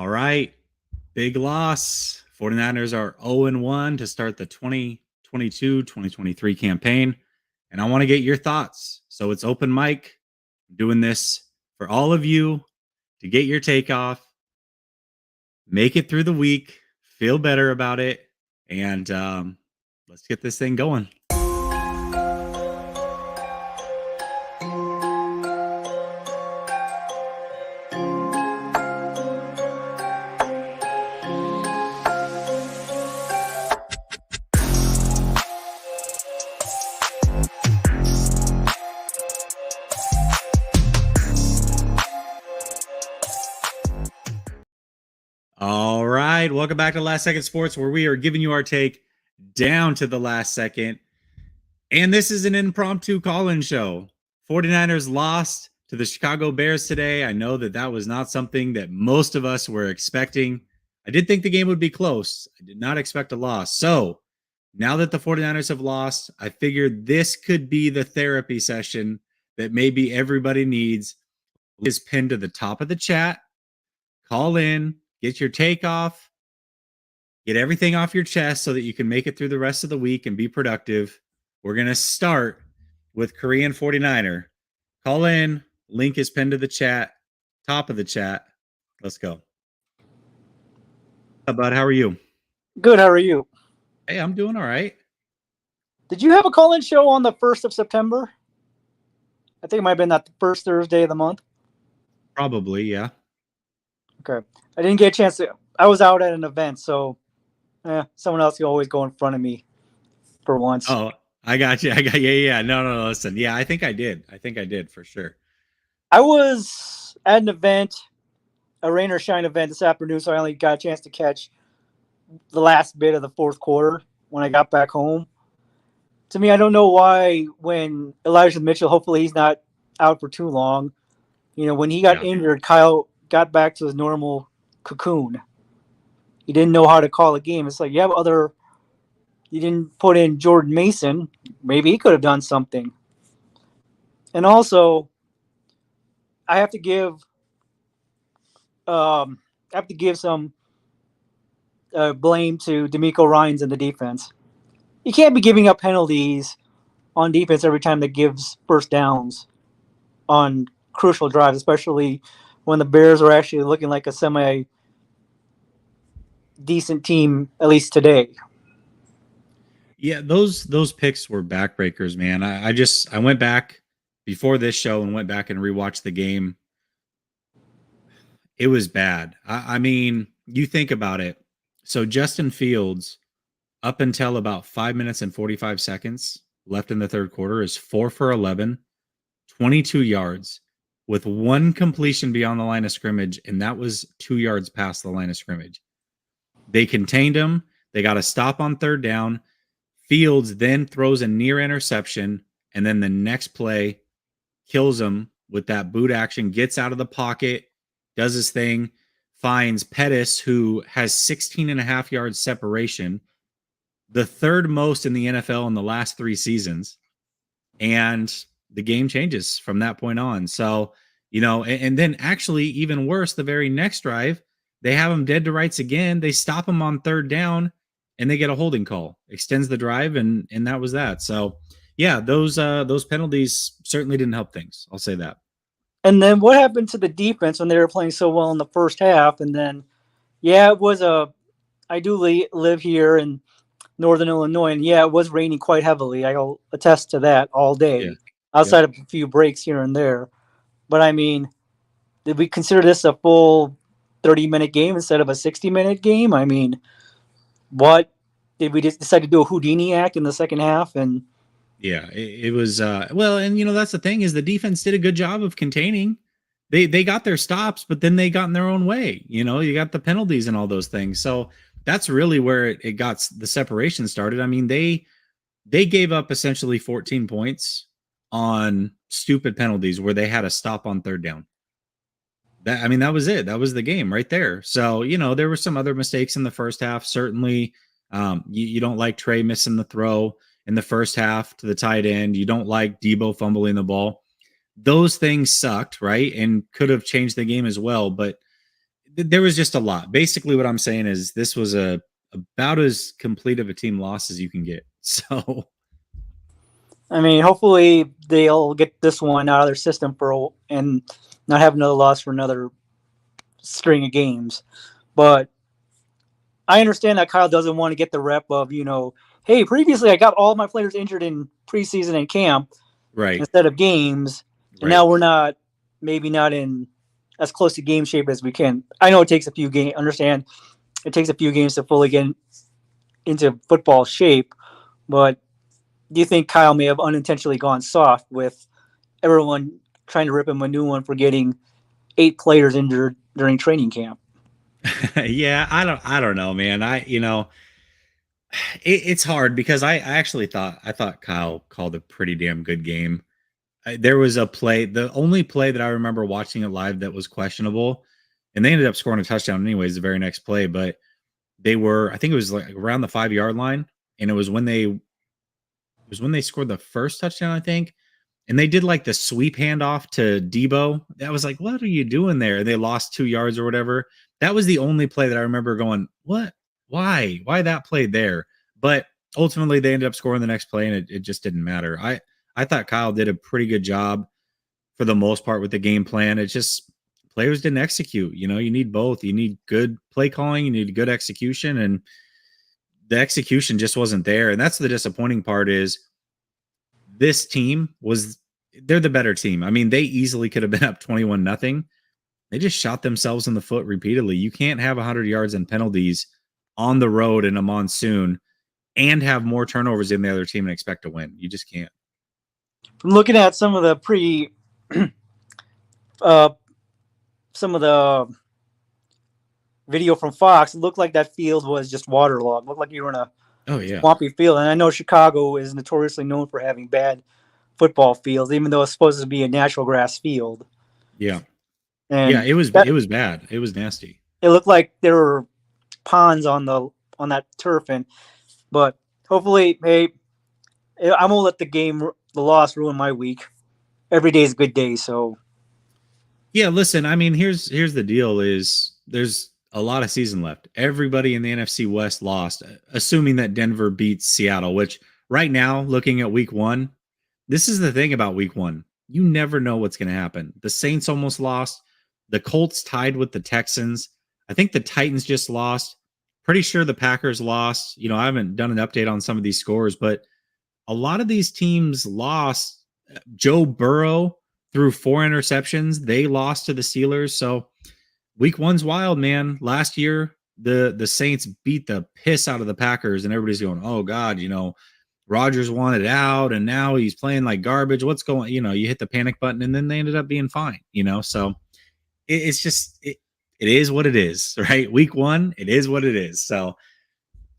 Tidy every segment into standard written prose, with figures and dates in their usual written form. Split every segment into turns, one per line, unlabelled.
All right. Big loss. 49ers are 0-1 to start the 2022-2023 campaign. And I want to get your thoughts. So it's open mic. I'm doing this for all of you to get your take off, make it through the week, feel better about it, and let's get this thing going. All right. Welcome back to Last Second Sports, where we are giving you our take down to the last second. And this is an impromptu call-in show. 49ers lost to the Chicago Bears today. I know that was not something that most of us were expecting. I did think the game would be close. I did not expect a loss. So now that the 49ers have lost, I figured this could be the therapy session that maybe everybody needs. Is pinned to the top of the chat. Call in, get your take off, get everything off your chest so that you can make it through the rest of the week and be productive. We're going to start with Korean 49er. Call in. Link is pinned to the chat, top of the chat. Let's go. Bud, how are you?
Good. How are you?
Hey, I'm doing all right.
Did you have a call-in show on the 1st of September? I think it might have been that the first Thursday of the month.
Probably, yeah.
Okay. I didn't get a chance to. I was out at an event, so someone else can always go in front of me for once.
Oh, I got you. Yeah. No, listen. Yeah, I think I did for sure.
I was at an event, a rain or shine event this afternoon, so I only got a chance to catch the last bit of the fourth quarter when I got back home. To me, I don't know why when Elijah Mitchell, hopefully he's not out for too long, when he got injured, Kyle got back to his normal cocoon. He didn't know how to call a game. It's like you didn't put in Jordan Mason. Maybe he could have done something. And also, I have to give some blame to D'Amico Ryans in the defense. You can't be giving up penalties on defense every time that gives first downs on crucial drives, especially when the Bears are actually looking like a semi-decent team, at least today.
Yeah, those picks were backbreakers, man. I went back before this show and went back and rewatched the game. It was bad. I mean, you think about it. So Justin Fields, up until about 5 minutes and 45 seconds left in the third quarter, is 4 for 11, 22 yards, with one completion beyond the line of scrimmage, and that was 2 yards past the line of scrimmage. They contained him. They got a stop on third down. Fields then throws a near interception, and then the next play kills him with that boot action, gets out of the pocket, does his thing, finds Pettis, who has 16 and a half yards separation, the third most in the NFL in the last 3 seasons. And the game changes from that point on. So, and then actually even worse, the very next drive, they have him dead to rights again. They stop him on third down and they get a holding call, extends the drive. And that was that. So yeah, those penalties certainly didn't help things. I'll say that.
And then what happened to the defense when they were playing so well in the first half? And then, it was I do live here in Northern Illinois, and it was raining quite heavily. I'll attest to that all day, outside of a few breaks here and there. But I mean, did we consider this a full 30-minute game instead of a 60-minute game? I mean, what did we just decide to do a Houdini act in the second half? And
yeah, it was well, and that's the thing is the defense did a good job of containing. They got their stops, but then they got in their own way. You got the penalties and all those things. So that's really where it got the separation started. I mean, they gave up essentially 14 points on stupid penalties where they had a stop on third down. That was it. That was the game right there. So, there were some other mistakes in the first half. Certainly, you don't like Trey missing the throw in the first half to the tight end. You don't like Debo fumbling the ball. Those things sucked, right? And could have changed the game as well. But there was just a lot. Basically, what I'm saying is this was about as complete of a team loss as you can get. So,
I mean, hopefully they'll get this one out of their system and not have another loss for another string of games. But I understand that Kyle doesn't want to get the rep of, hey, previously I got all my players injured in preseason and camp
right,
instead of games, and
right.
now we're maybe not in as close to game shape as we can. I know it takes a few games. Understand it takes a few games to fully get into football shape, but do you think Kyle may have unintentionally gone soft with everyone trying to rip him a new one for getting 8 players injured during training camp?
Yeah, I don't know, man. It's hard because I actually thought Kyle called a pretty damn good game. There was a play, the only play that I remember watching it live that was questionable, and they ended up scoring a touchdown anyways the very next play. But I think it was like around the 5-yard line, and it was when they scored the first touchdown, I think. And they did like the sweep handoff to Debo. That was like, what are you doing there? They lost 2 yards or whatever. That was the only play that I remember going, what? Why that play there? But ultimately, they ended up scoring the next play, and it just didn't matter. I thought Kyle did a pretty good job for the most part with the game plan. It's just players didn't execute. You need both. You need good play calling, you need good execution, and the execution just wasn't there. And that's the disappointing part is this team they're the better team. I mean, they easily could have been up 21-0. They just shot themselves in the foot repeatedly. You can't have 100 yards and penalties on the road in a monsoon and have more turnovers than the other team and expect to win. You just can't.
From looking at some of the some of the video from Fox, it looked like that field was just waterlogged. It looked like you were in a swampy field. And I know Chicago is notoriously known for having bad football fields, even though it's supposed to be a natural grass field.
Yeah.
And
yeah, it was bad. It was nasty.
It looked like there were ponds on that turf, but hopefully, hey, I'm gonna let the loss ruin my week. Every day is a good day, so.
Yeah, listen, I mean, here's the deal is there's a lot of season left. Everybody in the NFC West lost, assuming that Denver beats Seattle, which right now, looking at week 1, this is the thing about week 1. You never know what's going to happen. The Saints almost lost. The Colts tied with the Texans. I think the Titans just lost. Pretty sure the Packers lost. I haven't done an update on some of these scores, but a lot of these teams lost. Joe Burrow threw 4 interceptions. They lost to the Steelers. So week 1's wild, man. Last year, the Saints beat the piss out of the Packers, and everybody's going, oh, God, Rodgers wanted out, and now he's playing like garbage. What's going? You hit the panic button, and then they ended up being fine. So it's just it is what it is, right? Week 1, it is what it is. So, all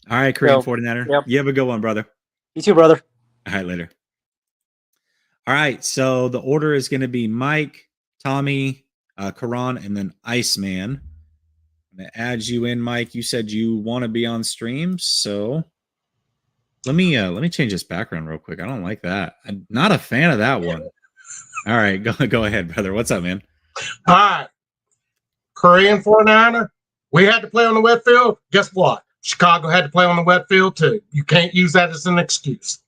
right, Korean 49er.
Yep.
You have a good one, brother.
You too, brother.
All right, later. All right, so the order is going to be Mike, Tommy, Karan, and then Iceman. I'm going to add you in, Mike. You said you want to be on stream, so let me change this background real quick. I don't like that. I'm not a fan of that one. All right, go ahead, brother. What's up, man?
All right. Korean 49er, we had to play on the wet field. Guess what? Chicago had to play on the wet field too. You can't use that as an excuse.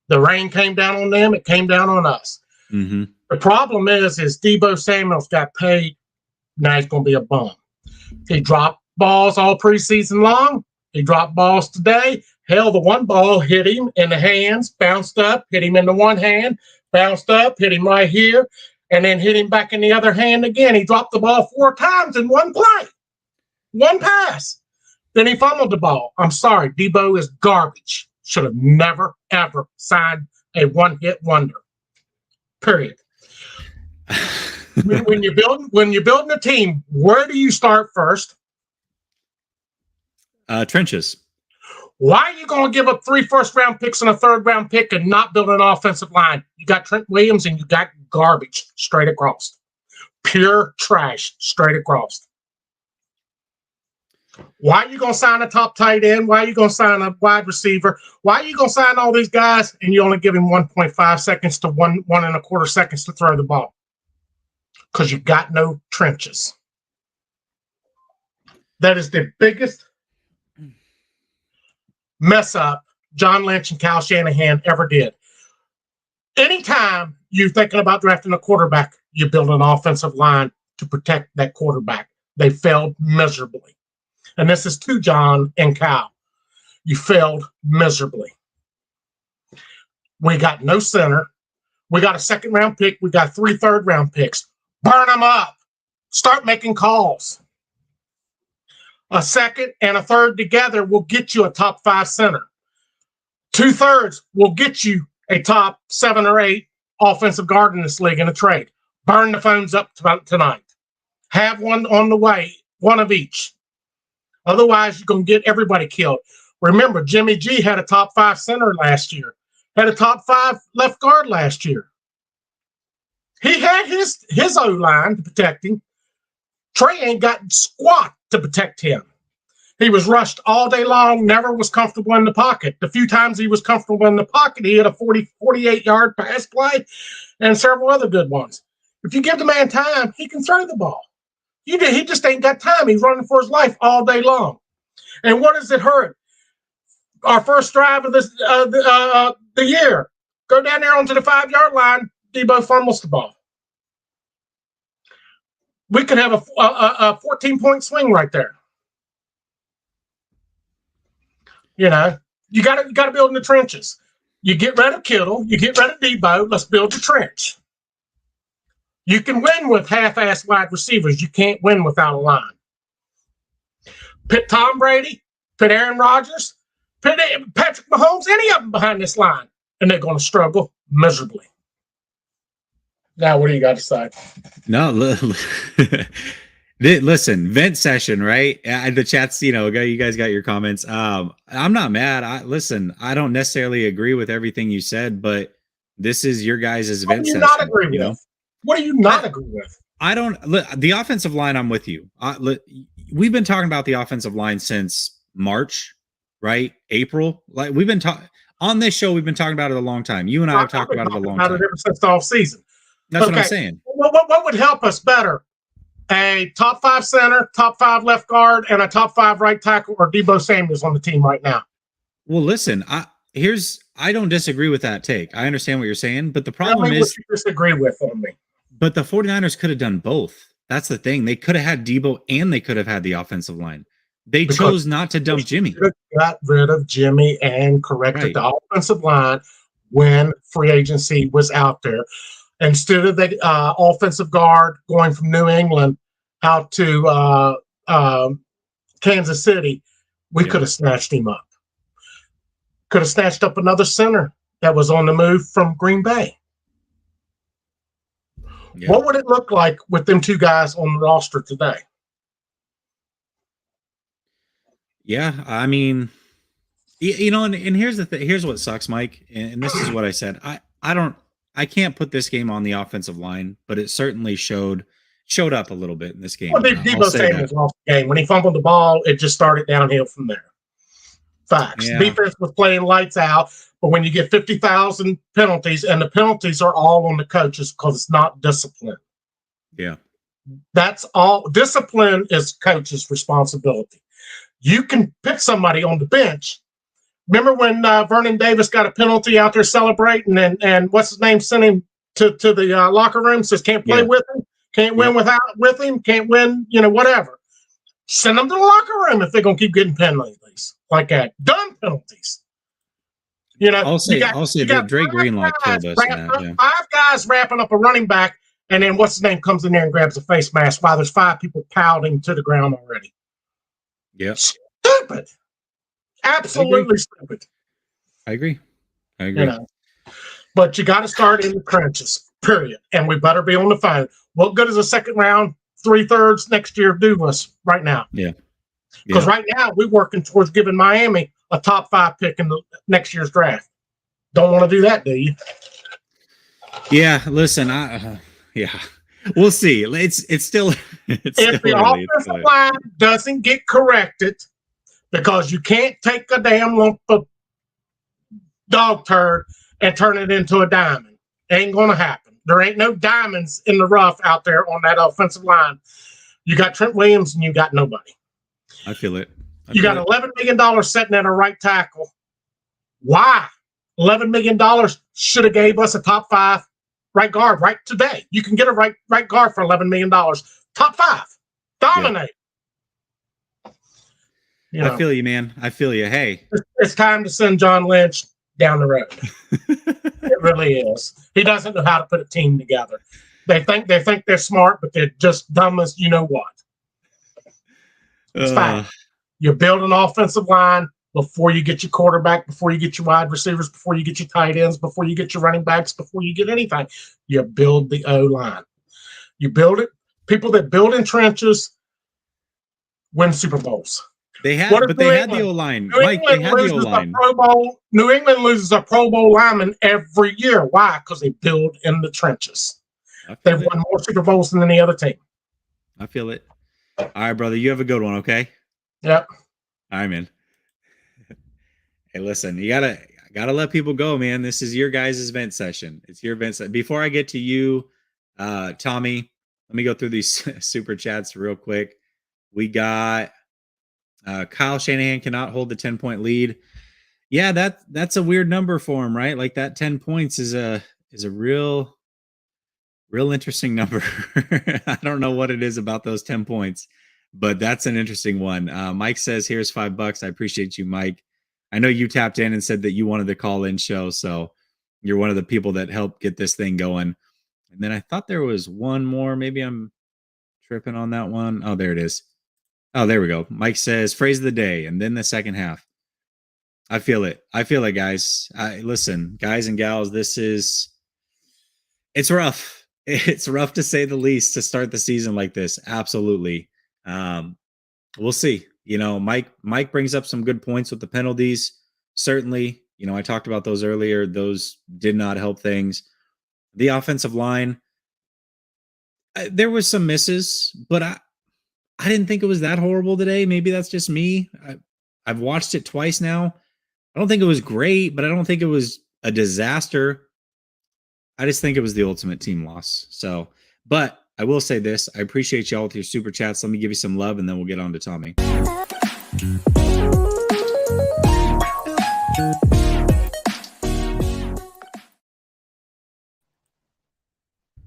The rain came down on them. It came down on us.
Mm-hmm.
The problem is Debo Samuel's got paid. Now he's going to be a bum. He dropped balls all preseason long. He dropped balls today. Hell, the one ball hit him in the hands, bounced up, hit him in the one hand, bounced up, hit him right here, and then hit him back in the other hand again. He dropped the ball 4 times in one play, one pass. Then he fumbled the ball. I'm sorry, Debo is garbage. Should have never, ever signed a one-hit wonder. Period. when you're building a team, where do you start first?
Trenches.
Why are you going to give up 3 first-round picks and a third-round pick and not build an offensive line? You got Trent Williams and you got garbage straight across. Pure trash straight across. Why are you going to sign a top tight end? Why are you going to sign a wide receiver? Why are you going to sign all these guys and you only give him 1.5 seconds to 1.25 seconds to throw the ball? Because you've got no trenches. That is the biggest mess up John Lynch and Kyle Shanahan ever did. Anytime you're thinking about drafting a quarterback, you build an offensive line to protect that quarterback. They failed miserably. And this is to John and Kyle. You failed miserably. We got no center. We got a second-round pick. We got 3 third-round picks. Burn them up. Start making calls. A second and a third together will get you a top 5 center. 2 thirds will get you a top 7 or 8 offensive guard in this league in a trade. Burn the phones up tonight. Have one on the way, one of each. Otherwise, you're going to get everybody killed. Remember, Jimmy G had a top 5 center last year. Had a top 5 left guard last year. He had his O-line to protect him. Trey ain't got squat to protect him. He was rushed all day long, never was comfortable in the pocket. The few times he was comfortable in the pocket, he had a 48-yard pass play and several other good ones. If you give the man time, he can throw the ball. He just ain't got time. He's running for his life all day long. And what does it hurt? Our first drive of this the year, go down there onto the 5-yard line, Debo fumbles the ball. We could have a 14-point swing right there. You know, you got to build in the trenches. You get rid of Kittle, you get rid of Debo. Let's build the trench. You can win with half-ass wide receivers. You can't win without a line. Put Tom Brady, put Aaron Rodgers, put Patrick Mahomes, any of them behind this line, and they're going to struggle miserably. Now, what do you got to say?
No, listen, vent session, right? The chat's, you guys got your comments. I'm not mad. Listen, I don't necessarily agree with everything you said, but this is your guys' vent session.
What do you not agree with? What do you not agree with?
I don't. The offensive line, I'm with you. We've been talking about the offensive line since March, right? April. Like we've been talking on this show. We've been talking about it a long time. You and I have talked about it a long time.
Ever since the off season.
That's what I'm saying.
What would help us better? A top 5 center, top 5 left guard, and a top 5 right tackle, or Debo Samuels on the team right now?
Well, listen, I don't disagree with that take. I understand what you're saying, but the problem is
what you disagree with on me.
But the 49ers could have done both. That's the thing. They could have had Debo and they could have had the offensive line. They chose not to dump Jimmy.
Got rid of Jimmy and corrected the offensive line when free agency was out there. Instead of the offensive guard going from New England out to Kansas City, we could have snatched him up. Could have snatched up another center that was on the move from Green Bay. Yeah. What would it look like with them 2 guys on the roster today?
Yeah, I mean, and here's the thing. Here's what sucks, Mike, and this is what I said. I can't put this game on the offensive line, but it certainly showed up a little bit in this game.
Well, Debo Samuels lost the game. When he fumbled the ball, it just started downhill from there. Facts. Yeah. Defense was playing lights out, but when you get 50,000 penalties, and the penalties are all on the coaches because it's not discipline.
Yeah.
That's all. Discipline is coach's responsibility. You can pick somebody on the bench. Remember when Vernon Davis got a penalty out there celebrating, and what's his name sent him to the locker room, says can't play with him, can't win with him, can't win, whatever. Send them to the locker room if they're going to keep getting penalties like that. Dumb penalties.
I'll say that Dre Greenlaw killed us in that. Yeah.
5 guys wrapping up a running back, and then what's his name comes in there and grabs a face mask while there's 5 people pounding to the ground already.
Yeah.
Stupid. Absolutely stupid.
I agree.
But you got to start in the trenches, period. And we better be on the phone. What good is a second round, 3/3 next year do us right now?
Yeah.
Because right now we're working towards giving Miami a top 5 pick in the next year's draft. Don't want to do that, do you?
Yeah. Listen, we'll see. It's still.
If the offensive line doesn't get corrected, because you can't take a damn lump of dog turd and turn it into a diamond. Ain't going to happen. There ain't no diamonds in the rough out there on that offensive line. You got Trent Williams and you got nobody.
I feel it.
You got $11 million sitting at a right tackle. Why? $11 million should have gave us a top 5 right guard right today. You can get a right guard for $11 million. Top 5. Dominate.
Yeah. I feel you, man. I feel you. Hey.
It's time to send John Lynch down the road. It really is. He doesn't know how to put a team together. They think they're smart, but they're just dumb as you know what. It's fine. You build an offensive line before you get your quarterback, before you get your wide receivers, before you get your tight ends, before you get your running backs, before you get anything. You build the O-line. You build it. People that build in trenches win Super Bowls.
They had the O-line. Mike, they had the O-line.
New England loses a Pro Bowl lineman every year. Why? Because they build in the trenches. They've won more Super Bowls than any other team.
I feel it. All right, brother. You have a good one, okay?
Yep.
All right, man. Hey, listen, you gotta let people go, man. This is your guys' vent session. It's your vent session. Before I get to you, Tommy, let me go through these super chats real quick. We got Kyle Shanahan cannot hold the 10-point lead. Yeah, that's a weird number for him, right? Like that 10 points is a real interesting number. I don't know what it is about those 10 points, but that's an interesting one. Mike says, here's $5. I appreciate you, Mike. I know you tapped in and said that you wanted the call-in show, so you're one of the people that helped get this thing going. And then I thought there was one more. Maybe I'm tripping on that one. Oh, there it is. Oh, there we go. Mike says, phrase of the day, and then the second half. I feel it. I feel it, guys. Listen, guys and gals, it's rough. It's rough to say the least to start the season like this. Absolutely. We'll see. You know, Mike brings up some good points with the penalties. Certainly, you know, I talked about those earlier. Those did not help things. The offensive line, there was some misses, but I didn't think it was that horrible today. Maybe that's just me. I've watched it twice now. I don't think it was great, but I don't think it was a disaster. I just think it was the ultimate team loss. So, but I will say this. I appreciate y'all with your super chats. Let me give you some love, and then we'll get on to Tommy.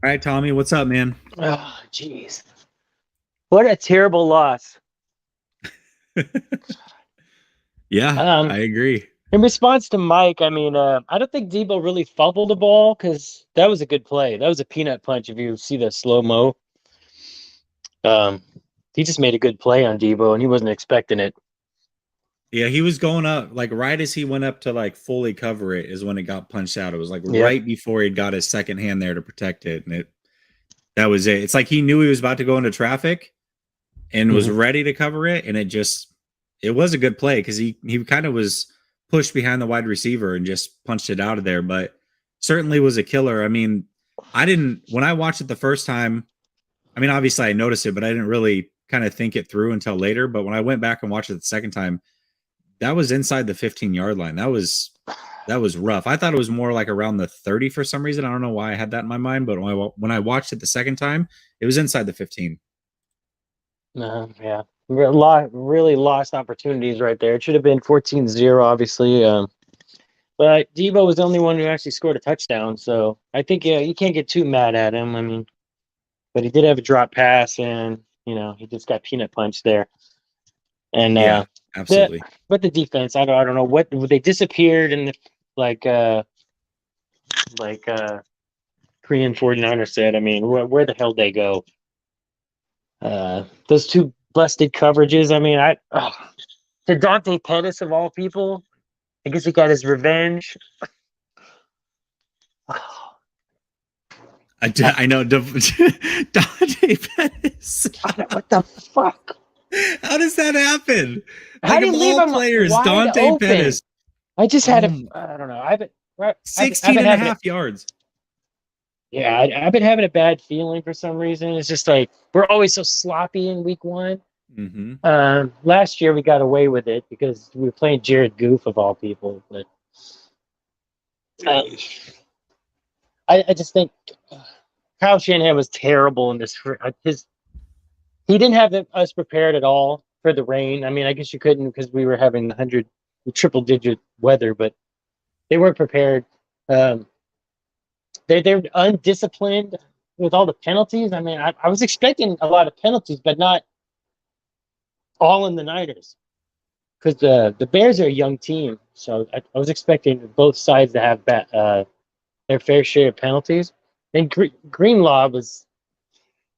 All right, Tommy, what's up, man?
Oh, jeez. What a terrible loss.
Yeah, I agree.
In response to Mike, I mean, I don't think Debo really fumbled the ball because that was a good play. That was a peanut punch if you see the slow-mo. He just made a good play on Debo, and he wasn't expecting it.
Yeah, he was going up, like right as he went up to like fully cover it is when it got punched out. It was like right before he got his second hand there to protect it. And that was it. It's like he knew he was about to go into traffic and was ready to cover it. And it was a good play because he kind of was pushed behind the wide receiver and just punched it out of there. But certainly was a killer. I mean, when I watched it the first time, I mean, obviously I noticed it, but I didn't really kind of think it through until later. But when I went back and watched it the second time, that was inside the 15-yard line. That was rough. I thought it was more like around the 30 for some reason. I don't know why I had that in my mind, but when I watched it the second time, it was inside the 15.
Yeah. Really lost opportunities right there. It should have been 14-0, obviously. But Debo was the only one who actually scored a touchdown. So I think, you can't get too mad at him. I mean, but he did have a drop pass, and, you know, he just got peanut punched there. And
yeah, absolutely.
But the defense, I don't know what they disappeared, and like Korean 49er said. I mean, where the hell they go? Those two busted coverages. I mean, to Dante Pettis of all people, I guess he got his revenge.
I know Dante Pettis.
What the fuck?
How does that happen?
How do you leave him
players,
wide
Dante
open?
Pettis.
I just had I don't know.
16 and a half yards.
Yeah, I've been having a bad feeling for some reason. It's just like we're always so sloppy in week one. Last year we got away with it because we were playing Jared Goff of all people. But I just think Kyle Shanahan was terrible in this. He didn't have us prepared at all. for the rain. I mean, I guess you couldn't because we were having triple digit weather, but they weren't prepared. They're undisciplined with all the penalties. I mean, I was expecting a lot of penalties, but not all in the Niners, because the Bears are a young team, so I was expecting both sides to have their fair share of penalties. And Greenlaw was,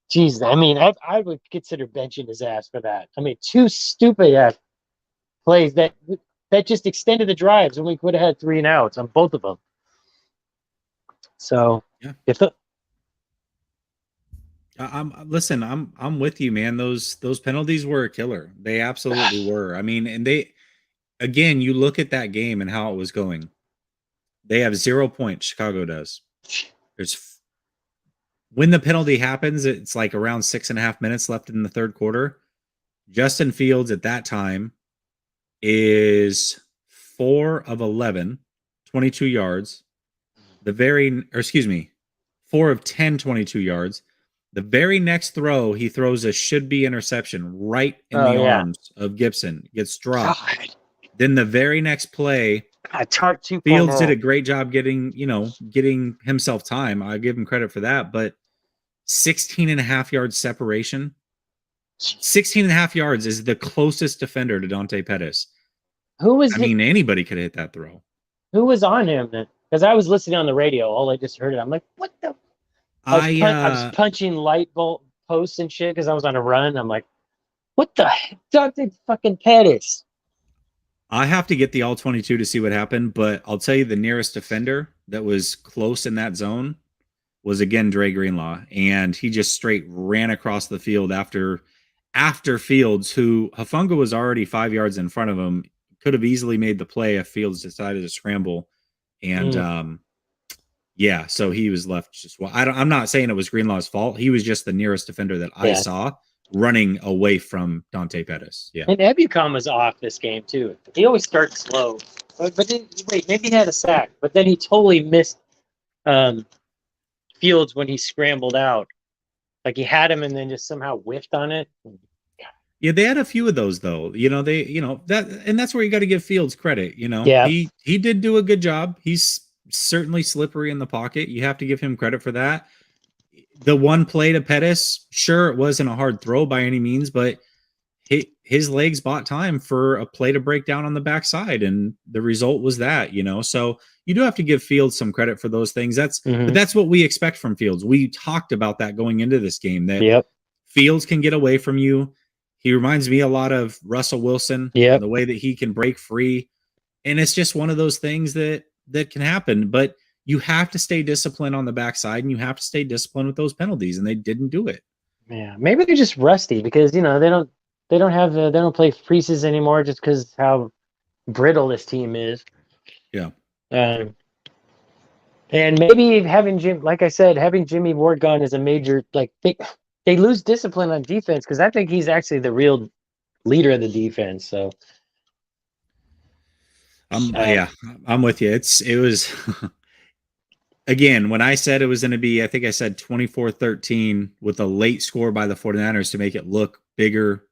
geez, I mean, I would consider benching his ass for that. I mean, two stupid ass plays that just extended the drives, and we could have had 3 and outs on both of them. So
Yeah. I'm with you, man. Those penalties were a killer. They absolutely were. I mean, and again, you look at that game and how it was going. They have 0 points. Chicago does. When the penalty happens, it's like around 6.5 minutes left in the third quarter. Justin Fields at that time is 4 of 11, 22 yards. 4 of 10, 22 yards. The very next throw, he throws a should-be interception right in the arms of Gibson. Gets dropped. God. Then the very next play, Fields did a great job getting himself time. I give him credit for that, but 16.5 yards separation. 16.5 yards is the closest defender to Dante Pettis. Anybody could hit that throw.
Who was on him then? Because I was listening on the radio. All I just heard it. I'm like, what the? I was punching light bulb posts and shit because I was on a run. I'm like, what the heck? Dante fucking Pettis.
I have to get the all 22 to see what happened, but I'll tell you the nearest defender that was close in that zone was again Dre Greenlaw, and he just straight ran across the field after Fields, who Hufanga was already 5 yards in front of him, could have easily made the play if Fields decided to scramble. And so he was left just I'm not saying it was Greenlaw's fault. He was just the nearest defender that I saw running away from Dante Pettis. Yeah.
And Ebukam was off this game too. He always starts slow. But then, maybe he had a sack, but then he totally missed Fields when he scrambled out. Like he had him and then just somehow whiffed on it.
Yeah, they had a few of those though. That's where you got to give Fields credit. He did do a good job. He's certainly slippery in the pocket. You have to give him credit for that. The one play to Pettis, sure, it wasn't a hard throw by any means, but his legs bought time for a play to break down on the backside, and the result was that. So you do have to give Fields some credit for those things. But that's what we expect from Fields. We talked about that going into this game, that Fields can get away from you. He reminds me a lot of Russell Wilson, the way that he can break free. And it's just one of those things that can happen. But you have to stay disciplined on the backside, and you have to stay disciplined with those penalties, and they didn't do it.
Yeah, maybe they're just rusty because they don't play preseason anymore just because how brittle this team is.
Yeah.
And maybe having Jimmy Ward gone is a major they lose discipline on defense because I think he's actually the real leader of the defense. So,
I'm with you. It was again, when I said it was going to be, I think I said 24-13 with a late score by the 49ers to make it look bigger,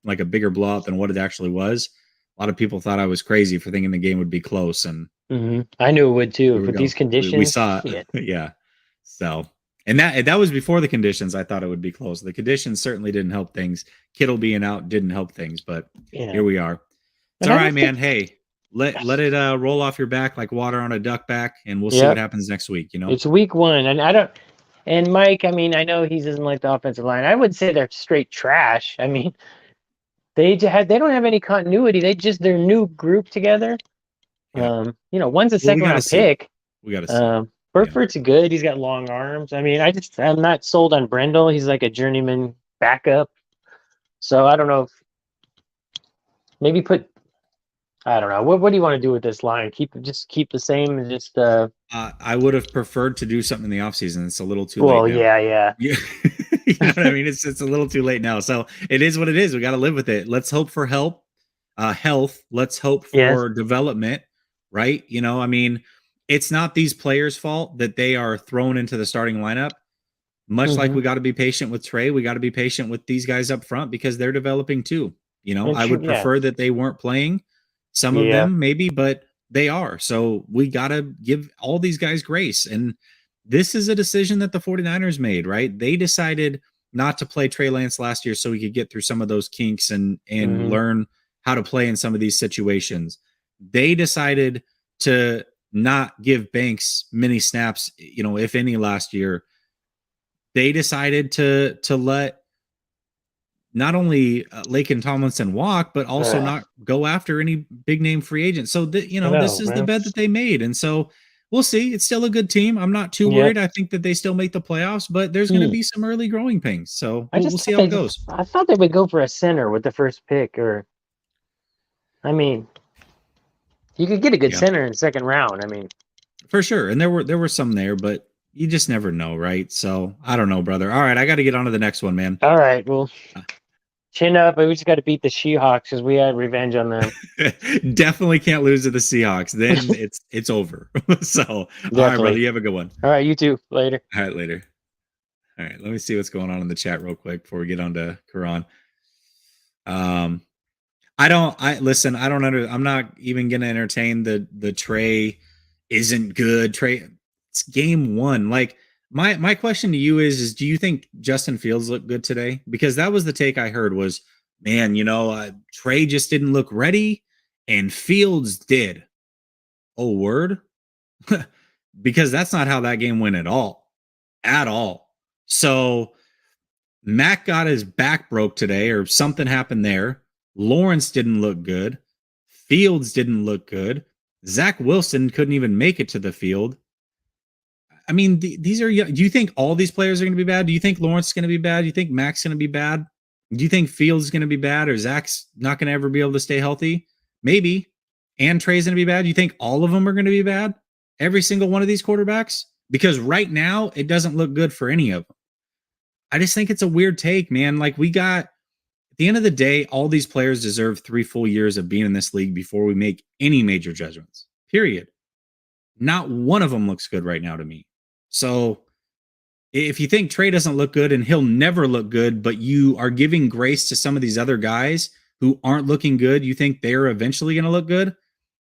like a bigger blowout than what it actually was. A lot of people thought I was crazy for thinking the game would be close, and
I knew it would too. But these conditions,
we saw it. Yeah. So. And that was before the conditions. I thought it would be close. The conditions certainly didn't help things. Kittle being out didn't help things, but here we are. It's all right, man. Hey, let it roll off your back like water on a duck back, and we'll see what happens next week.
It's week 1, and And Mike, I know he doesn't like the offensive line. I would say they're straight trash. They don't have any continuity. Their new group together.
Yeah.
One's a second round pick.
We got to see.
Burford's good. He's got long arms. I'm not sold on Brendel. He's like a journeyman backup. So I don't know I don't know. What do you want to do with this line? Keep the same and just
I would have preferred to do something in the offseason. It's a little too late.
Well, yeah.
You know what I mean? It's a little too late now. So it is what it is. We got to live with it. Let's hope for health. Let's hope for development, right? It's not these players' fault that they are thrown into the starting lineup. Much like we got to be patient with Trey, we got to be patient with these guys up front because they're developing too. You know, I would
Yeah.
prefer that they weren't playing, some of
Yeah.
them maybe, but they are. So we got to give all these guys grace. And this is a decision that the 49ers made, right? They decided not to play Trey Lance last year so he could get through some of those kinks and
Mhm.
learn how to play in some of these situations. They decided to not give Banks many snaps, you know, if any, last year. They decided to let not only Laken Tomlinson walk, but also
Ugh.
not go after any big name free agents. So that, you know,
I know,
this is the
man.
bet that they made. And so we'll see. It's still a good team. I'm not too
Yep.
worried. I think that they still make the playoffs, but there's going to be some early growing pains. So
I
we'll
just
see
thought
how it goes.
I thought they would go for a center with the first pick, or I mean, you could get a good
Yeah.
center in the second round. I mean,
For sure. And there were some there, but you just never know, right? So I don't know, brother. All right, I got to get on to the next one, man.
all right, well, chin up, but we just got to beat the Seahawks because we had revenge on them.
Definitely can't lose to the Seahawks. Then it's over. So all right, brother, you have a good one.
All right, you too. Later.
All right, later. All right, let me see what's going on in the chat real quick before we get on to Quran. I'm not even gonna entertain the Trey isn't good. Trey, it's game one. Like my question to you is do you think Justin Fields looked good today? Because that was the take I heard was, man, you know, Trey just didn't look ready and Fields did. Oh, word? Because that's not how that game went at all. At all. So Mac got his back broke today, or something happened there. Lawrence didn't look good. Fields didn't look good. Zach Wilson couldn't even make it to the field. I mean, these are. Do you think all these players are going to be bad? Do you think Lawrence is going to be bad? Do you think Mac's going to be bad? Do you think Fields is going to be bad, or Zach's not going to ever be able to stay healthy? Maybe. And Trey's going to be bad. Do you think all of them are going to be bad? Every single one of these quarterbacks? Because right now, it doesn't look good for any of them. I just think it's a weird take, man. Like at the end of the day, all these players deserve 3 full years of being in this league before we make any major judgments, period. Not one of them looks good right now to me. So if you think Trey doesn't look good and he'll never look good, but you are giving grace to some of these other guys who aren't looking good, you think they're eventually going to look good?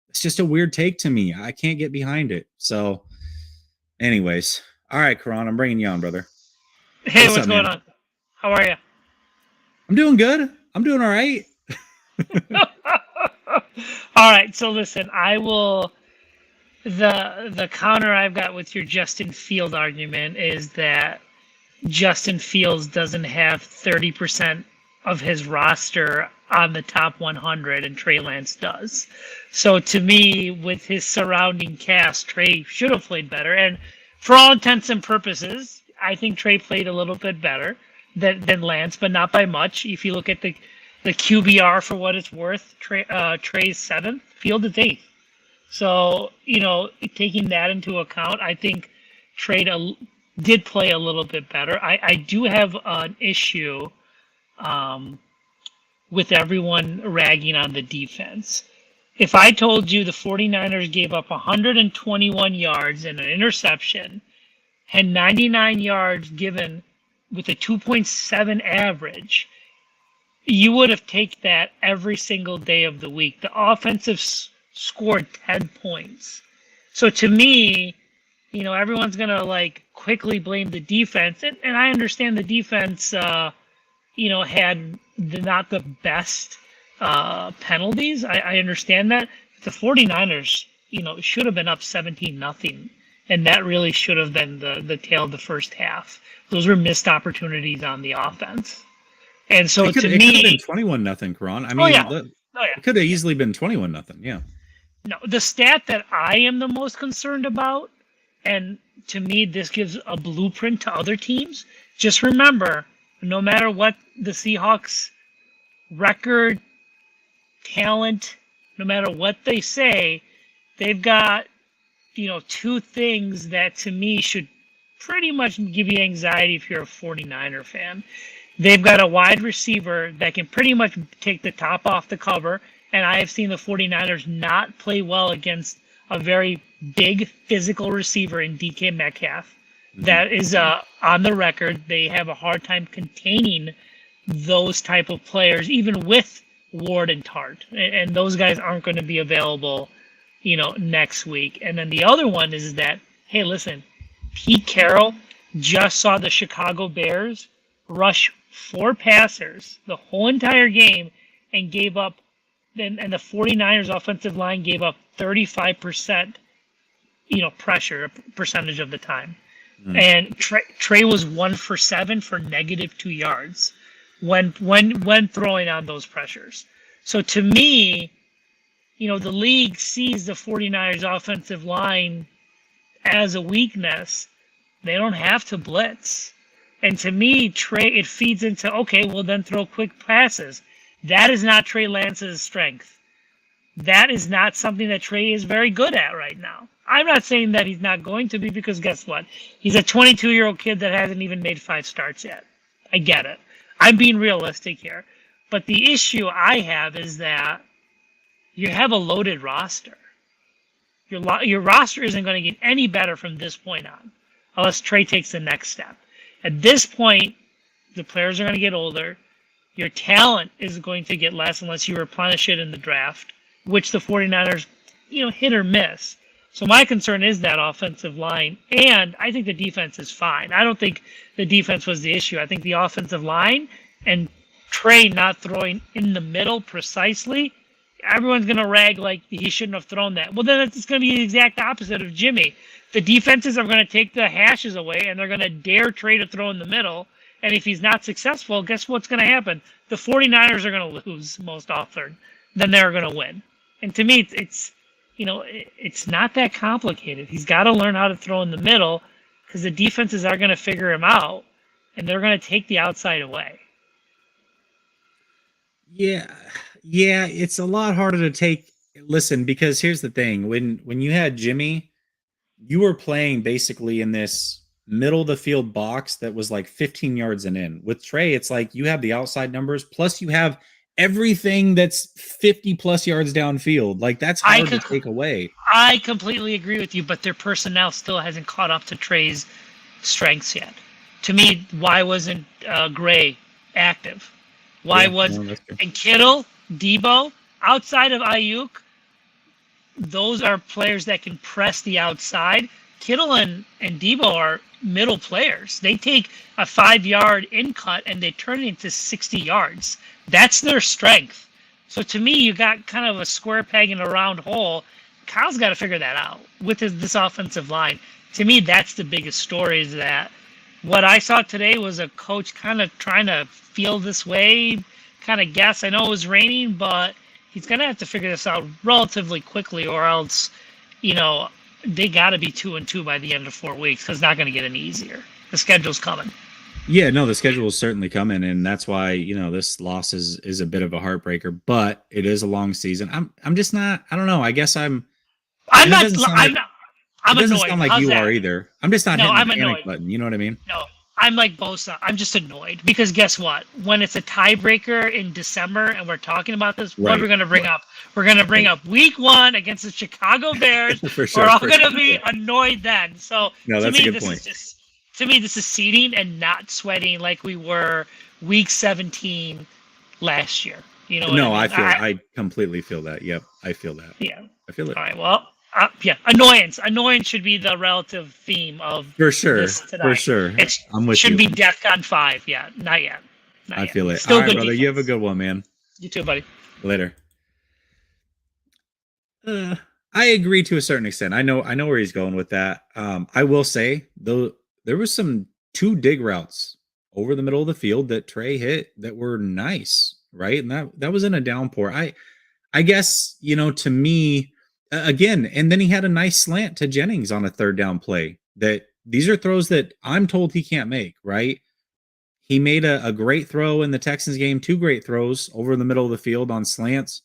It's just a weird take to me. I can't get behind it. So anyways, all right, Karan, I'm bringing you on, brother.
Hey, what's
up,
going
man?
on? How are you?
I'm doing good. I'm doing all right.
All right, so listen, I will. The counter I've got with your Justin Field argument is that Justin Fields doesn't have 30% of his roster on the top 100, and Trey Lance does. So to me, with his surrounding cast, Trey should have played better. And for all intents and purposes, I think Trey played a little bit better than Lance, but not by much. If you look at the QBR for what it's worth, Trey's 7th, Field is 8th. So, you know, taking that into account, I think Trey did play a little bit better. I do have an issue with everyone ragging on the defense. If I told you the 49ers gave up 121 yards and an interception, and 99 yards given with a 2.7 average, you would have taken that every single day of the week. The offensive scored 10 points. So to me, you know, everyone's going to like quickly blame the defense. And I understand the defense, you know, had not the best penalties. I understand that. The 49ers, you know, should have been up 17-0. And that really should have been the tail of the first half. Those were missed opportunities on the offense. And so
it could have been 21-0, Karan. I mean, it could have easily been 21-0. Yeah.
No, the stat that I am the most concerned about, and to me, this gives a blueprint to other teams. Just remember, no matter what the Seahawks record, talent, no matter what they say, they've got, you know, 2 things that to me should pretty much give you anxiety if you're a 49er fan. They've got a wide receiver that can pretty much take the top off the cover, and I have seen the 49ers not play well against a very big physical receiver in DK Metcalf. Mm-hmm. That is on the record. They have a hard time containing those type of players, even with Ward and Tart, and those guys aren't going to be available, next week. And then the other one is that, hey, listen, Pete Carroll just saw the Chicago Bears rush 4 passers the whole entire game and gave up, and the 49ers offensive line gave up 35%, pressure percentage of the time. And Trey was 1 for 7 for -2 yards when throwing on those pressures. So to me, the league sees the 49ers offensive line as a weakness. They don't have to blitz. And to me, it feeds into, okay, well then throw quick passes. That is not Trey Lance's strength. That is not something that Trey is very good at right now. I'm not saying that he's not going to be, because guess what? He's a 22-year-old kid that hasn't even made 5 starts yet. I get it. I'm being realistic here. But the issue I have is that you have a loaded roster. Your roster isn't going to get any better from this point on, unless Trey takes the next step. At this point, the players are going to get older. Your talent is going to get less unless you replenish it in the draft, which the 49ers, hit or miss. So my concern is that offensive line, and I think the defense is fine. I don't think the defense was the issue. I think the offensive line and Trey not throwing in the middle precisely, everyone's going to rag like he shouldn't have thrown that. Well, then it's going to be the exact opposite of Jimmy. The defenses are going to take the hashes away, and they're going to dare Trey to throw in the middle. And if he's not successful, guess what's going to happen? The 49ers are going to lose most often than they're going to win. And to me, it's not that complicated. He's got to learn how to throw in the middle, because the defenses are going to figure him out, and they're going to take the outside away.
Yeah, it's a lot harder to take. Listen, because here's the thing: when you had Jimmy, you were playing basically in this middle of the field box that was like 15 yards and in. With Trey, it's like you have the outside numbers, plus you have everything that's 50 plus yards downfield. Like, that's hard to take away.
I completely agree with you, but their personnel still hasn't caught up to Trey's strengths yet. To me, why wasn't Gray active? And Kittle, Debo, outside of Ayuk, those are players that can press the outside. Kittle and Debo are middle players. They take a 5-yard in cut and they turn it into 60 yards. That's their strength. So to me, you got kind of a square peg in a round hole. Kyle's got to figure that out with this offensive line. To me, that's the biggest story, is that what I saw today was a coach kind of trying to feel this way, kind of guess. I know it was raining, but he's going to have to figure this out relatively quickly, or else, they got to be 2-2 by the end of 4 weeks, because it's not going to get any easier. The schedule's coming.
Yeah, no, the schedule is certainly coming, and that's why this loss is a bit of a heartbreaker. But it is a long season. I'm just not. I don't know. I guess I'm
annoyed.
It doesn't sound like you are either. I'm just not hitting the panic button. You know what I mean?
No, I'm like Bosa. I'm just annoyed, because guess what? When it's a tiebreaker in December and we're talking about this, what are we going to bring up? We're going to bring up Week 1 against the Chicago Bears.
For sure,
we're all going to be annoyed then. So
no, that's a good point.
To me, this is seeding and not sweating like we were Week 17 last year. You know?
No, I completely feel that. Yep, I feel that.
Yeah,
I feel it.
All right. Well. Annoyance. Annoyance should be the relative theme of
for sure.
This tonight.
For sure. I'm with you.
Should be DEFCON 5. Yeah, not yet.
I feel it.
Still
all right,
good
brother.
defense.
You have a good one, man.
You too, buddy.
Later. I agree to a certain extent. I know where he's going with that. I will say, though, there was some 2 dig routes over the middle of the field that Trey hit that were nice, right? And that was in a downpour. I guess, to me, again, and then he had a nice slant to Jennings on a 3rd down play. That these are throws that I'm told he can't make, right? He made a great throw in the Texans game, 2 great throws over the middle of the field on slants.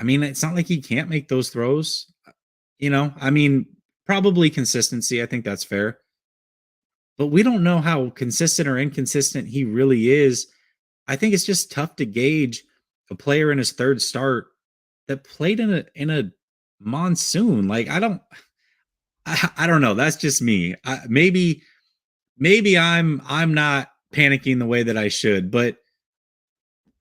I mean, it's not like he can't make those throws. Probably consistency. I think that's fair. But we don't know how consistent or inconsistent he really is. I think it's just tough to gauge a player in his 3rd start that played in a monsoon. Like, I don't know. That's just me. Maybe I'm not panicking the way that I should, but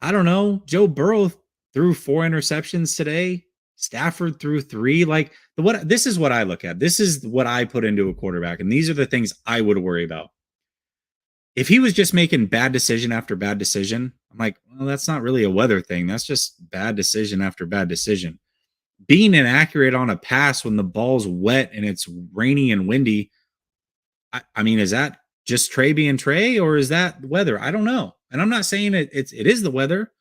I don't know. Joe Burrow threw 4 interceptions today. Stafford threw 3. Like this is what I look at. This is what I put into a quarterback, and these are the things I would worry about. If he was just making bad decision after bad decision, I'm like, well, that's not really a weather thing. That's just bad decision after bad decision. Being inaccurate on a pass when the ball's wet and it's rainy and windy, I mean, is that just Trey being Trey, or is that weather? I don't know. And I'm not saying it is the weather.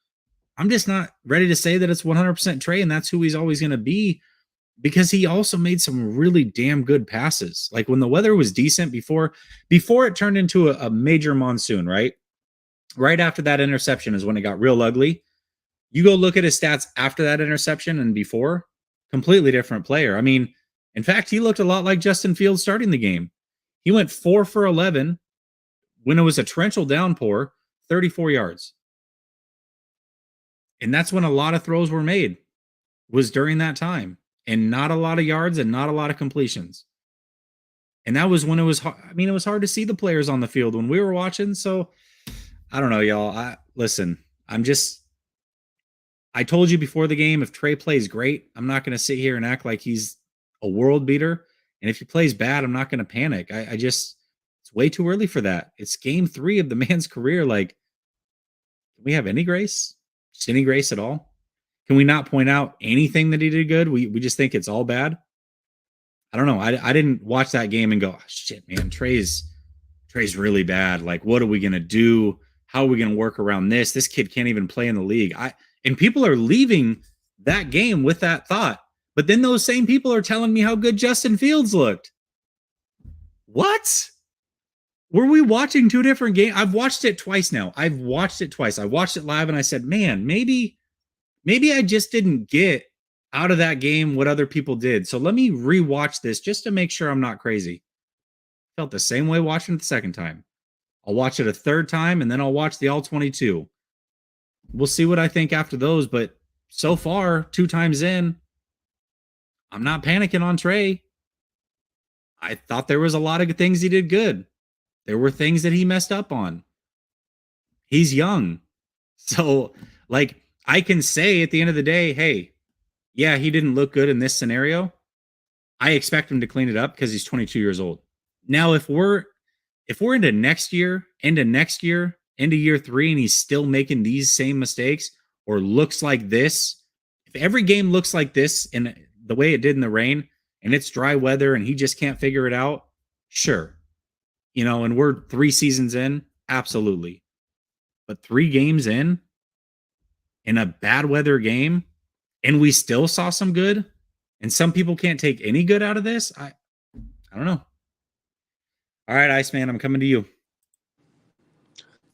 I'm just not ready to say that it's 100% Trey and that's who he's always going to be, because he also made some really damn good passes. Like when the weather was decent before it turned into a major monsoon, right? Right after that interception is when it got real ugly. You go look at his stats after that interception and before, completely different player. I mean, in fact, he looked a lot like Justin Fields starting the game. He went 4 for 11 when it was a torrential downpour, 34 yards. And that's when a lot of throws were made, was during that time, and not a lot of yards and not a lot of completions. And that was when it was hard. I mean, it was hard to see the players on the field when we were watching. So I don't know, y'all. Listen, I told you before the game, if Trey plays great, I'm not going to sit here and act like he's a world beater. And if he plays bad, I'm not going to panic. It's way too early for that. It's game 3 of the man's career. Like, can we have any grace? Just any grace at all? Can we not point out anything that he did good? We just think it's all bad. I don't know. I didn't watch that game and go, oh, shit, man, Trey's really bad. Like, what are we going to do? How are we going to work around this? This kid can't even play in the league. And people are leaving that game with that thought. But then those same people are telling me how good Justin Fields looked. What? Were we watching 2 different games? I've watched it twice now. I watched it live and I said, man, maybe I just didn't get out of that game what other people did. So let me rewatch this just to make sure I'm not crazy. Felt the same way watching it the second time. I'll watch it a third time and then I'll watch the all 22. We'll see what I think after those, but so far, 2 times in, I'm not panicking on Trey. I thought there was a lot of good things he did good. There were things that he messed up on. He's young. So, like, I can say at the end of the day, hey, yeah, he didn't look good in this scenario. I expect him to clean it up because he's 22 years old. Now, if we're into next year, into year 3, and he's still making these same mistakes or looks like this, if every game looks like this and the way it did in the rain and it's dry weather and he just can't figure it out, sure. And we're 3 seasons in, absolutely. But 3 games in a bad weather game, and we still saw some good, and some people can't take any good out of this. I don't know. All right, Iceman, I'm coming to you.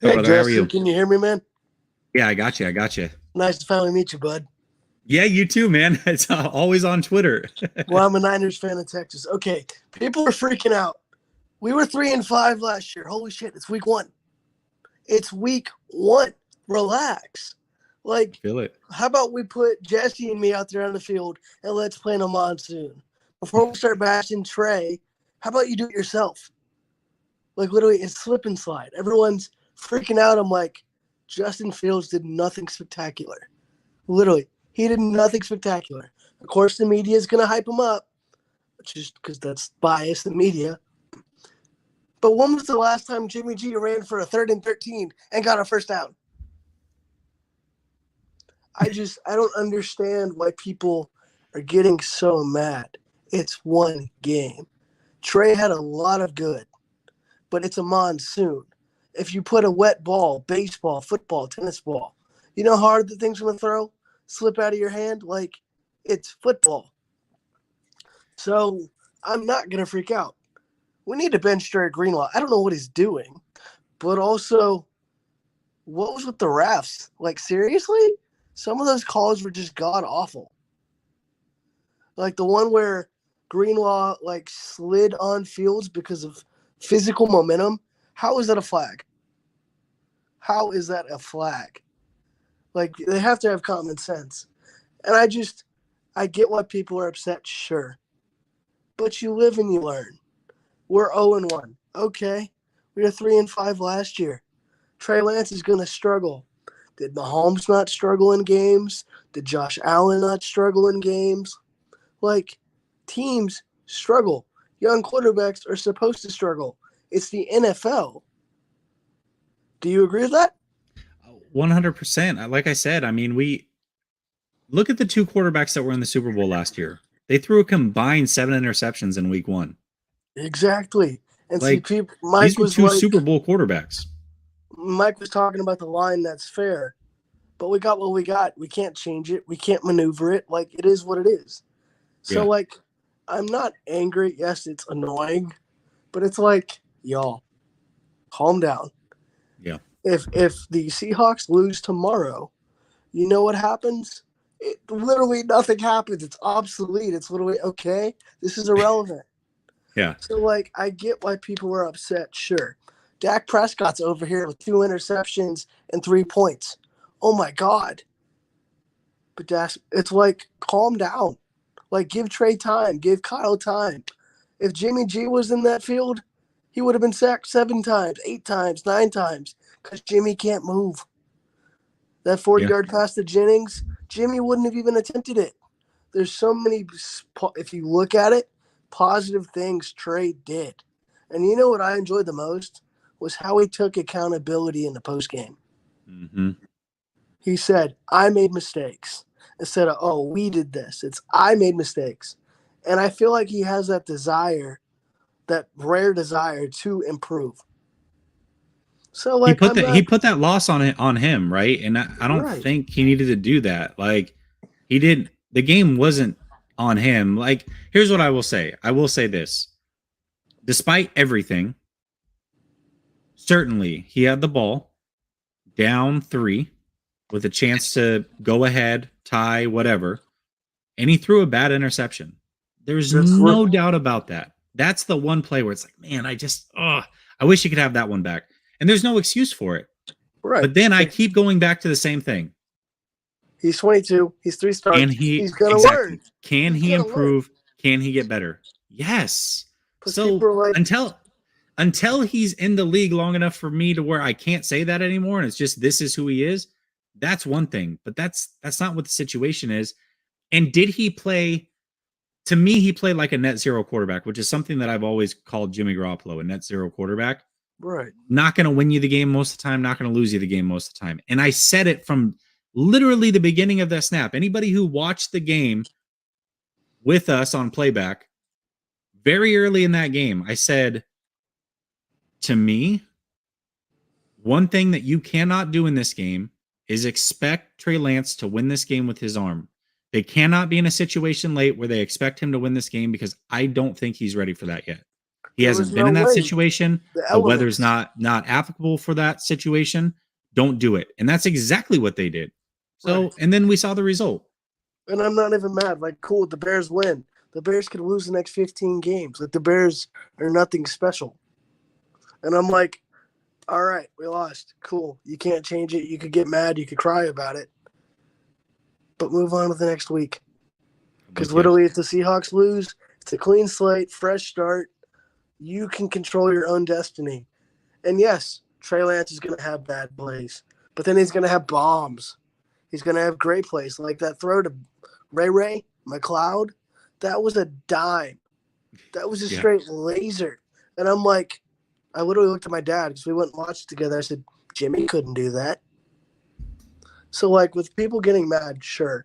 Hey,
brother, how are you?
Can you hear me, man?
Yeah, I got you.
Nice to finally meet you, bud.
Yeah, you too, man. It's always on Twitter.
Well, I'm a Niners fan in Texas. Okay, people are freaking out. We were 3-5 last year. Holy shit, it's week 1. It's week 1. Relax. Like,
Feel it.
How about we put Jesse and me out there on the field and let's play in a monsoon? Before we start bashing Trey, how about you do it yourself? Like, literally, it's slip and slide. Everyone's freaking out. I'm like, Justin Fields did nothing spectacular. Literally, he did nothing spectacular. Of course, the media is going to hype him up, just because that's biased, the media. But when was the last time Jimmy G ran for a 3rd and 13 and got a first down? I don't understand why people are getting so mad. It's 1 game. Trey had a lot of good, but it's a monsoon. If you put a wet ball, baseball, football, tennis ball, you know how hard the thing's going to throw? Slip out of your hand? Like, it's football. So I'm not going to freak out. We need to bench Jared Greenlaw. I don't know what he's doing, but also, what was with the refs? Like, seriously? Some of those calls were just god-awful. Like the one where Greenlaw, like, slid on Fields because of physical momentum. How is that a flag? How is that a flag? Like, they have to have common sense. And I get why people are upset, sure. But you live and you learn. We're 0-1. Okay. We were 3-5 last year. Trey Lance is going to struggle. Did Mahomes not struggle in games? Did Josh Allen not struggle in games? Like, teams struggle. Young quarterbacks are supposed to struggle. It's the NFL. Do you agree with that?
100%. Like I said, I mean, we look at the two quarterbacks that were in the Super Bowl last year. They threw a combined 7 interceptions in week 1.
Exactly. And
Like,
see,
these were two Super Bowl quarterbacks.
Mike was talking about the line that's fair, but we got what we got. We can't change it. We can't maneuver it. Like, it is what it is. So,
Yeah.
like, I'm not angry. Yes, it's annoying, but it's like, y'all, calm down.
Yeah.
If the Seahawks lose tomorrow, you know what happens? Literally nothing happens. It's obsolete. It's literally, okay, this is irrelevant.
Yeah.
So, like, I get why people were upset, sure. Dak Prescott's over here with 2 interceptions and 3 points. Oh, my God. But it's like, calm down. Like, give Trey time. Give Kyle time. If Jimmy G was in that field, he would have been sacked 7 times, 8 times, 9 times because Jimmy can't move. That 40-yard pass to Jennings, Jimmy wouldn't have even attempted it. There's so many, if you look at it, positive things Trey did. And you know what I enjoyed the most was how he took accountability in the postgame.
Mm-hmm.
He said, I made mistakes. Instead of, oh, we did this. It's, I made mistakes. And I feel like he has that desire, that rare desire to improve. So, like,
he put that loss on him, right? And I don't think he needed to do that. Like, he didn't. The game wasn't on him. Like, here's what I will say. I will say this. Despite everything, certainly he had the ball down 3 with a chance to go ahead, tie, whatever, and he threw a bad interception. There's no doubt about that. That's the one play where it's like, man, I wish he could have that one back. And there's no excuse for it.
Right.
But then I keep going back to the same thing.
He's 22. He's 3 starts.
And
he's going to learn.
Can he improve? Can he get better? Yes. So
like,
until he's in the league long enough for me to where I can't say that anymore, and it's just this is who he is, that's one thing. But that's not what the situation is. And did he play? To me, he played like a net zero quarterback, which is something that I've always called Jimmy Garoppolo, a net zero quarterback.
Right.
Not going to win you the game most of the time, not going to lose you the game most of the time. And I said it from literally the beginning of that snap. Anybody who watched the game with us on playback, very early in that game, I said, to me, one thing that you cannot do in this game is expect Trey Lance to win this game with his arm. They cannot be in a situation late where they expect him to win this game because I don't think he's ready for that yet. He hasn't been in that situation. The weather's not applicable for that situation. Don't do it. And that's exactly what they did. So, and then we saw the result.
And I'm not even mad. Like, cool, the Bears win. The Bears could lose the next 15 games. Like, the Bears are nothing special. And I'm like, all right, we lost. Cool. You can't change it. You could get mad. You could cry about it. But move on to the next week. Because literally, if the Seahawks lose, it's a clean slate, fresh start. You can control your own destiny. And yes, Trey Lance is going to have bad plays. But then he's going to have bombs. He's going to have great plays. Like that throw to Ray McLeod. That was a dime. That was a straight laser. And I'm like, I literally looked at my dad because we went and watched it together. I said, Jimmy couldn't do that. So, like, with people getting mad, sure.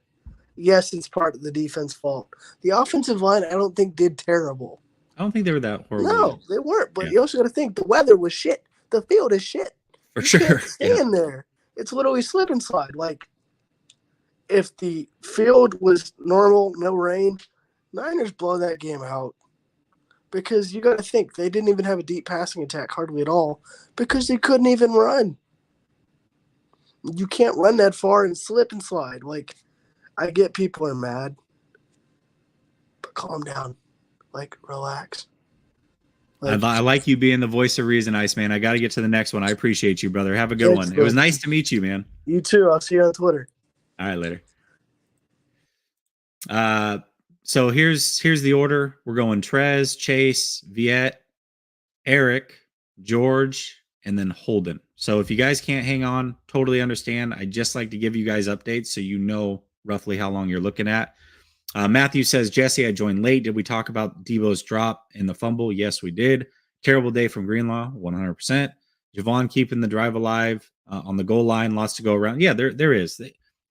Yes, it's part of the defense fault. The offensive line, I don't think, did terrible.
I don't think they were that horrible.
No, they weren't. But you also got to think the weather was shit. The field is shit.
For sure.
Can't stay in there. It's literally slip and slide. Like, if the field was normal, no rain, Niners blow that game out. Because you got to think, they didn't even have a deep passing attack hardly at all because they couldn't even run. You can't run that far and slip and slide. Like, I get people are mad, but calm down. Like, relax.
Like, I like you being the voice of reason, Iceman. I got to get to the next one. I appreciate you, brother. Have a good one. It was nice to meet you, man.
You too. I'll see you on Twitter.
All right, later. So here's the order. We're going Trez, Chase, Viet, Eric, George, and then Holden. So if you guys can't hang on, totally understand. I just like to give you guys updates so you know roughly how long you're looking at. Matthew says, Jesse, I joined late. Did we talk about Debo's drop and the fumble? Yes, we did. Terrible day from Greenlaw, 100%. Javon keeping the drive alive on the goal line, lots to go around. Yeah, there is.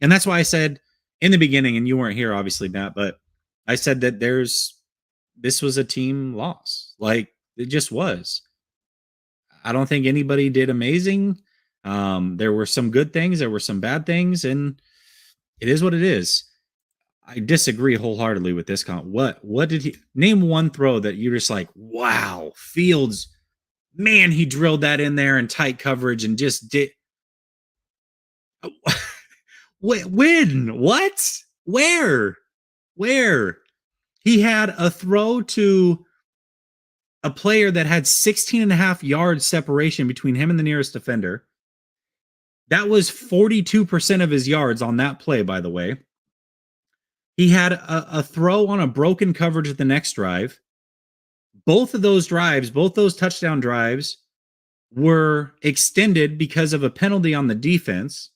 And that's why I said in the beginning, and you weren't here, obviously, Matt, but I said that this was a team loss. Like, it just was. I don't think anybody did amazing. There were some good things, there were some bad things, and it is what it is. I disagree wholeheartedly with this comment. What did he name one throw that you're just like, wow, Fields, man, he drilled that in there in tight coverage and just did. When? What? Where? He had a throw to a player that had 16 and a half yards separation between him and the nearest defender. That was 42% of his yards on that play, by the way. He had a throw on a broken coverage at the next drive. Both of those drives, both those touchdown drives, were extended because of a penalty on the defense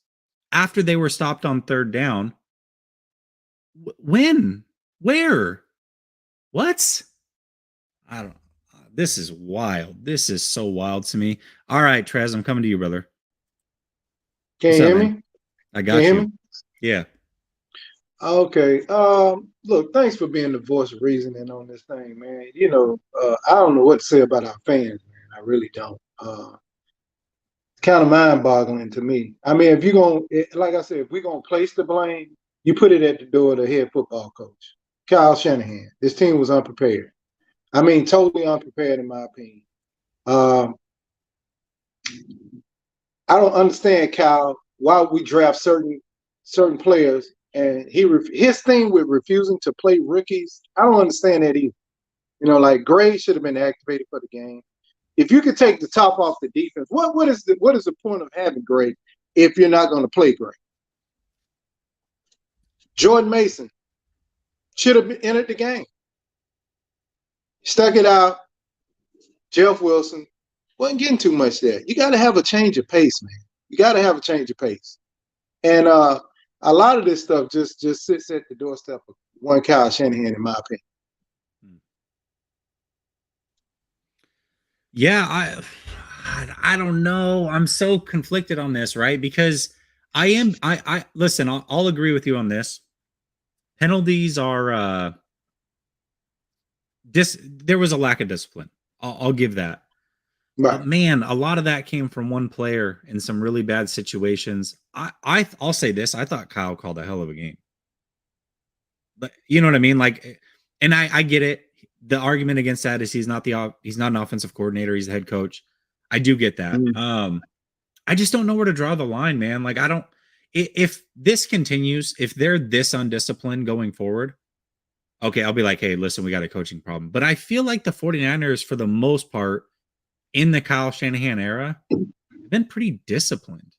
after they were stopped on third down. When? Where? What? I don't. This is wild. This is so wild to me. All right, Trez, I'm coming to you, brother.
Can you hear me?
I got you. Yeah.
Okay. Look, thanks for being the voice of reasoning on this thing, man. You know, I don't know what to say about our fans, man. I really don't. It's kind of mind-boggling to me. I mean, if you're going to, like I said, if we're going to place the blame, you put it at the door of the head football coach, Kyle Shanahan. This team was unprepared. I mean, totally unprepared in my opinion. I don't understand, Kyle, why we draft certain players, and his thing with refusing to play rookies. I don't understand that either. You know, like Gray should have been activated for the game. If you could take the top off the defense, what is the point of having Gray if you're not going to play Gray? Jordan Mason should have entered the game. Stuck it out. Jeff Wilson wasn't getting too much there. You got to have a change of pace, man. You got to have a change of pace. And a lot of this stuff just sits at the doorstep of one Kyle Shanahan, in my opinion.
Yeah, I don't know. I'm so conflicted on this, right? Because I listen, I'll agree with you on this. Penalties are there was a lack of discipline. I'll give that.
Right.
But man, a lot of that came from one player in some really bad situations. I'll say this. I thought Kyle called a hell of a game. But you know what I mean? Like, and I get it. The argument against that is he's not an offensive coordinator. He's the head coach. I do get that.
Mm-hmm.
I just don't know where to draw the line, man. Like, if this continues, if they're this undisciplined going forward, okay, I'll be like, hey, listen, we got a coaching problem. But I feel like the 49ers, for the most part, in the Kyle Shanahan era, have been pretty disciplined.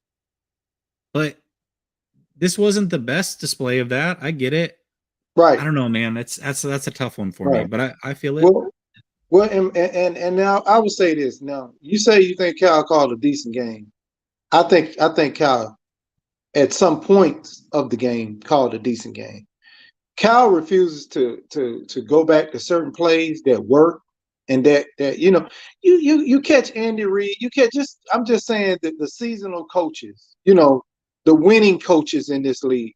But this wasn't the best display of that. I get it.
Right.
I don't know, man. That's a tough one for me, but I feel it.
Well, and now I will say this. Now, you say you think Kyle called a decent game. I think Kyle, at some points of the game, called a decent game. Kyle refuses to go back to certain plays that work, and that you know, you catch Andy Reid, I'm just saying that the seasonal coaches, you know, the winning coaches in this league,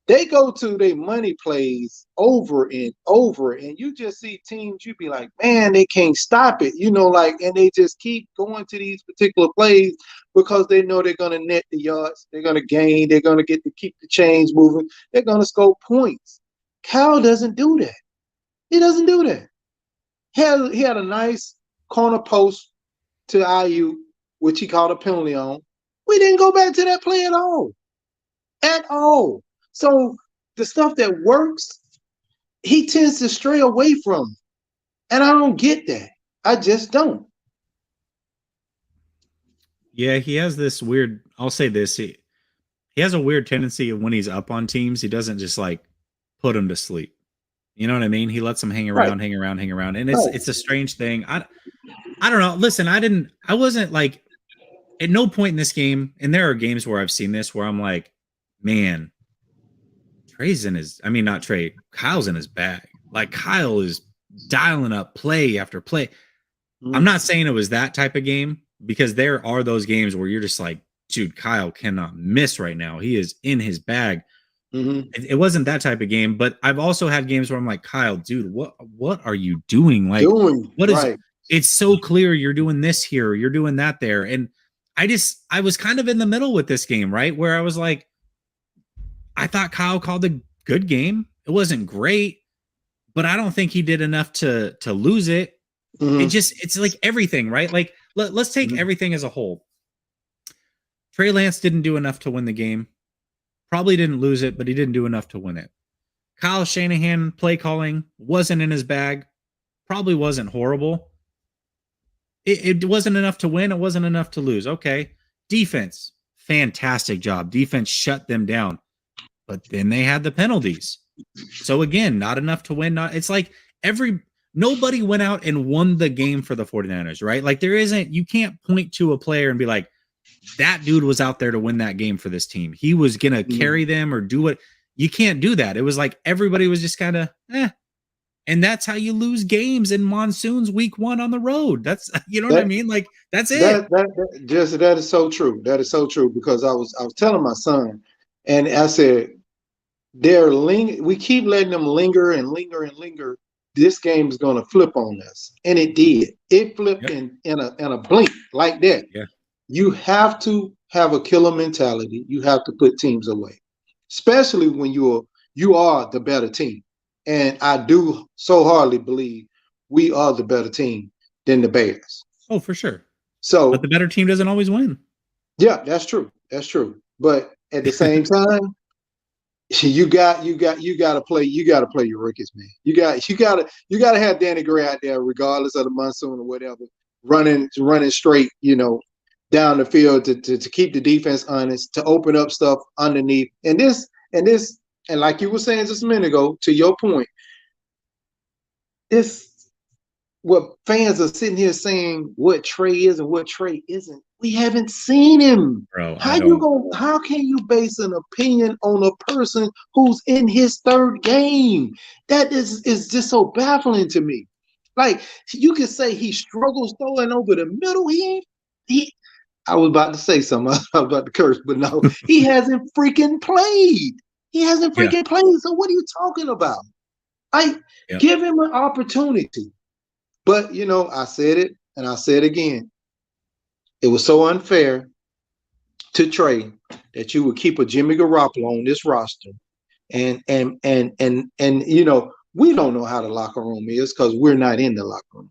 they go to their money plays over and over, and you just see teams, you be like, man, they can't stop it, you know, like, and they just keep going to these particular plays because they know they're going to net the yards, they're going to gain, they're going to get to keep the chains moving, they're going to score points. Kyle doesn't do that. He doesn't do that. He had a nice corner post to IU, which he called a penalty on. We didn't go back to that play at all. At all. So the stuff that works, he tends to stray away from. And I don't get that. I just don't.
Yeah, he has this weird, I'll say this, he has a weird tendency of when he's up on teams, he doesn't just like put them to sleep. You know what I mean? He lets them hang around. And it's a strange thing. I don't know. Listen, I wasn't like at no point in this game, and there are games where I've seen this where I'm like, man, Kyle's in his bag. Like Kyle is dialing up play after play. I'm not saying it was that type of game because there are those games where you're just like, dude, Kyle cannot miss right now. He is in his bag. It wasn't that type of game, but I've also had games where I'm like, Kyle, dude, what are you doing? Like, what is
right.
It's so clear you're doing this here, you're doing that there. And I was kind of in the middle with this game, right? Where I was like, I thought Kyle called a good game. It wasn't great, but I don't think he did enough to lose it. It's like everything, right? Like let's take everything as a whole. Trey Lance didn't do enough to win the game. Probably didn't lose it, but he didn't do enough to win it. Kyle Shanahan play calling wasn't in his bag. Probably wasn't horrible. It wasn't enough to win. It wasn't enough to lose. Okay. Defense, fantastic job. Defense shut them down. But then they had the penalties. So again, not enough to win. It's like nobody went out and won the game for the 49ers, right? Like you can't point to a player and be like, that dude was out there to win that game for this team. He was going to carry them or do what. You can't do that. It was like everybody was just kind of, and that's how you lose games in monsoons week 1 on the road. That's, you know what I mean? Like, that's it.
That is so true. That is so true because I was telling my son, and I said, we keep letting them linger and linger and linger. This game is going to flip on us. And it did. It flipped in a blink like that.
Yeah.
You have to have a killer mentality. You have to put teams away, especially when you are the better team. And I do so hardly believe we are the better team than the Bears.
Oh, for sure.
But
the better team doesn't always win.
Yeah, that's true. That's true. But at the same time, you got to play your rookies, man. You got to have Danny Gray out there, regardless of the monsoon or whatever, running straight, down the field to keep the defense honest, to open up stuff underneath. And like you were saying just a minute ago, to your point, it's what fans are sitting here saying what Trey is and what Trey isn't. We haven't seen him.
Bro,
how can you base an opinion on a person who's in his 3rd game? That is just so baffling to me. Like, you could say he struggles throwing over the middle. I was about to say something. I was about to curse, but no, he hasn't freaking played. He hasn't freaking played. So what are you talking about? Give him an opportunity. But, I said it and I said it again. It was so unfair to Trey that you would keep a Jimmy Garoppolo on this roster. And we don't know how the locker room is because we're not in the locker room.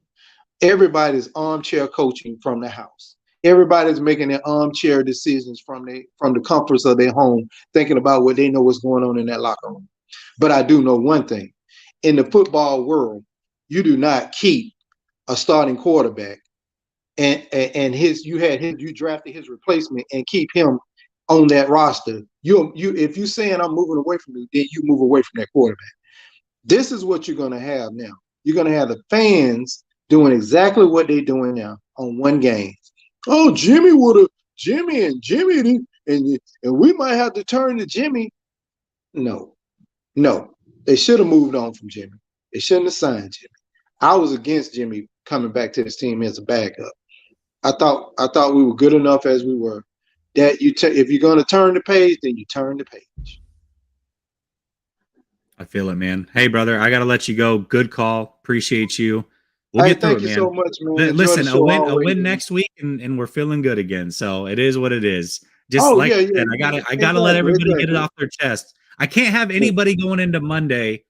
Everybody's armchair coaching from the house. Everybody's making their armchair decisions from the comforts of their home, thinking about what they know what's going on in that locker room. But I do know one thing. In the football world, you do not keep a starting quarterback and you drafted his replacement and keep him on that roster. If you're saying I'm moving away from you, then you move away from that quarterback. This is what you're going to have now. You're going to have the fans doing exactly what they're doing now on one game. Oh, Jimmy and we might have to turn to Jimmy. No, they should have moved on from Jimmy. They shouldn't have signed Jimmy. I was against Jimmy coming back to this team as a backup. I thought we were good enough as we were. That if you're going to turn the page, then you turn the page.
I feel it, man. Hey, brother, I got to let you go. Good call. Appreciate you. We'll get through it, man.
Thank you so much, man.
Listen, a win next week, and we're feeling good again. So it is what it is. I gotta let everybody get it off their chest. I can't have anybody going into Monday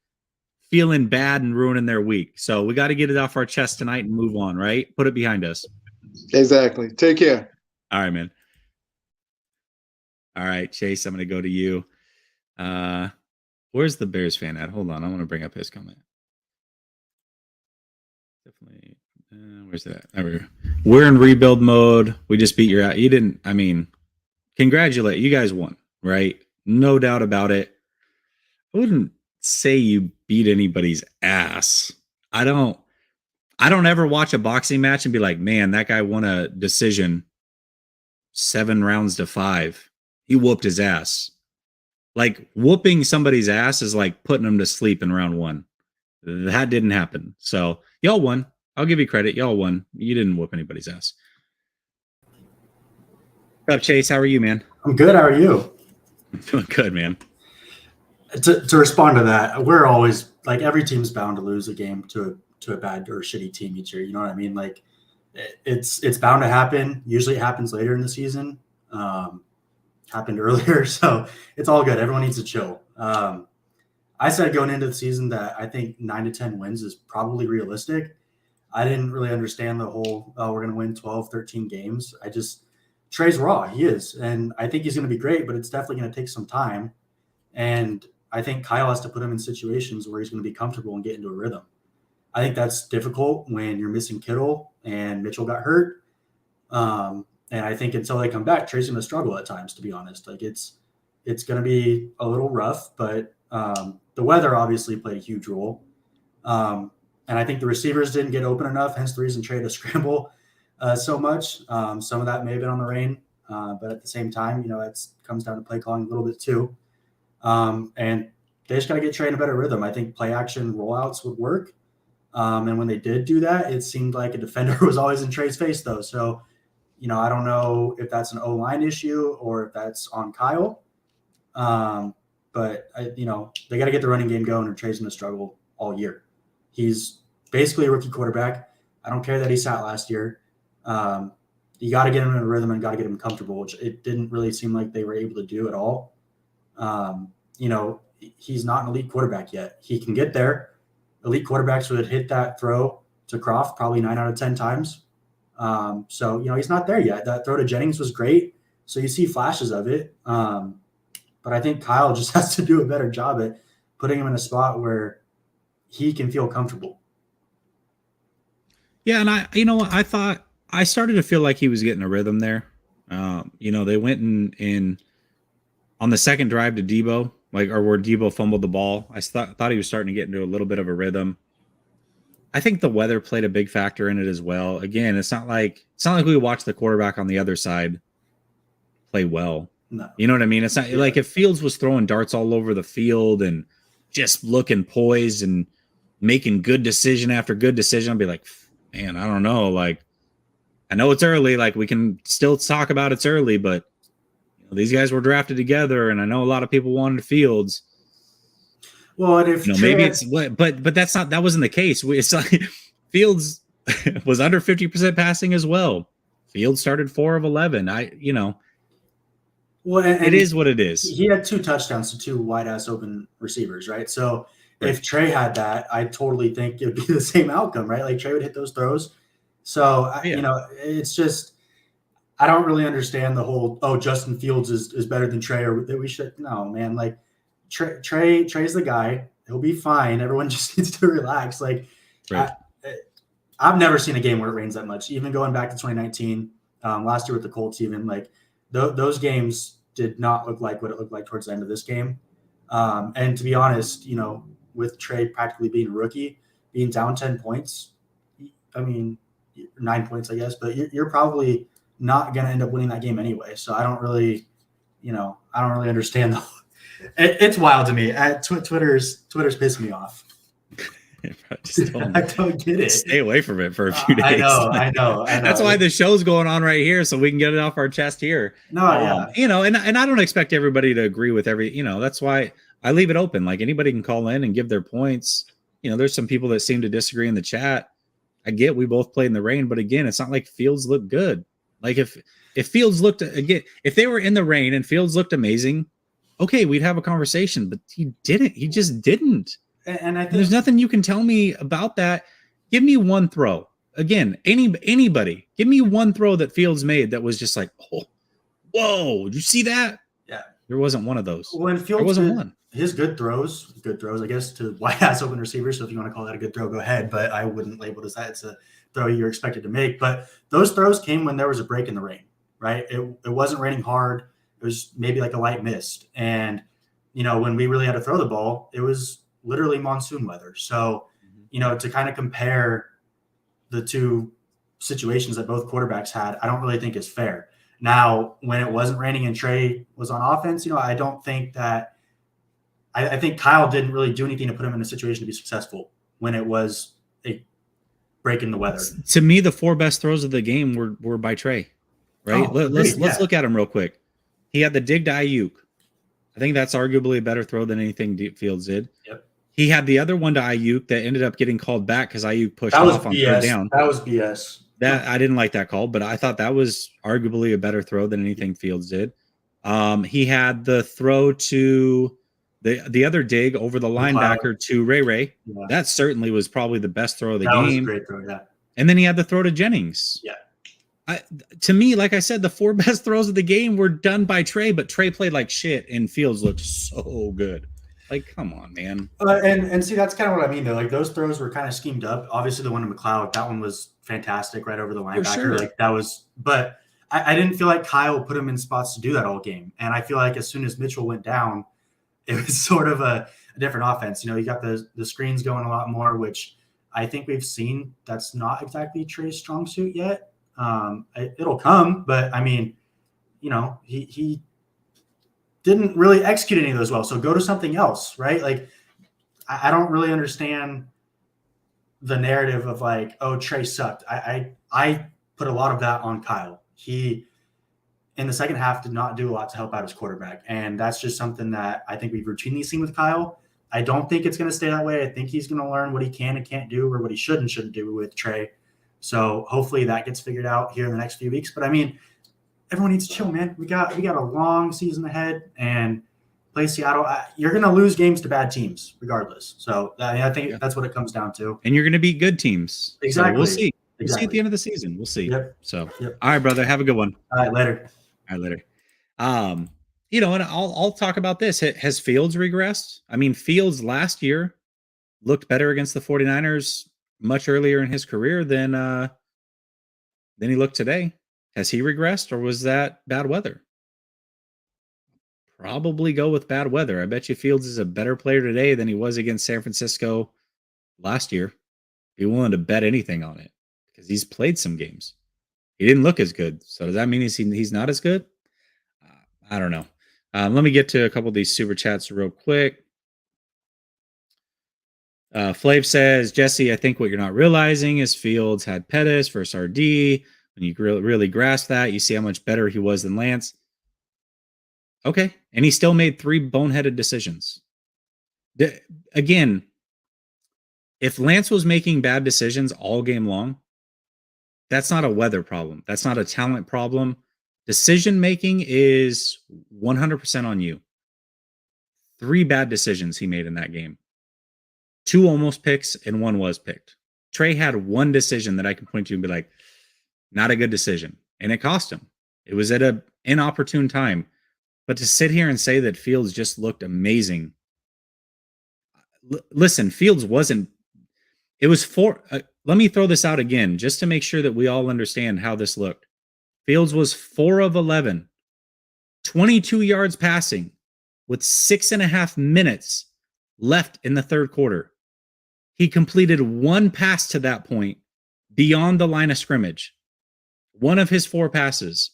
feeling bad and ruining their week. So we got to get it off our chest tonight and move on, right? Put it behind us.
Exactly. Take care.
All right, man. All right, Chase, I'm going to go to you. Where's the Bears fan at? Hold on. I want to bring up his comment. Definitely. Where's that? There we go. We're in rebuild mode. We just beat your out. You didn't. I mean, congratulate. You guys won, right? No doubt about it. I wouldn't say you beat anybody's ass. I don't ever watch a boxing match and be like, man, that guy won a decision 7 rounds to 5. He whooped his ass. Like, whooping somebody's ass is like putting them to sleep in round 1. That didn't happen. So y'all won. I'll give you credit. Y'all won. You didn't whoop anybody's ass. What's up, Chase? How are you, man?
I'm good. How are you?
Doing good, man.
To respond to that, we're always like every team's bound to lose a game to a bad or shitty team each year. You know what I mean? Like it's bound to happen. Usually it happens later in the season. Happened earlier, so it's all good. Everyone needs to chill. I said going into the season that I think 9 to 10 wins is probably realistic. I didn't really understand the whole, we're going to win 12, 13 games. Trey's raw. He is. And I think he's going to be great, but it's definitely going to take some time. And I think Kyle has to put him in situations where he's going to be comfortable and get into a rhythm. I think that's difficult when you're missing Kittle and Mitchell got hurt. And I think until they come back, Trey's going to struggle at times, to be honest. Like it's going to be a little rough, but the weather obviously played a huge role. And I think the receivers didn't get open enough, hence the reason Trey had to scramble so much. Some of that may have been on the rain, but at the same time, it comes down to play calling a little bit too. And they just got to get Trey in a better rhythm. I think play action rollouts would work. And when they did do that, it seemed like a defender was always in Trey's face, though. So, I don't know if that's an O-line issue or if that's on Kyle. But they got to get the running game going, or Trey's going to struggle all year. He's basically a rookie quarterback. I don't care that he sat last year. You got to get him in a rhythm and got to get him comfortable, which it didn't really seem like they were able to do at all. He's not an elite quarterback yet. He can get there. Elite quarterbacks would hit that throw to Croft probably 9 out of 10 times. So he's not there yet. That throw to Jennings was great. So you see flashes of it. But I think Kyle just has to do a better job at putting him in a spot where he can feel comfortable.
Yeah, and I thought I started to feel like he was getting a rhythm there. They went in on the second drive to Debo, where Debo fumbled the ball. I thought he was starting to get into a little bit of a rhythm. I think the weather played a big factor in it as well. Again, it's not like we watched the quarterback on the other side play well.
No.
You know what I mean? It's not like if Fields was throwing darts all over the field and just looking poised and making good decision after good decision, I'd be like, man, I don't know. Like, I know it's early. Like, we can still talk about it's early, but these guys were drafted together, and I know a lot of people wanted Fields.
Well, and if
maybe that wasn't the case. It's like Fields was under 50% passing as well. Fields started 4 of 11.
Well, and
it is what it is.
He had 2 touchdowns to 2 wide ass open receivers, right? So if Trey had that, I totally think it would be the same outcome, right? Like Trey would hit those throws. So it's just I don't really understand the whole Justin Fields is better than Trey, or that we should. No, man, like. Trey's the guy. He'll be fine. Everyone just needs to relax. Like, right. I've never seen a game where it rains that much. Even going back to 2019, last year with the Colts, even like those games did not look like what it looked like towards the end of this game. And to be honest, with Trey practically being a rookie, being down 10 points, 9 points, I guess, but you're probably not going to end up winning that game anyway. So I don't really understand the. It's wild to me. Twitter's pissed me off. I don't get it.
Stay away from it for a few days.
I know.
That's why the show's going on right here, so we can get it off our chest here.
No, yeah.
And I don't expect everybody to agree with every. That's why I leave it open. Like anybody can call in and give their points. There's some people that seem to disagree in the chat. I get we both played in the rain, but again, it's not like Fields looked good. Like if Fields looked again, if they were in the rain and Fields looked amazing. Okay, we'd have a conversation, but he didn't. He just didn't.
And I think
there's nothing you can tell me about that. Give me one throw. Again, anybody, give me one throw that Fields made that was just like, whoa, did you see that?
Yeah.
There wasn't one of those.
When Fields
there wasn't one.
His good throws, I guess, to wide ass open receivers. So if you want to call that a good throw, go ahead. But I wouldn't label it as that. It's a throw you're expected to make. But those throws came when there was a break in the rain, right? It wasn't raining hard. It was maybe like a light mist. And, when we really had to throw the ball, it was literally monsoon weather. So, to kind of compare the 2 situations that both quarterbacks had, I don't really think is fair. Now, when it wasn't raining and Trey was on offense, I don't think that I think Kyle didn't really do anything to put him in a situation to be successful when it was a break in the weather.
To me, the 4 best throws of the game were by Trey, right? Let's look at him real quick. He had the dig to Ayuk. I think that's arguably a better throw than anything Fields did.
Yep.
He had the other one to Ayuk that ended up getting called back because Ayuk pushed off on third down.
That was BS.
I didn't like that call, but I thought that was arguably a better throw than anything Fields did. He had the throw to the other dig over the linebacker to Ray. Yeah. That certainly was probably the best throw of the game. That was a
great throw, yeah.
And then he had the throw to Jennings.
Yeah.
To me, like I said, the 4 best throws of the game were done by Trey, but Trey played like shit, and Fields looked so good. Like, come on, man.
And see, that's kind of what I mean, though. Like, those throws were kind of schemed up. Obviously, the one to McLeod, that one was fantastic right over the linebacker.
Sure.
Like, that was – but I didn't feel like Kyle put him in spots to do that all game. And I feel like as soon as Mitchell went down, it was sort of a different offense. You got the screens going a lot more, which I think we've seen that's not exactly Trey's strong suit yet. It'll come, but I mean, he didn't really execute any of those well. So go to something else, right? Like, I don't really understand the narrative of like, oh, Trey sucked. I put a lot of that on Kyle. He, in the second half, did not do a lot to help out his quarterback. And that's just something that I think we've routinely seen with Kyle. I don't think it's going to stay that way. I think he's going to learn what he can and can't do, or what he should and shouldn't do with Trey. So hopefully that gets figured out here in the next few weeks. But I mean, everyone needs to chill, man. We got a long season ahead, and play Seattle. You're going to lose games to bad teams regardless. So I think that's what it comes down to.
And you're going to beat good teams.
Exactly.
So we'll see. We'll see at the end of the season. We'll see.
Yep.
So, All right, brother. Have a good one.
All right, later.
And I'll talk about this. Has Fields regressed? I mean, Fields last year looked better against the 49ers much earlier in his career than he looked today. Has he regressed, or was that bad weather? Probably go with bad weather. I bet you Fields is a better player today than he was against San Francisco last year. Be willing to bet anything on it because he's played some games. He didn't look as good. So does that mean he's not as good? I don't know. Let me get to a couple of these super chats real quick. Flav says, Jesse, I think what you're not realizing is Fields had Pettis versus RD. When you really grasp that, you see how much better he was than Lance. Okay. And he still made 3 boneheaded decisions. Again, if Lance was making bad decisions all game long, that's not a weather problem. That's not a talent problem. Decision making is 100% on you. 3 bad decisions he made in that game. 2 almost picks and 1 was picked. Trey had 1 decision that I can point to and be like, not a good decision. And it cost him. It was at an inopportune time. But to sit here and say that Fields just looked amazing. Listen, Fields wasn't. It was 4. Let me throw this out again just to make sure that we all understand how this looked. Fields was 4 of 11, 22 yards passing with 6.5 minutes left in the third quarter. He completed 1 pass to that point beyond the line of scrimmage. 1 of his 4 passes.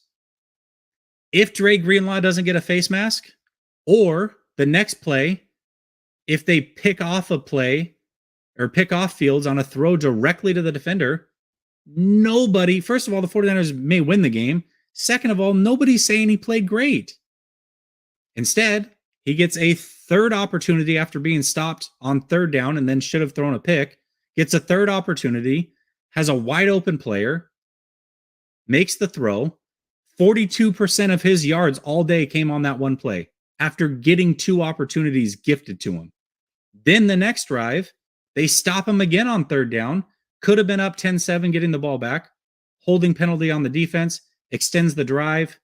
If Dre Greenlaw doesn't get a face mask, or the next play, if they pick off a play or pick off Fields on a throw directly to the defender, nobody, first of all, the 49ers may win the game. Second of all, nobody's saying he played great. Instead, he gets a 3rd opportunity after being stopped on 3rd down and then should have thrown a pick, gets a 3rd opportunity, has a wide open player, makes the throw. 42% of his yards all day came on that 1 play after getting 2 opportunities gifted to him. Then the next drive, they stop him again on 3rd down. Could have been up 10-7 getting the ball back. Holding penalty on the defense, extends the drive.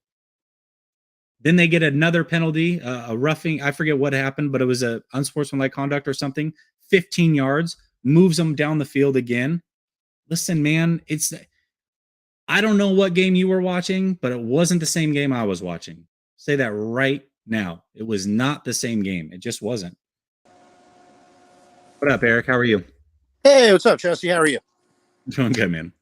Then they get another penalty, a roughing. I forget what happened, but it was a unsportsmanlike conduct or something. 15 yards, moves them down the field again. Listen, man, I don't know what game you were watching, but it wasn't the same game I was watching. Say that right now. It was not the same game. It just wasn't. What up, Eric? How are you?
Hey, what's up, Jesse? How are you?
Doing good, man.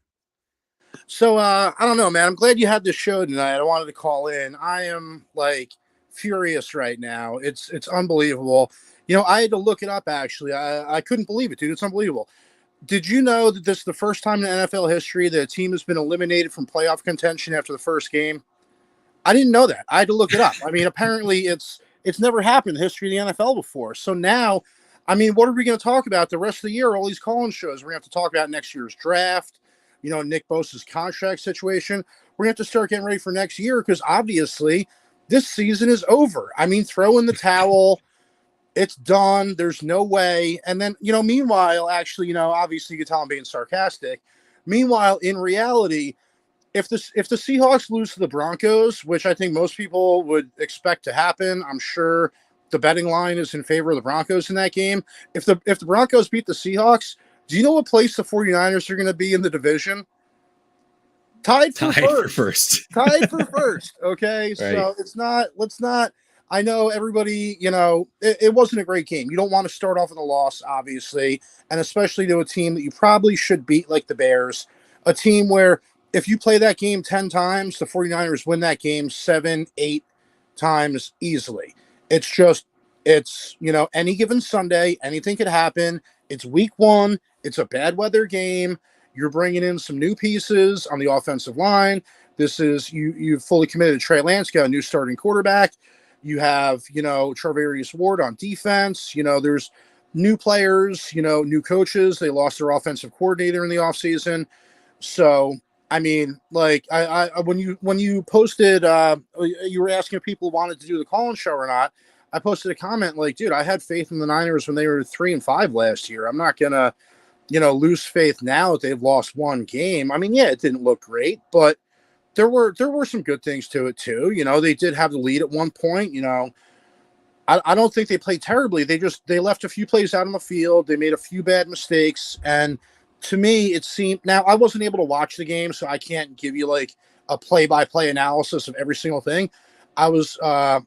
So I don't know, man. I'm glad you had this show tonight. I wanted to call in. I am like furious right now. It's unbelievable. You know, I had to look it up actually. I couldn't believe it, dude. It's unbelievable. Did you know that this is the first time in NFL history that a team has been eliminated from playoff contention after the first game? I didn't know that. I had to look it up. I mean, apparently it's never happened in the history of the NFL before. So now, I mean, what are we going to talk about the rest of the year? All these call-in shows. We're going to have to talk about next year's draft. You know, Nick Bosa's contract situation. We're going to have to start getting ready for next year because obviously this season is over. I mean, throw in the towel. It's done. There's no way. And then, you know, meanwhile, actually, you know, obviously you can tell I'm being sarcastic. Meanwhile, in reality, if the Seahawks lose to the Broncos, which I think most people would expect to happen, I'm sure the betting line is in favor of the Broncos in that game. If the Broncos beat the Seahawks, do you know what place the 49ers are going to be in the division? Tied for first. Tied for first. Okay. Right. So let's not, I know everybody, you know, it wasn't a great game. You don't want to start off with a loss, obviously, and especially to a team that you probably should beat like the Bears, a team where if you play that game 10 times, the 49ers win that game 7, 8 times easily. It's, you know, any given Sunday, anything could happen. It's week 1. It's a bad weather game. You're bringing in some new pieces on the offensive line. This is, you've fully committed to Trey Lance, got a new starting quarterback. You have, you know, Charvarius Ward on defense. You know, there's new players, you know, new coaches. They lost their offensive coordinator in the offseason. So, I mean, like, I when you posted, you were asking if people wanted to do the call-in show or not. I posted a comment like, dude, I had faith in the Niners when they were 3-5 last year. I'm not gonna, you know, lose faith now that they've lost one game. I mean, yeah, it didn't look great, but there were some good things to it too. You know, they did have the lead at one point. You know, I don't think they played terribly. They left a few plays out on the field. They made a few bad mistakes, and to me, it seemed. Now, I wasn't able to watch the game, so I can't give you like a play-by-play analysis of every single thing. I was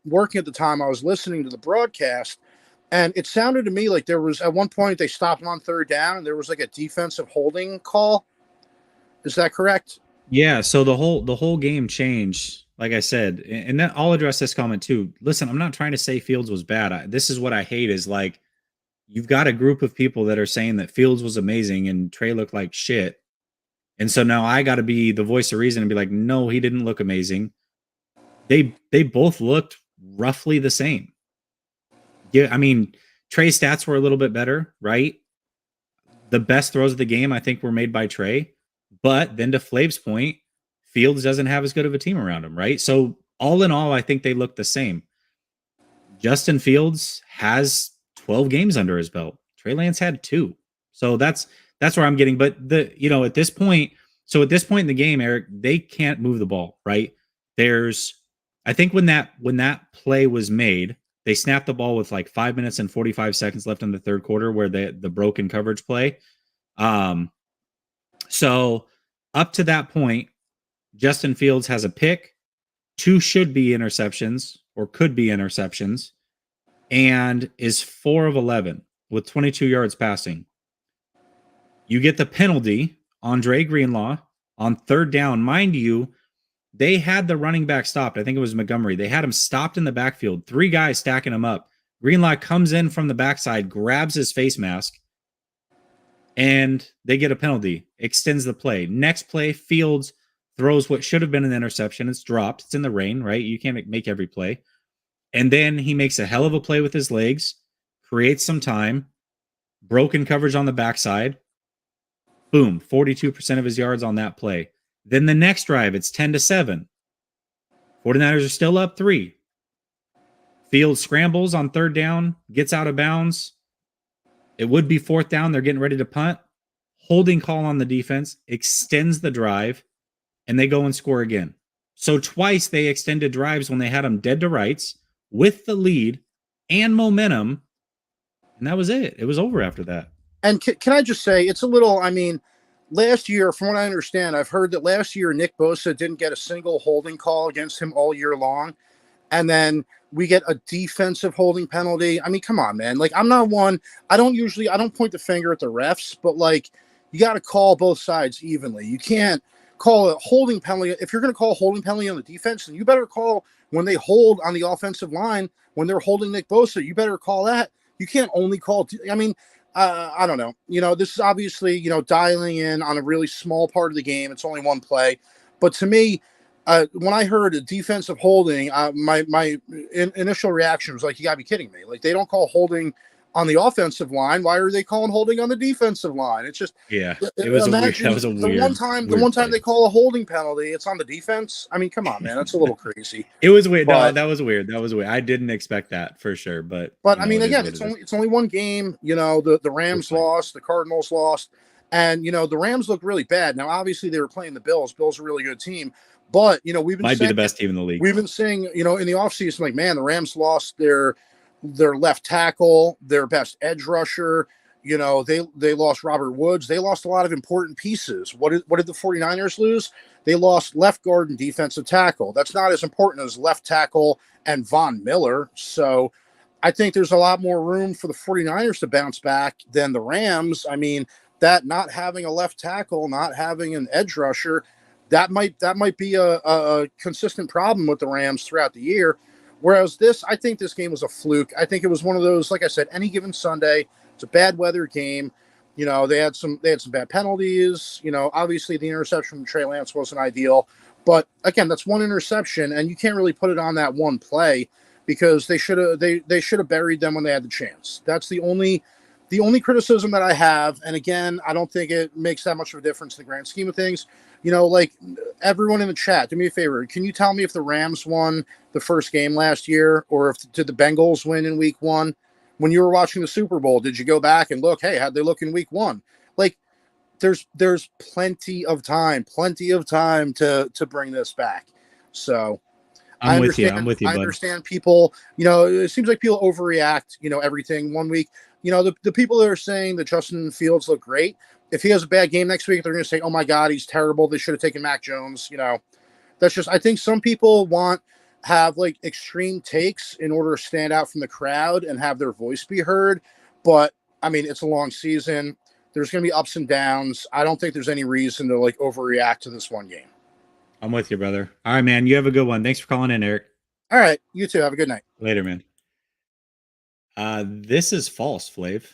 working at the time. I was listening to the broadcast, and it sounded to me like there was at one point they stopped him on third down, and there was like a defensive holding call. Is that correct?
Yeah, so the whole game changed, like I said, and then I'll address this comment too. Listen, I'm not trying to say Fields was bad. This is what I hate is like you've got a group of people that are saying that Fields was amazing and Trey looked like shit. And so now I got to be the voice of reason and be like, no, he didn't look amazing. They both looked roughly the same. Yeah, I mean, Trey's stats were a little bit better, right? The best throws of the game, I think, were made by Trey. But then to Flav's point, Fields doesn't have as good of a team around him, right? So all in all, I think they look the same. Justin Fields has 12 games under his belt. Trey Lance had 2. So that's where I'm getting. But at this point in the game, Eric, they can't move the ball, right? I think when that play was made, they snapped the ball with like 5 minutes and 45 seconds left in the third quarter where the broken coverage play. So up to that point, Justin Fields has a pick, 2 should be interceptions or could be interceptions, and is 4 of 11 with 22 yards passing. You get the penalty on Dre Greenlaw on third down. Mind you, they had the running back stopped. I think it was Montgomery. They had him stopped in the backfield. 3 guys stacking him up. Greenlaw comes in from the backside, grabs his face mask, and they get a penalty, extends the play. Next play, Fields throws what should have been an interception. It's dropped. It's in the rain, right? You can't make every play. And then he makes a hell of a play with his legs, creates some time, broken coverage on the backside. Boom, 42% of his yards on that play. Then the next drive, it's 10-7. 49ers are still up 3. Fields scrambles on third down, gets out of bounds. It would be fourth down. They're getting ready to punt. Holding call on the defense, extends the drive, and they go and score again. So twice they extended drives when they had them dead to rights with the lead and momentum, and that was it. It was over after that.
And can I just say, it's a little, I mean, last year, from what I understand, I've heard that last year Nick Bosa didn't get a single holding call against him all year long. And then we get a defensive holding penalty. I mean, come on, man. Like, I'm not one. I don't point the finger at the refs, but like, you got to call both sides evenly. You can't call a holding penalty. If you're going to call a holding penalty on the defense, then you better call when they hold on the offensive line, when they're holding Nick Bosa, you better call that. You can't only call. I mean, I don't know. This is obviously, dialing in on a really small part of the game. It's only one play. But to me, when I heard a defensive holding, my initial reaction was like, you got to be kidding me. Like, they don't call holding on the offensive line. Why are they calling holding on the defensive line? It's just,
it was
the one time they call a holding penalty, it's on the defense. I mean, come on, man, that's a little crazy.
It was weird.
But,
no, that was weird. I didn't expect that for sure. But
I mean, again, it's only one game. The Rams lost, the Cardinals lost, and the Rams look really bad. Now, obviously, they were playing the Bills. Bills are a really good team. But we've been
might be the best team in the league.
We've been saying, in the offseason, like, man, the Rams lost their left tackle, their best edge rusher. They lost Robert Woods. They lost a lot of important pieces. What did the 49ers lose? They lost left guard and defensive tackle. That's not as important as left tackle and Von Miller. So I think there's a lot more room for the 49ers to bounce back than the Rams. I mean, that not having a left tackle, not having an edge rusher, that might be a consistent problem with the Rams throughout the year. Whereas I think this game was a fluke. I think it was one of those, like I said, any given Sunday, it's a bad weather game. They had some bad penalties. Obviously the interception from Trey Lance wasn't ideal, but again, that's one interception, and you can't really put it on that one play because they should have buried them when they had the chance. That's the only criticism that I have. And again, I don't think it makes that much of a difference in the grand scheme of things. Like, everyone in the chat, do me a favor. Can you tell me if the Rams won the first game last year, or did the Bengals win in week 1? When you were watching the Super Bowl, did you go back and look, hey, how'd they look in week 1? Like, there's plenty of time to bring this back. So
I'm with you,
I understand people, it seems like people overreact, everything one week. The people that are saying that Justin Fields look great, if he has a bad game next week, they're going to say, oh my God, he's terrible. They should have taken Mac Jones. That's just, I think some people have like extreme takes in order to stand out from the crowd and have their voice be heard. But I mean, it's a long season. There's going to be ups and downs. I don't think there's any reason to like overreact to this one game.
I'm with you, brother. All right, man. You have a good one. Thanks for calling in, Eric.
All right. You too. Have a good night.
Later, man. This is false, Flav.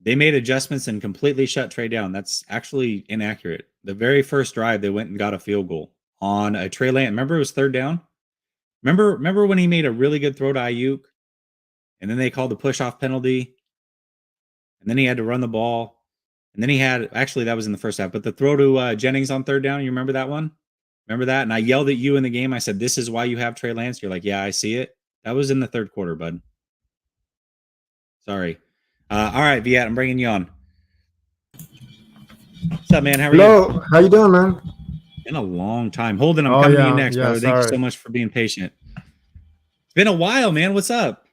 They made adjustments and completely shut Trey down. That's actually inaccurate. The very first drive, they went and got a field goal on a Trey Lance. Remember, it was third down. Remember when he made a really good throw to Ayuk, and then they called the push-off penalty, and then he had to run the ball, and then that was in the first half, but the throw to Jennings on third down, you remember that one? Remember that? And I yelled at you in the game. I said, this is why you have Trey Lance. You're like, yeah, I see it. That was in the third quarter, bud. Sorry. All right, Viet, I'm bringing you on. What's up, man? How are you?
Hello. How you doing, man?
Been a long time. Holden, I'm coming to you next, brother. Thank you so much for being patient. It's been a while, man. What's up?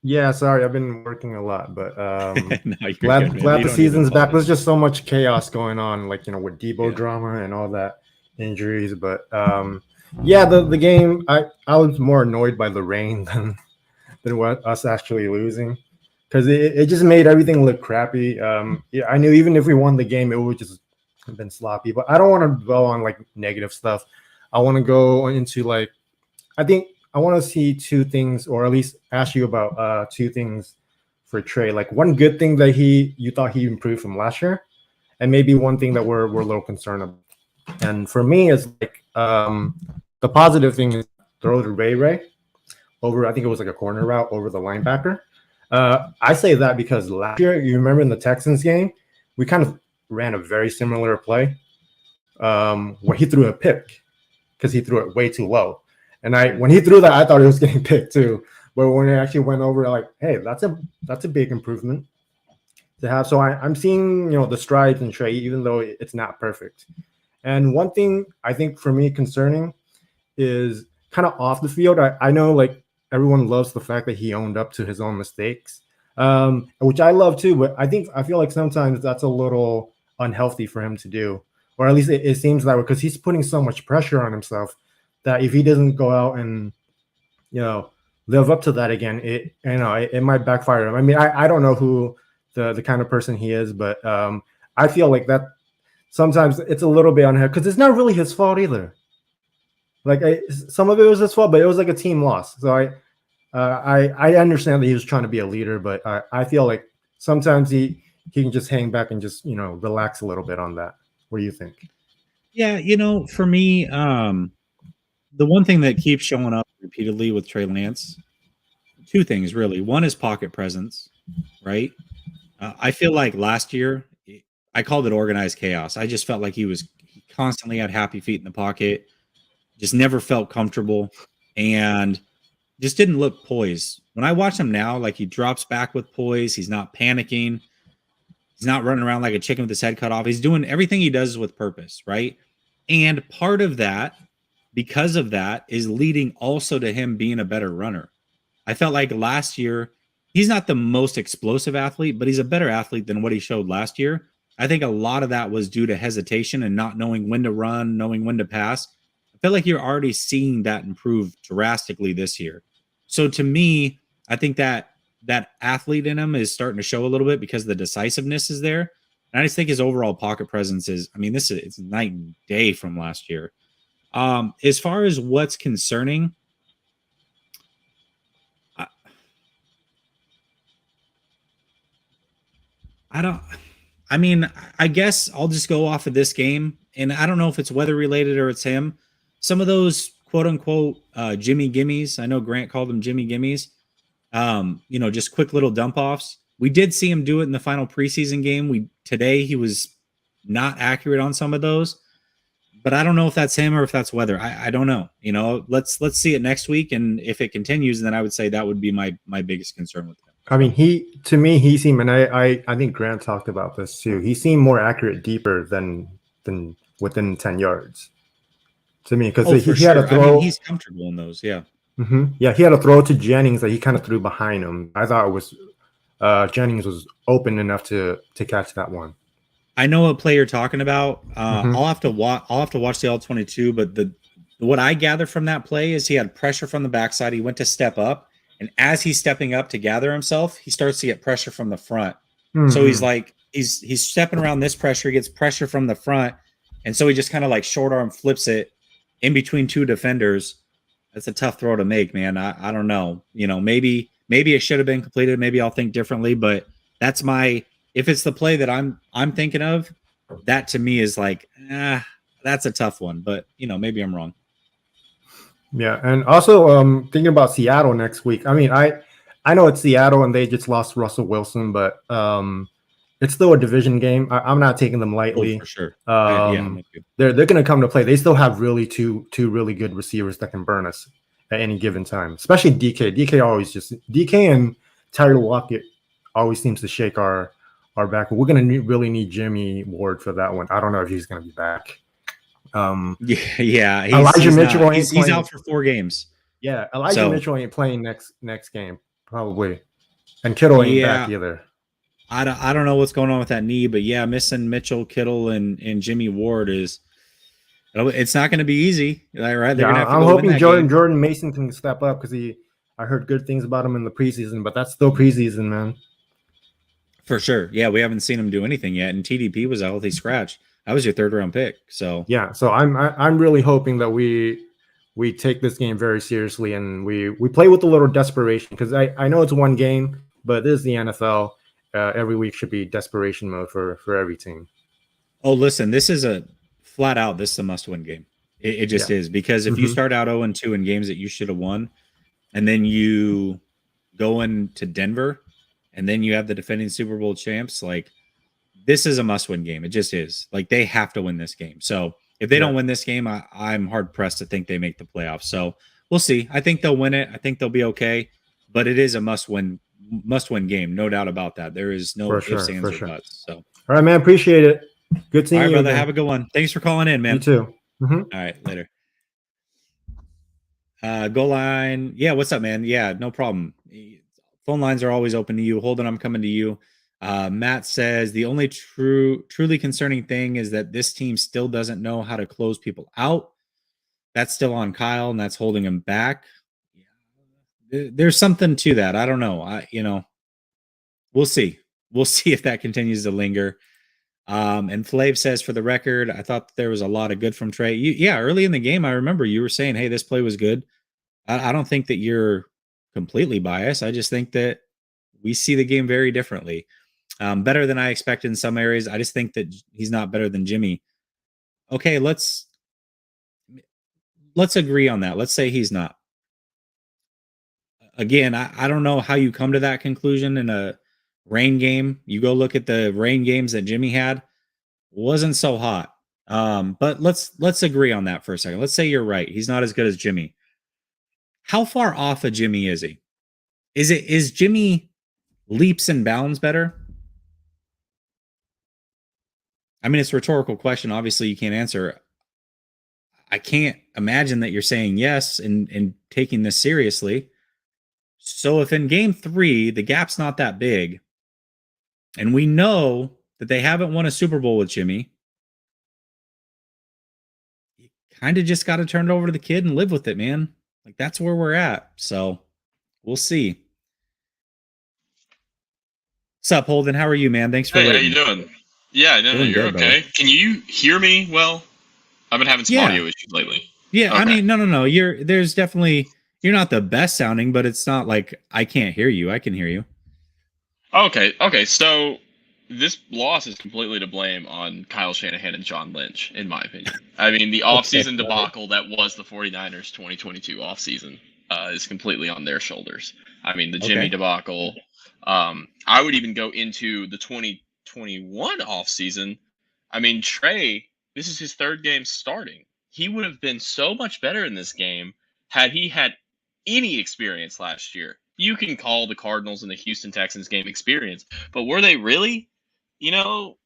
Yeah, sorry. I've been working a lot, but
no,
glad the season's back. There's just so much chaos going on, like, with Debo drama and all that, injuries. But yeah, the game, I was more annoyed by the rain than what us actually losing. Because it just made everything look crappy. Yeah, I knew even if we won the game, it would just have been sloppy. But I don't want to dwell on like negative stuff. I want to go into like, I think I want to see two things, or at least ask you about two things for Trey. Like one good thing that you thought he improved from last year, and maybe one thing that we're a little concerned about. And for me, it's like the positive thing is throw to Ray over. I think it was like a corner route over the linebacker. I say that because last year, you remember in the Texans game, we kind of ran a very similar play where he threw a pick because he threw it way too low. And when he threw that, I thought he was getting picked too. But when it actually went over, like, hey, that's a big improvement to have. So I'm seeing, the strides in Trey, even though it's not perfect. And one thing I think for me concerning is kind of off the field. I know like everyone loves the fact that he owned up to his own mistakes, which I love too. But I feel like sometimes that's a little unhealthy for him to do, or at least it seems that way, because he's putting so much pressure on himself that if he doesn't go out and live up to that again, it might backfire him. I mean, I don't know who the kind of person he is, but I feel like sometimes it's a little bit unfair because it's not really his fault either. Like some of it was his fault, but it was like a team loss. So I understand that he was trying to be a leader, but I feel like sometimes he can just hang back and just relax a little bit on that. What do you think?
Yeah, for me, the one thing that keeps showing up repeatedly with Trey Lance, two things really. One is pocket presence, right? I feel like last year I called it organized chaos. I just felt like he constantly had happy feet in the pocket, just never felt comfortable, and just didn't look poised. When I watch him now, like he drops back with poise. He's not panicking. He's not running around like a chicken with his head cut off. He's doing everything he does with purpose, right? And part of that, because of that, is leading also to him being a better runner. I felt like last year, he's not the most explosive athlete, but he's a better athlete than what he showed last year. I think a lot of that was due to hesitation and not knowing when to run, knowing when to pass. I feel like you're already seeing that improve drastically this year. So to me, I think that athlete in him is starting to show a little bit because the decisiveness is there. And I just think his overall pocket presence it's night and day from last year. As far as what's concerning, I guess I'll just go off of this game, and I don't know if it's weather related or it's him. Some of those quote unquote Jimmy Gimmies, I know Grant called them Jimmy Gimmies, just quick little dump offs. We did see him do it in the final preseason game. Today he was not accurate on some of those, but I don't know if that's him or if that's weather. I don't know. Let's see it next week, and if it continues, then I would say that would be my biggest concern with him.
I mean, he seemed, and I think Grant talked about this too. He seemed more accurate deeper than within 10 yards to me, because he had a throw.
I mean, he's comfortable in those. Yeah.
Mm-hmm. Yeah, he had a throw to Jennings that he kind of threw behind him. I thought it was Jennings was open enough to catch that one.
I know what play you're talking about. I'll have to watch the all-22, but what I gather from that play is he had pressure from the backside. He went to step up, and as he's stepping up to gather himself, he starts to get pressure from the front. So he's like he's stepping around this pressure, he gets pressure from the front, and so he just kind of like short arm flips it in between two defenders. That's a tough throw to make, man. I don't know. Maybe it should have been completed. Maybe I'll think differently, but that's if it's the play that I'm thinking of, that to me is like, that's a tough one. But maybe I'm wrong.
Yeah, and also thinking about Seattle next week. I mean, I know it's Seattle and they just lost Russell Wilson, but it's still a division game. I'm not taking them lightly.
For sure.
They're going to come to play. They still have really two really good receivers that can burn us at any given time, especially DK. DK and Tyler Lockett always seems to shake our back. We're going to really need Jimmy Ward for that one. I don't know if he's going to be back.
Elijah Mitchell he's out for 4 games.
Yeah, Elijah Mitchell ain't playing next game probably, and Kittle ain't back either.
I don't know what's going on with that knee, but missing Mitchell, Kittle, and Jimmy Ward it's not going to be easy, right?
I'm hoping Jordan Mason can step up because I heard good things about him in the preseason, but that's still preseason, man.
For sure, we haven't seen him do anything yet, and TDP was a healthy scratch. That was your 3rd round pick, so
So I'm really hoping that we take this game very seriously and we play with a little desperation, because I know it's one game, but this is the NFL. Every week should be desperation mode for every team.
Oh, listen, this is a must-win game. It just is, because if you start out 0-2 in games that you should have won, and then you go into Denver, and then you have the defending Super Bowl champs, like, this is a must-win game. It just is. Like, they have to win this game. So if they don't win this game, I'm hard-pressed to think they make the playoffs. So we'll see. I think they'll win it. I think they'll be okay. But it is a must-win game, no doubt about that. There is no ifs, ands, or buts. So,
all right, man. Appreciate it. Good seeing you.
All right, brother. Have a good one. Thanks for calling in, man.
You too.
All right, later. Goal line. Yeah, what's up, man? Yeah, no problem. Phone lines are always open to you. Holden, I'm coming to you. Matt says the only truly concerning thing is that this team still doesn't know how to close people out. That's still on Kyle, and that's holding him back. There's something to that. I don't know. We'll see. We'll see if that continues to linger. And Flav says, for the record, I thought there was a lot of good from Trey. Early in the game, I remember you were saying, hey, this play was good. I don't think that you're completely biased. I just think that we see the game very differently. Better than I expected in some areas. I just think that he's not better than Jimmy. Okay, let's agree on that. Let's say he's not. Again, I don't know how you come to that conclusion in a rain game. You go look at the rain games that Jimmy had. Wasn't so hot. But let's agree on that for a second. Let's say you're right. He's not as good as Jimmy. How far off of Jimmy is he? Is Jimmy leaps and bounds better? I mean, it's a rhetorical question. Obviously, you can't answer. I can't imagine that you're saying yes and taking this seriously. So if in game 3, the gap's not that big, and we know that they haven't won a Super Bowl with Jimmy, you kind of just got to turn it over to the kid and live with it, man. Like, that's where we're at. So we'll see. What's up, Holden? How are you, man? Thanks for
Hey, how
waiting.
you doing? Yeah, no,
Doing
you're
good,
okay.
buddy.
Can you hear me well? I've been having some audio issues lately.
Yeah, I
Okay.
mean, no. There's definitely, you're not the best sounding, but it's not like I can't hear you. I can hear you.
Okay. So this loss is completely to blame on Kyle Shanahan and John Lynch, in my opinion. I mean, the offseason debacle that was the 49ers 2022 offseason is completely on their shoulders. I mean, the Jimmy debacle. I would even go into the 2021 offseason. I mean, Trey, this is his 3rd game starting. He would have been so much better in this game had he had any experience last year. You can call the Cardinals and the Houston Texans game experience, but were they really? You know,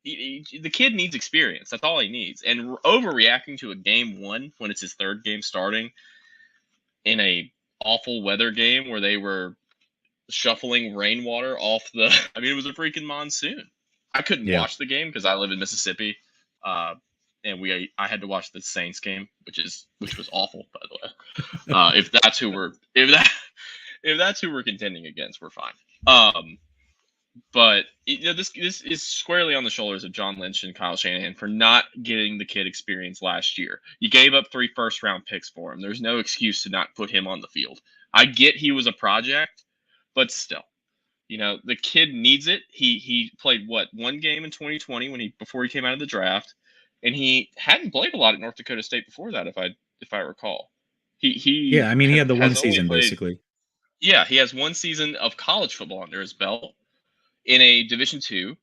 the kid needs experience. That's all he needs. And overreacting to a game 1 when it's his 3rd game starting in a awful weather game where they were shuffling rainwater off the I mean, it was a freaking monsoon. I couldn't watch the game because I live in Mississippi. And I had to watch the Saints game, which was awful, by the way. If that's who we're contending against, we're fine. But this is squarely on the shoulders of John Lynch and Kyle Shanahan for not getting the kid experience last year. You gave up 3 first-round picks for him. There's no excuse to not put him on the field. I get he was a project, but still, the kid needs it. He played one game in 2020 before he came out of the draft, and he hadn't played a lot at North Dakota State before that, if I recall. He
had the one
has only
season
played-
basically.
Yeah, he has 1 season of college football under his belt in a Division II,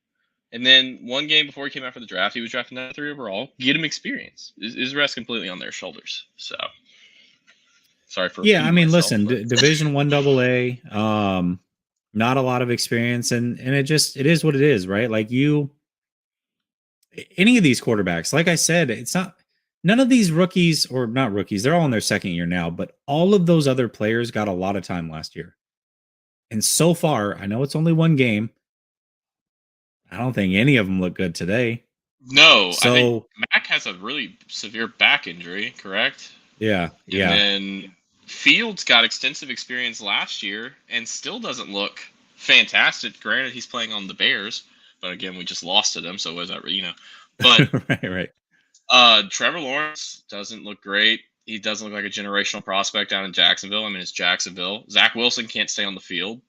and then 1 game before he came out for the draft, he was drafted number 3 overall. Get him experience. Is rest completely on their shoulders. So sorry for
I mean,
myself,
listen,
but-
Division 1 AA, not a lot of experience, and it is what it is, right? Like any of these quarterbacks, like I said, it's not none of these rookies, or not rookies, they're all in their 2nd year now, but all of those other players got a lot of time last year. And so far, I know it's only 1 game. I don't think any of them look good today.
No,
So
I think Mac has a really severe back injury, correct?
yeah.
And then Fields got extensive experience last year and still doesn't look fantastic. Granted, he's playing on the Bears, but again, we just lost to them, so was that, But
right.
Trevor Lawrence doesn't look great. He doesn't look like a generational prospect down in Jacksonville. I mean, it's Jacksonville. Zach Wilson can't stay on the field.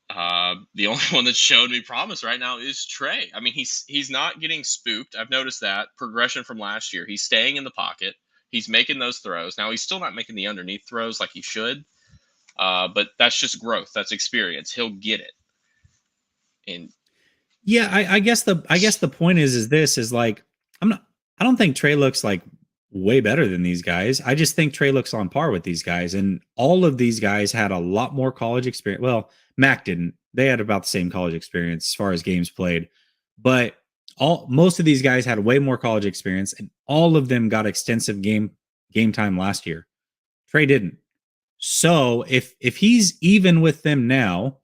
The only one that's showed me promise right now is Trey. I mean, he's not getting spooked. I've noticed that progression from last year. He's staying in the pocket. He's making those throws. Now, he's still not making the underneath throws like he should. But that's just growth. That's experience. He'll get it. And
I guess the point is like, I don't think Trey looks like way better than these guys. I just think Trey looks on par with these guys, and all of these guys had a lot more college experience. Well, Mac didn't. They had about the same college experience as far as games played, but most of these guys had way more college experience, and all of them got extensive game time last year. Trey didn't. So if he's even with them now,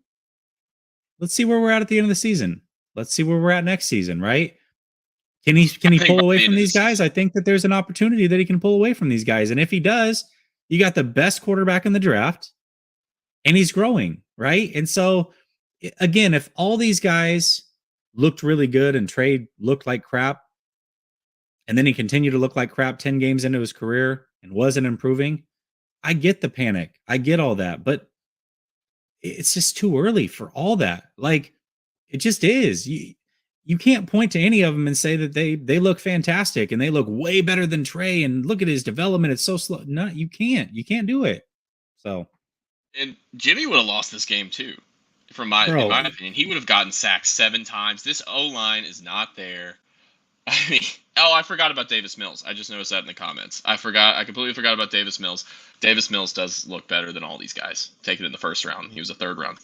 let's see where we're at the end of the season. Let's see where we're at next season, right? Can he pull away from these guys? I think that there's an opportunity that he can pull away from these guys. And if he does, you got the best quarterback in the draft, and he's growing, right? And so, again, if all these guys looked really good and Trey looked like crap, and then he continued to look like crap 10 games into his career and wasn't improving, I get the panic. I get all that, but it's just too early for all that. Like, it just is. You can't point to any of them and say that they look fantastic and they look way better than Trey and look at his development. It's so slow. No, you can't. You can't do it. So,
And Jimmy would have lost this game too. In my
bro,
opinion, he would have gotten sacked 7 times. This O line is not there. I mean, I forgot about Davis Mills. I just noticed that in the comments. I completely forgot about Davis Mills. Davis Mills does look better than all these guys taken in the first round. He was a 3rd round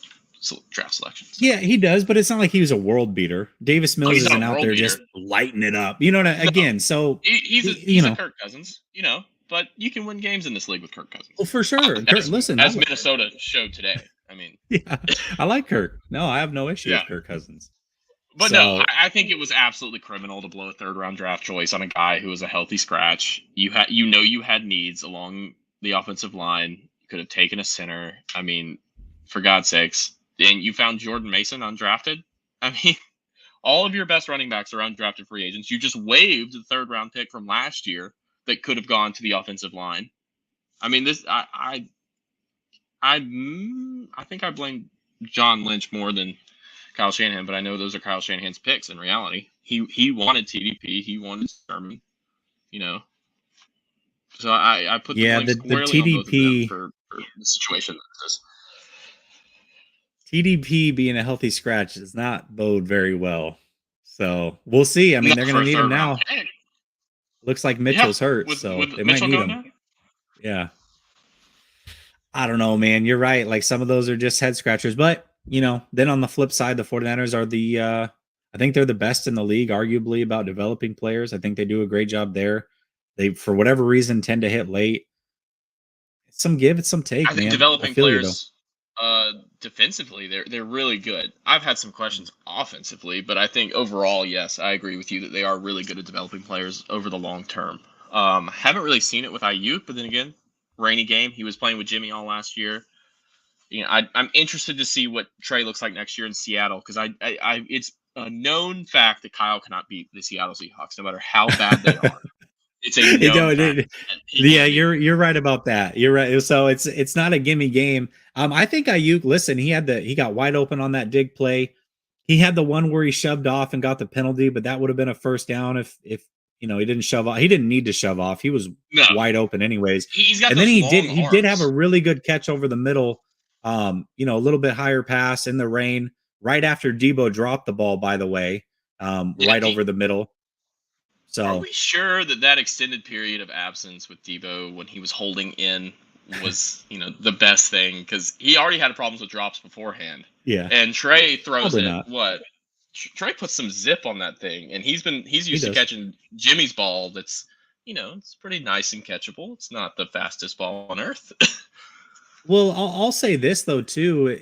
draft selection. So.
Yeah, he does, but it's not like he was a world beater. Davis Mills isn't out there just lighting it up. You know what again, so
he's a Kirk Cousins, but you can win games in this league with Kirk Cousins.
Well, for sure. Listen,
as Minnesota showed today. I mean,
yeah, I like Kirk. No, I have no issue with Kirk Cousins.
But no, I think it was absolutely criminal to blow a 3rd round draft choice on a guy who was a healthy scratch. You had needs along the offensive line. You could have taken a center. I mean, for God's sakes. And you found Jordan Mason undrafted. I mean, all of your best running backs are undrafted free agents. You just waived the 3rd round pick from last year that could have gone to the offensive line. I mean, this I think I blame John Lynch more than Kyle Shanahan, but I know those are Kyle Shanahan's picks in reality. He wanted TDP, he wanted Sermon, So I put the blame squarely on both of them for the situation that this is.
TDP being a healthy scratch does not bode very well. So we'll see. I mean, they're going to need him now. Looks like Mitchell's hurt, so they might need him. Yeah. I don't know, man. You're right. Like, some of those are just head scratchers. But, then on the flip side, the 49ers are I think they're the best in the league, arguably, about developing players. I think they do a great job there. They, for whatever reason, tend to hit late. It's some give, it's some take,
I think developing players defensively, they're really good. I've had some questions offensively, but I think overall, yes, I agree with you that they are really good at developing players over the long term. Haven't really seen it with Ayuk, but then again, rainy game. He was playing with Jimmy all last year. I'm interested to see what Trey looks like next year in Seattle, because it's a known fact that Kyle cannot beat the Seattle Seahawks, no matter how bad they are. It's a known fact.
Yeah, you're right about that. You're right. So it's not a gimme game. I think Ayuk, listen, he got wide open on that dig play. He had the one where he shoved off and got the penalty, but that would have been a first down if he didn't shove off. He didn't need to shove off. He was wide open anyways.
And then he
did have a really good catch over the middle. A little bit higher pass in the rain right after Debo dropped the ball, by the way, over the middle. So
are we sure that extended period of absence with Debo when he was holding in was, the best thing? Because he already had problems with drops beforehand.
Yeah.
And Trey throws Trey puts some zip on that thing, and he's used to catching Jimmy's ball. That's, it's pretty nice and catchable. It's not the fastest ball on earth.
Well, I'll say this though too.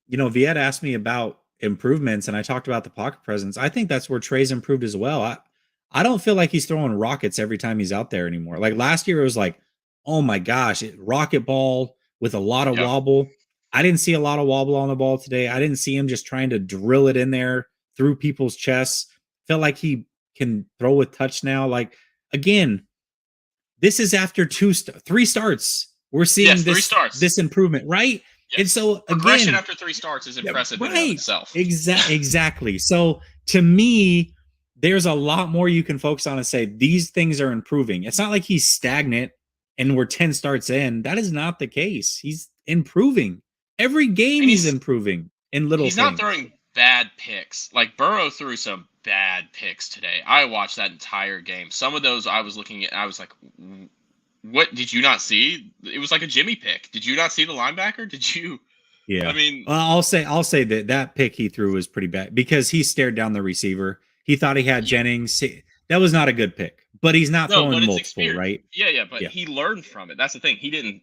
Viet asked me about improvements, and I talked about the pocket presence. I think that's where Trey's improved as well. I don't feel like he's throwing rockets every time he's out there anymore. Like last year, it was like, oh my gosh, rocket ball with a lot of wobble. I didn't see a lot of wobble on the ball today. I didn't see him just trying to drill it in there through people's chests. Felt like he can throw with touch now. Like, again, this is after 3 starts. We're seeing this improvement, right?
Yes.
And so
progression after 3 starts is impressive in and of itself.
Exactly. So to me, there's a lot more you can focus on and say these things are improving. It's not like he's stagnant and we're 10 starts in. That is not the case. He's improving. Every game he's improving in little things.
He's not throwing bad picks. Like Burrow threw some bad picks today. I watched that entire game. Some of those I was looking at, I was like, what did you not see? It was like a Jimmy pick. Did you not see the linebacker? Did you?
Yeah.
I mean,
I'll say that pick he threw was pretty bad because he stared down the receiver. He thought he had Jennings. That was not a good pick, but he's not throwing multiple, right?
Yeah, but he learned from it. That's the thing. He didn't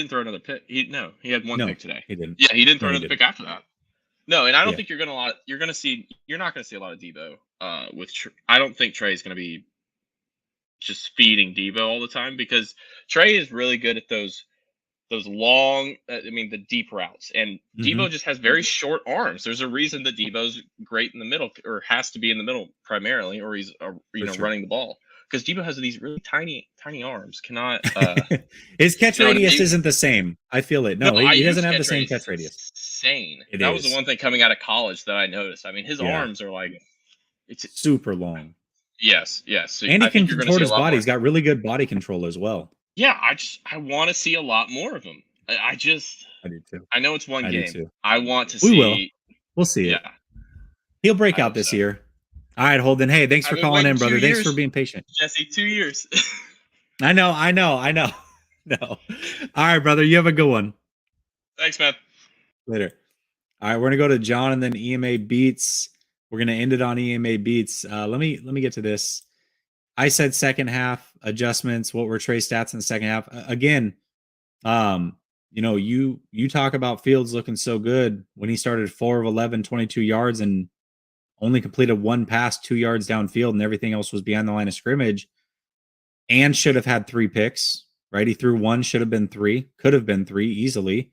throw another pick. He had one pick today.
He didn't.
Yeah, he didn't throw another pick after that. No, and I don't think you're not going to see a lot of Debo I don't think Trey's going to be just feeding Debo all the time, because Trey is really good at those those long, the deep routes. And Debo just has very short arms. There's a reason that Debo's great in the middle, or has to be in the middle primarily, or he's running the ball, because Debo has these really tiny arms. Cannot
his catch
you know what I
radius
mean?
isn't the same. I feel it. No, he
IU's
doesn't have the same catch
is
radius.
insane.
It
That was
is.
the one thing coming out of college that I noticed. I mean, his
Yeah.
arms are like, it's
super long.
yes. So
And he
I think
can
you're going to
contort
see a
his
lot
body.
more.
He's got really good body control as well.
Yeah, I want to see a lot more of him. I do
too.
I know it's one
I do
game.
too.
I want to
We
see.
will. We'll see it.
Yeah.
He'll break
I
out
hope
this
so.
year. All right, Holden. Hey, thanks for
I've been
calling in,
waiting 2
brother. Thanks
years.
for being patient.
Jesse, 2 years.
I know. No. All right, brother. You have a good one.
Thanks, man.
Later. All right, we're gonna go to John and then EMA Beats. We're gonna end it on EMA Beats. Let me get to this. I said second half adjustments. What were Trey's stats in the second half? Again, you talk about Fields looking so good when he started 4 of 11, 22 yards, and only completed one pass 2 yards downfield, and everything else was behind the line of scrimmage, and should have had 3 picks, right? He threw 1, should have been 3, could have been 3 easily.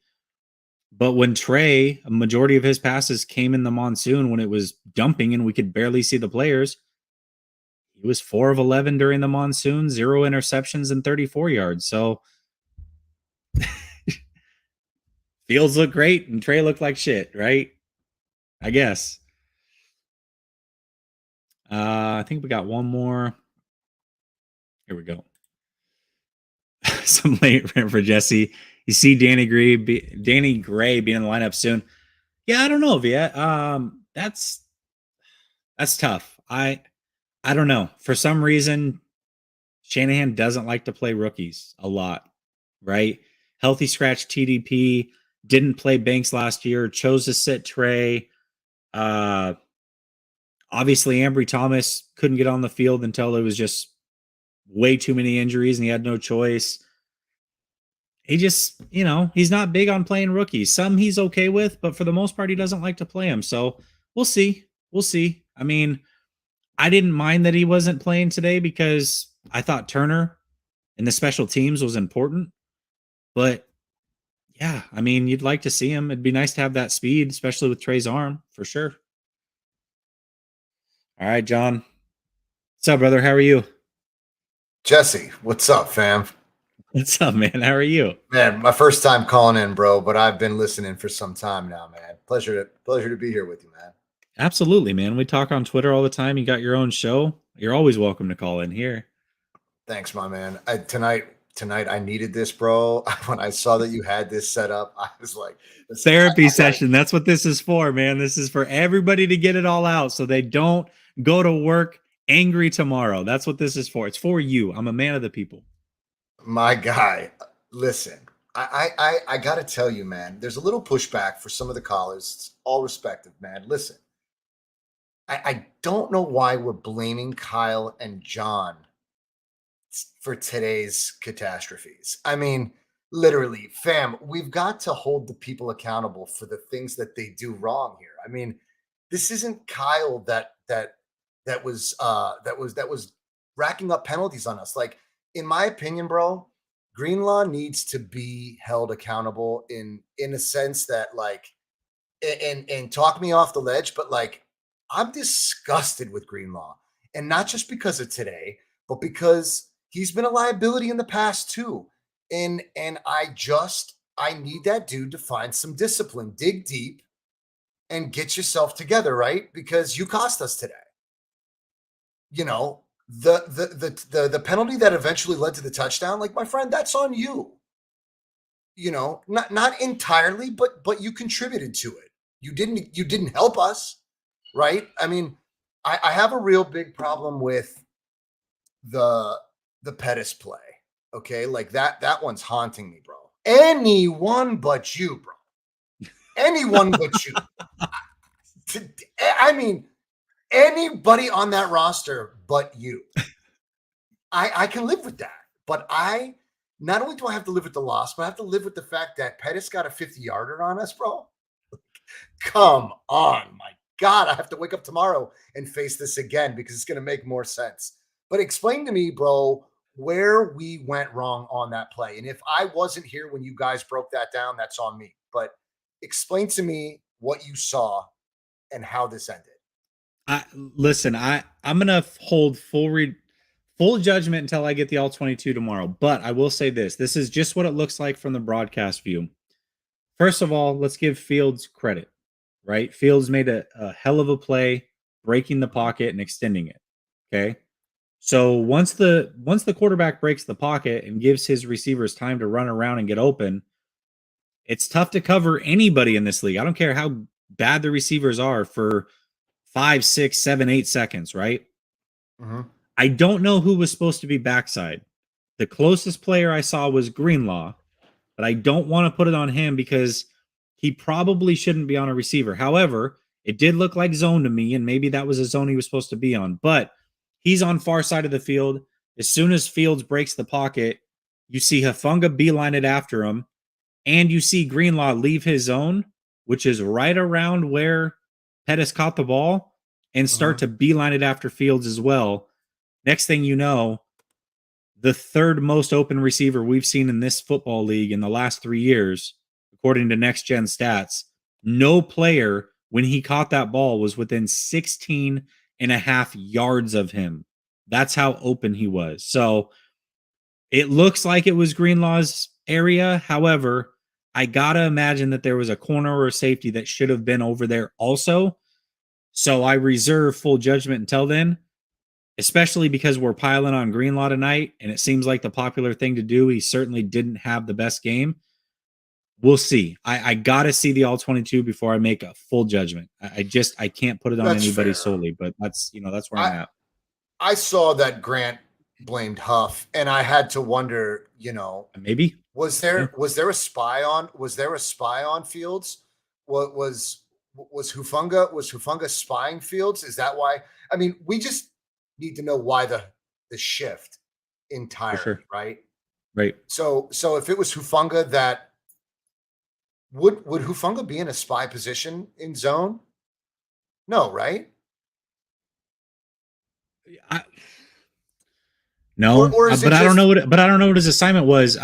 But when Trey, a majority of his passes came in the monsoon when it was dumping and we could barely see the players, he was 4 of 11 during the monsoon, 0 interceptions and 34 yards. So Fields looked great and Trey looked like shit, right? I guess. I think we got one more. Here we go. Some late rent for Jesse. You see Danny Gray being in the lineup soon. Yeah, I don't know, Viet. That's tough. I don't know. For some reason, Shanahan doesn't like to play rookies a lot, right? Healthy scratch TDP, didn't play Banks last year, chose to sit Trey. Obviously, Ambry Thomas couldn't get on the field until it was just way too many injuries and he had no choice. He just, he's not big on playing rookies. Some he's okay with, but for the most part, he doesn't like to play them. So we'll see. I mean, I didn't mind that he wasn't playing today because I thought Turner and the special teams was important. But yeah, I mean, you'd like to see him. It'd be nice to have that speed, especially with Trey's arm, for sure. All right, John. What's up, brother? How are you?
Jesse, what's up, fam?
What's up, man? How are you?
Man, my first time calling in, bro, but I've been listening for some time now, man. Pleasure to be here with you, man.
Absolutely, man. We talk on Twitter all the time. You got your own show. You're always welcome to call in here.
Thanks, my man. Tonight I needed this, bro. When I saw that you had this set up, I was like,
therapy session. That's what this is for, man. This is for everybody to get it all out so they don't go to work angry tomorrow. That's what this is for. It's for you. I'm a man of the people.
My guy, listen, I got to tell you, man, there's a little pushback for some of the callers. It's all respective, man. Listen, I don't know why we're blaming Kyle and John for today's catastrophes. I mean, literally, fam, we've got to hold the people accountable for the things that they do wrong here. I mean, this isn't Kyle that was racking up penalties on us. Like, in my opinion, bro, Greenlaw needs to be held accountable in a sense that, like, and talk me off the ledge, but like, I'm disgusted with Greenlaw, and not just because of today, but because he's been a liability in the past too. And I need that dude to find some discipline, dig deep, and get yourself together, right? Because you cost us today. The penalty that eventually led to the touchdown, like, my friend, that's on you. Not entirely, but you contributed to it. You didn't help us, right? I mean, I have a real big problem with the Pettis play. Okay, like that one's haunting me, bro. Anyone but you, bro. Anyone but you. I mean, anybody on that roster but you. I can live with that. But not only do I have to live with the loss, but I have to live with the fact that Pettis got a 50-yarder on us, bro. Come on, my God. I have to wake up tomorrow and face this again because it's going to make more sense. But explain to me, bro, where we went wrong on that play. And if I wasn't here when you guys broke that down, that's on me. But explain to me what you saw and how this ended.
I'm gonna hold full judgment until I get the all 22 tomorrow. But I will say this: this is just what it looks like from the broadcast view. First of all, let's give Fields credit. Right, Fields made a hell of a play, breaking the pocket and extending it. Okay, so once the quarterback breaks the pocket and gives his receivers time to run around and get open, it's tough to cover anybody in this league. I don't care how bad the receivers are for 5, 6, 7, 8 seconds, right? I don't know who was supposed to be backside. The closest player I saw was Greenlaw, but I don't want to put it on him because he probably shouldn't be on a receiver. However, it did look like zone to me, and maybe that was a zone he was supposed to be on, but he's on far side of the field. As soon as Fields breaks the pocket, you see Hufanga beeline it after him, and you see Greenlaw leave his zone, which is right around where Pettis caught the ball, and start to beeline it after Fields as well. Next thing you know, the third most open receiver we've seen in this football league in the last 3 years, according to Next Gen Stats, no player, when he caught that ball, was within 16 and a half yards of him. That's how open he was. So it looks like it was Greenlaw's area. However, I got to imagine that there was a corner or a safety that should have been over there also. So I reserve full judgment until then, especially because we're piling on Greenlaw tonight, and it seems like the popular thing to do. He certainly didn't have the best game. We'll see. I got to see the all 22 before I make a full judgment. I can't put it on anybody solely, but that's where I'm at.
I saw that Grant blamed Huff, and I had to wonder,
maybe
was there a spy on Fields? Was Hufanga spying Fields? Is that why? I mean, we just need to know why the shift entirely, right?
Right.
So if it was Hufanga, that would Hufanga be in a spy position in zone? No, right?
No, but I don't know what his assignment was.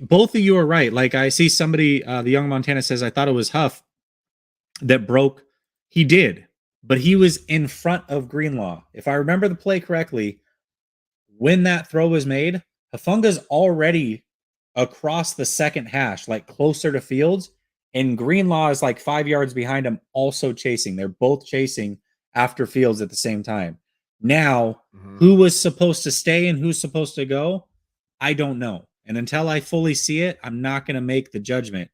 Both of you are right. Like, I see somebody, the young Montana says, I thought it was Huff that broke. He did, but he was in front of Greenlaw. If I remember the play correctly, when that throw was made, Hufanga's already across the second hash, like closer to Fields, and Greenlaw is like 5 yards behind him, also chasing. They're both chasing after Fields at the same time. Now, who was supposed to stay and who's supposed to go, I don't know. And until I fully see it, I'm not going to make the judgment.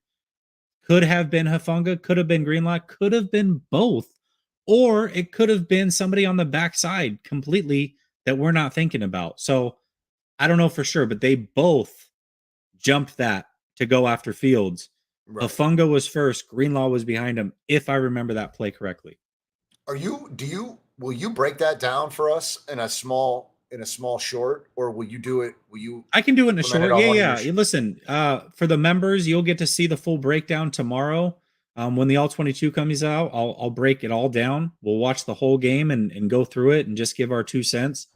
Could have been Hufanga, could have been Greenlaw, could have been both, or it could have been somebody on the backside completely that we're not thinking about. So I don't know for sure, but they both jumped that to go after Fields. Right. Hufanga was first, Greenlaw was behind him, if I remember that play correctly.
Will you break that down for us in a small short, or will you do it?
I can do it in a short. Yeah. Listen, for the members, you'll get to see the full breakdown tomorrow. When the all 22 comes out, I'll break it all down. We'll watch the whole game and go through it and just give our 2 cents.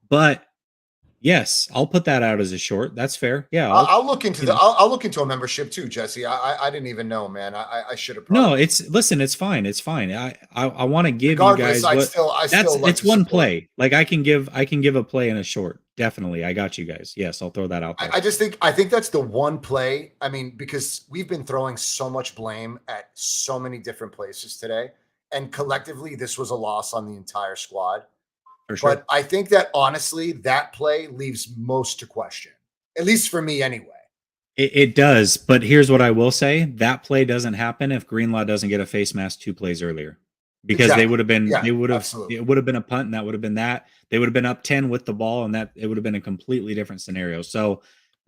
But yes, I'll put that out as a short. That's fair. Yeah,
I'll look into I'll look into a membership too, Jesse. I didn't even know, man. I should have.
No, it's fine. It's fine. I want to give you guys. It's one play. Like I can give a play in a short. Definitely, I got you guys. Yes, I'll throw that out there.
I think that's the one play. I mean, because we've been throwing so much blame at so many different places today, and collectively, this was a loss on the entire squad.
For sure.
But I think that honestly, that play leaves most to question, at least for me anyway.
It does. But here's what I will say. That play doesn't happen if Greenlaw doesn't get a face mask 2 plays earlier, because they would have been, it would have been a punt, and that would have been that. They would have been up 10 with the ball, and that it would have been a completely different scenario. So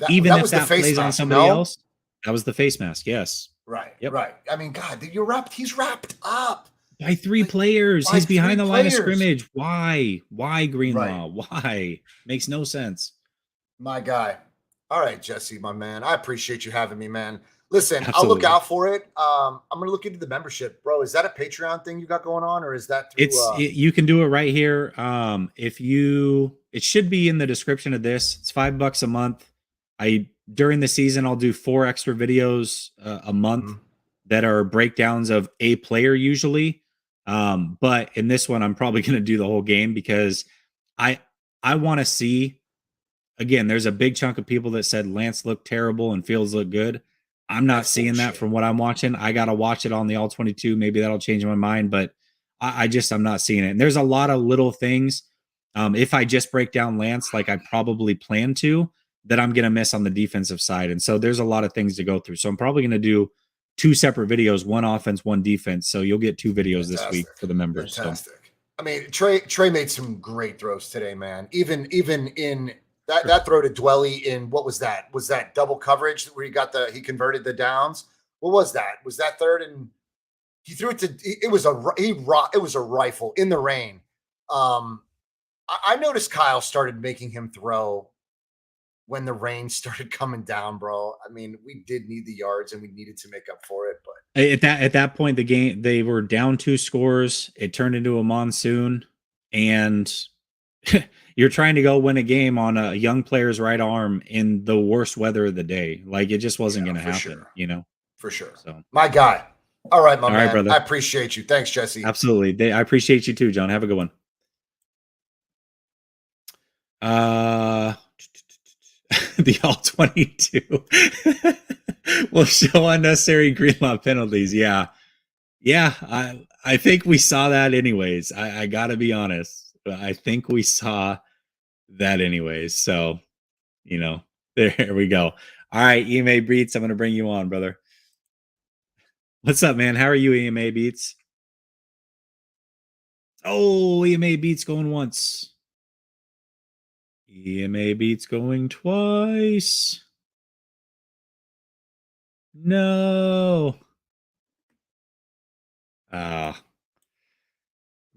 even if that plays on somebody else, that was the face mask. Yes.
Right. Yep. Right. I mean, God, he's wrapped up.
By 3 players. He's behind the line of scrimmage. Why? Why Greenlaw?
Right.
Why? Makes no sense.
My guy. All right, Jesse, my man. I appreciate you having me, man. Listen,
Absolutely.
I'll look out for it. I'm going to look into the membership. Bro, is that a Patreon thing you got going on, or is that through,
you can do it right here. If you it should be in the description of this. It's $5 a month. During the season, I'll do 4 extra videos a month that are breakdowns of a player usually. But in this one, I'm probably going to do the whole game because I want to see. Again, there's a big chunk of people that said Lance looked terrible and Fields looked good. I'm not seeing that from what I'm watching. I got to watch it on the All 22. Maybe that'll change my mind, but I'm not seeing it. And there's a lot of little things. If I just break down Lance like I probably plan to, that I'm going to miss on the defensive side. And so there's a lot of things to go through. So I'm probably going to do 2 separate videos, 1 offense, 1 defense. So you'll get 2 videos this week for the members.
Fantastic. So. I mean, Trey made some great throws today, man. Even in that throw to Dwelly in, what was that? Was that double coverage where he converted the downs? What was that? Was that third and he threw it to? It was a rifle in the rain. I noticed Kyle started making him throw when the rain started coming down, bro. I mean, we did need the yards and we needed to make up for it. But
at that point, the game, they were down 2 scores. It turned into a monsoon, and you're trying to go win a game on a young player's right arm in the worst weather of the day. Like, it just wasn't going to happen,
sure. For sure.
So,
my guy. All right, man.
Right, brother.
I appreciate you. Thanks, Jesse.
Absolutely. I appreciate you too, John. Have a good one. The All 22 will show unnecessary green line penalties. Yeah. I think we saw that anyways. I gotta be honest. I think we saw that anyways. So, there we go. All right, EMA Beats, I'm gonna bring you on, brother. What's up, man? How are you, EMA Beats? Oh, EMA Beats going once. EMA Beats going twice. No.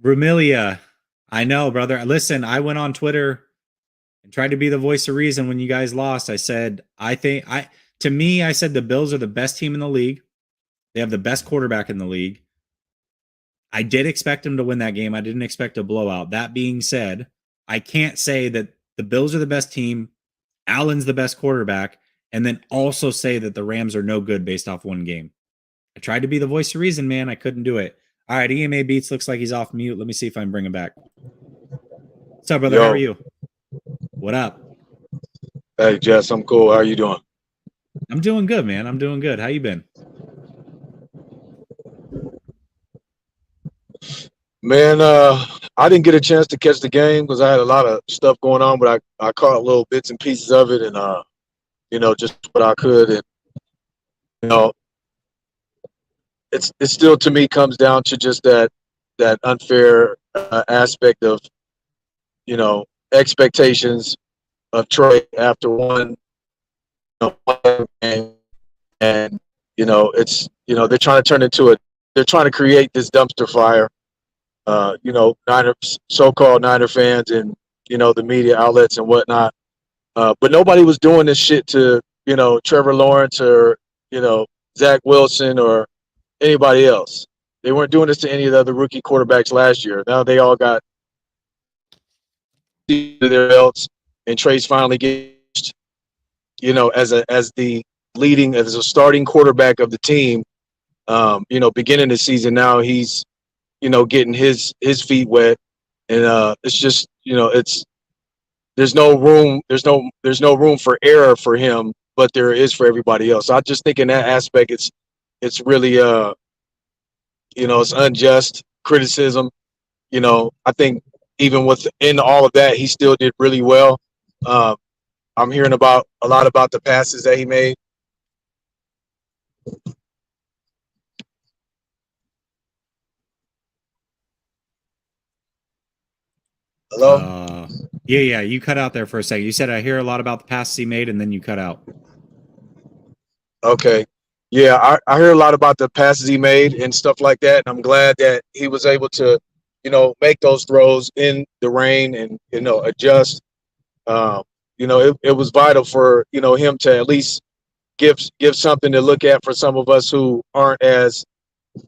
Ramilia. I know, brother. Listen, I went on Twitter and tried to be the voice of reason when you guys lost. I said, I said the Bills are the best team in the league. They have the best quarterback in the league. I did expect them to win that game. I didn't expect a blowout. That being said, I can't say that the Bills are the best team, Allen's the best quarterback, and then also say that the Rams are no good based off 1 game. I tried to be the voice of reason, man. I couldn't do it. All right, EMA Beats looks like he's off mute. Let me see if I can bring him back. What's up, brother? How are you? What up?
Hey, Jess, I'm cool. How are you doing?
I'm doing good, man. I'm doing good. How you been?
Man, I didn't get a chance to catch the game because I had a lot of stuff going on, but I caught little bits and pieces of it and, just what I could. And, it's still, to me, comes down to just that unfair aspect of, expectations of Trey after one game. And, it's, they're trying to they're trying to create this dumpster fire. So-called Niner fans and, the media outlets and whatnot. But nobody was doing this shit to, Trevor Lawrence or, Zach Wilson or anybody else. They weren't doing this to any of the other rookie quarterbacks last year. Now they all got their belts, and Trey's finally getting, as a starting quarterback of the team. Beginning the season now, he's getting his feet wet, and it's just there's no room for error for him, but there is for everybody else. So I just think in that aspect, it's really it's unjust criticism. I think even within all of that, he still did really well. I'm hearing a lot about the passes that he made.
Hello? Yeah, you cut out there for a second. You said, I hear a lot about the passes he made, and then you cut out.
Okay. Yeah, I hear a lot about the passes he made and stuff like that. And I'm glad that he was able to, make those throws in the rain and, adjust. It was vital for, him to at least give something to look at for some of us who aren't as,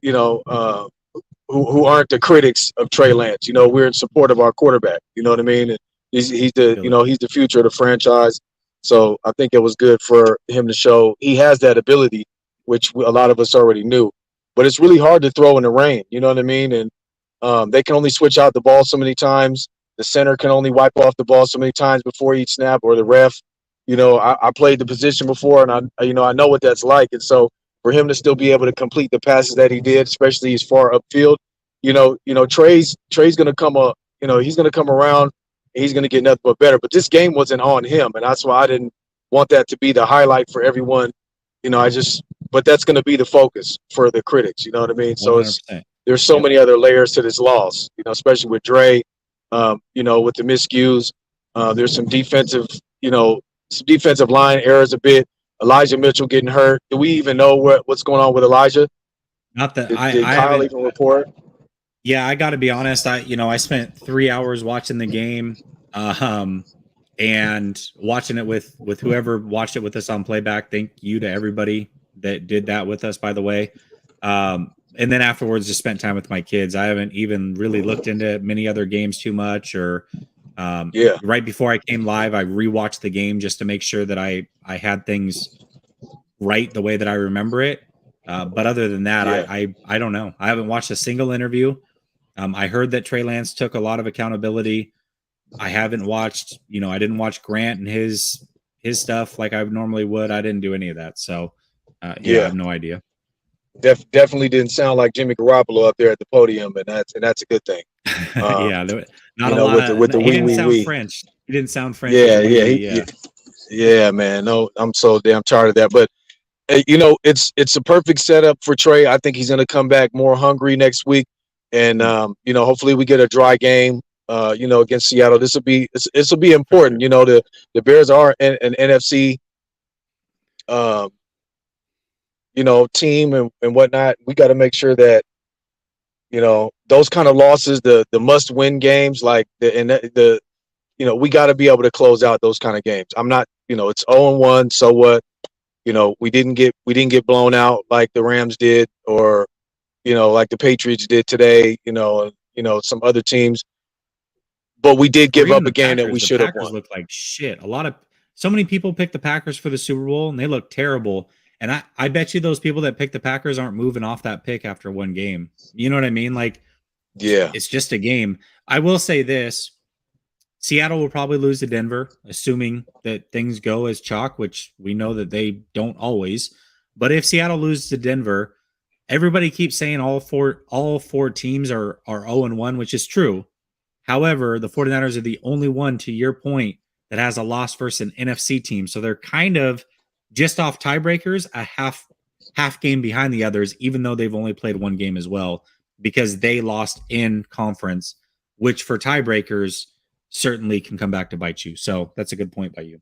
who aren't the critics of Trey Lance. We're in support of our quarterback. You know what I mean? He's the
Feel it.
he's the future of the franchise. So I think it was good for him to show he has that ability, which a lot of us already knew. But it's really hard to throw in the rain. You know what I mean? And they can only switch out the ball so many times. The center can only wipe off the ball so many times before each snap, or the ref. I played the position before, and I know what that's like. And so for him to still be able to complete the passes that he did, especially as far upfield, Trey's gonna he's gonna come around. He's gonna get nothing but better. But this game wasn't on him, and that's why I didn't want that to be the highlight for everyone. But that's gonna be the focus for the critics. You know what I mean? So
100%.
there's so many other layers to this loss. Especially with Dre. With the miscues, there's some defensive line errors a bit. Elijah Mitchell getting hurt. Do we even know what's going on with Elijah?
Not that
Did
I
Kyle
haven't.
even report?
Yeah, I got to be honest. I spent 3 hours watching the game, and watching it with whoever watched it with us on playback. Thank you to everybody that did that with us, by the way. And then afterwards, just spent time with my kids. I haven't even really looked into many other games too much. Or right before I came live, I rewatched the game just to make sure that I had things right the way that I remember it. But other than that, I don't know. I haven't watched a single interview. I heard that Trey Lance took a lot of accountability. I haven't watched, I didn't watch Grant and his stuff like I normally would. I didn't do any of that. So, I have no idea.
Definitely didn't sound like Jimmy Garoppolo up there at the podium, and that's a good thing.
Not a lot of.
With the
He didn't sound French. He didn't sound French.
Yeah, man. No, I'm so damn tired of that. But it's a perfect setup for Trey. I think he's going to come back more hungry next week, and hopefully we get a dry game. Against Seattle. This will be important. The Bears are an NFC team and whatnot. We got to make sure that those kind of losses, the must win games, like we got to be able to close out those kind of games. I'm not, it's 0-1, so what? We didn't get blown out like the Rams did, or like the Patriots did today. Some other teams. But we did give up a game that we should have won.
The Packers look like shit. So many people picked the Packers for the Super Bowl, and they look terrible. And I bet you those people that picked the Packers aren't moving off that pick after one game. You know what I mean? Like, it's just a game. I will say this. Seattle will probably lose to Denver, assuming that things go as chalk, which we know that they don't always. But if Seattle loses to Denver, everybody keeps saying all four teams are 0-1, which is true. However, the 49ers are the only one, to your point, that has a loss versus an NFC team. So they're kind of just off tiebreakers, a half game behind the others, even though they've only played one game as well, because they lost in conference, which for tiebreakers certainly can come back to bite you. So that's a good point by you.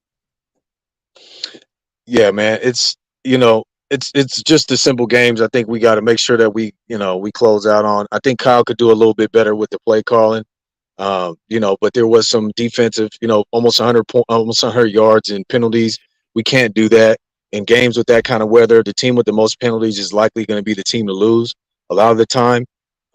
Yeah, man. It's just the simple games. I think we got to make sure that we close out on. I think Kyle could do a little bit better with the play calling. But there was some defensive, almost 100 yards in penalties. We can't do that in games with that kind of weather. The team with the most penalties is likely going to be the team to lose a lot of the time.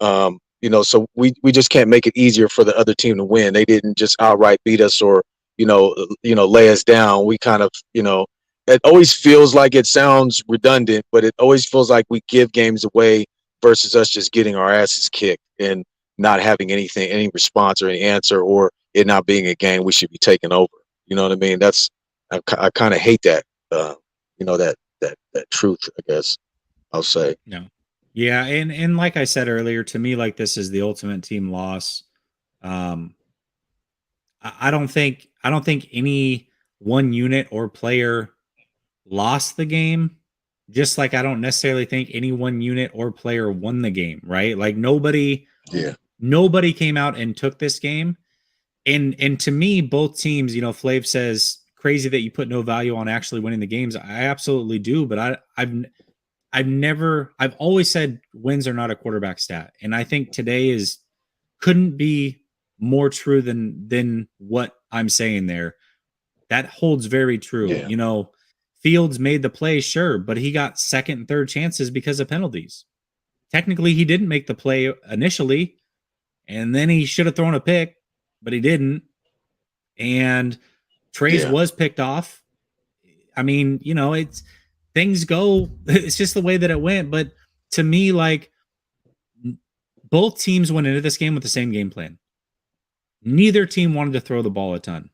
So we just can't make it easier for the other team to win. They didn't just outright beat us or lay us down. We kind of it always feels like, it sounds redundant, but it always feels like we give games away versus us just getting our asses kicked and not having any response or any answer, or it not being a game we should be taking over. You know what I mean? I kind of hate that, that truth, I guess I'll say.
No. Yeah. And like I said earlier, to me, like, this is the ultimate team loss. I don't think any one unit or player lost the game. Just like I don't necessarily think any one unit or player won the game, right? Like nobody came out and took this game. And to me, both teams, Flav says crazy that you put no value on actually winning the games. I absolutely do, but I've always said wins are not a quarterback stat. And I think today couldn't be more true than what I'm saying there. That holds very true.
Yeah.
Fields made the play, sure, but he got second and third chances because of penalties. Technically, he didn't make the play initially, and then he should have thrown a pick, but he didn't. and Trey's
Yeah.
was picked off. I mean, it's things go. It's just the way that it went. But to me, like both teams went into this game with the same game plan. Neither team wanted to throw the ball a ton.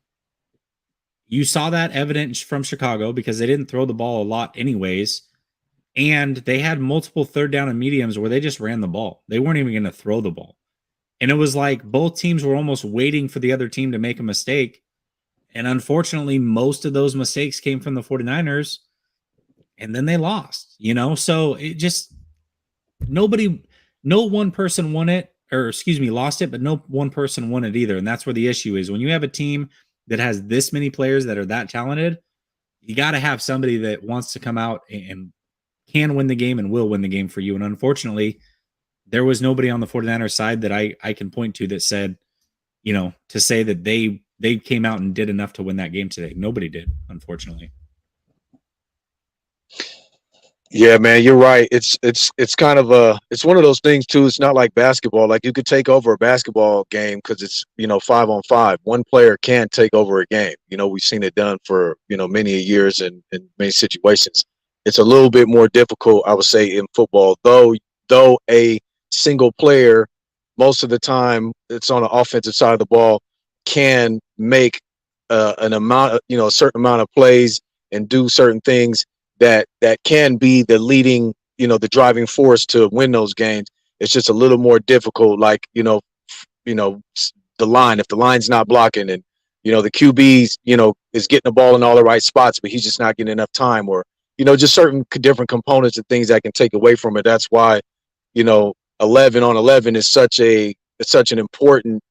You saw that evident from Chicago because they didn't throw the ball a lot anyways. And they had multiple third down and mediums where they just ran the ball. They weren't even going to throw the ball. And it was like both teams were almost waiting for the other team to make a mistake. And unfortunately, most of those mistakes came from the 49ers. And then they lost, So it just, no one person won it, or excuse me, lost it, but no one person won it either. And that's where the issue is. When you have a team that has this many players that are that talented, you got to have somebody that wants to come out and can win the game and will win the game for you. And unfortunately, there was nobody on the 49ers side that I can point to that said, to say that they came out and did enough to win that game today. Nobody did, unfortunately.
Yeah, man, you're right. It's kind of it's one of those things too. It's not like basketball. Like you could take over a basketball game because it's 5-on-5. One player can't take over a game. We've seen it done for many years in many situations. It's a little bit more difficult, I would say, in football. Though a single player, most of the time, it's on the offensive side of the ball, can make an amount, a certain amount of plays and do certain things that can be the leading, the driving force to win those games. It's just a little more difficult. Like, the line, if the line's not blocking and, the QB's, is getting the ball in all the right spots, but he's just not getting enough time, or, just certain different components and things that can take away from it. That's why, 11 on 11 is such an important,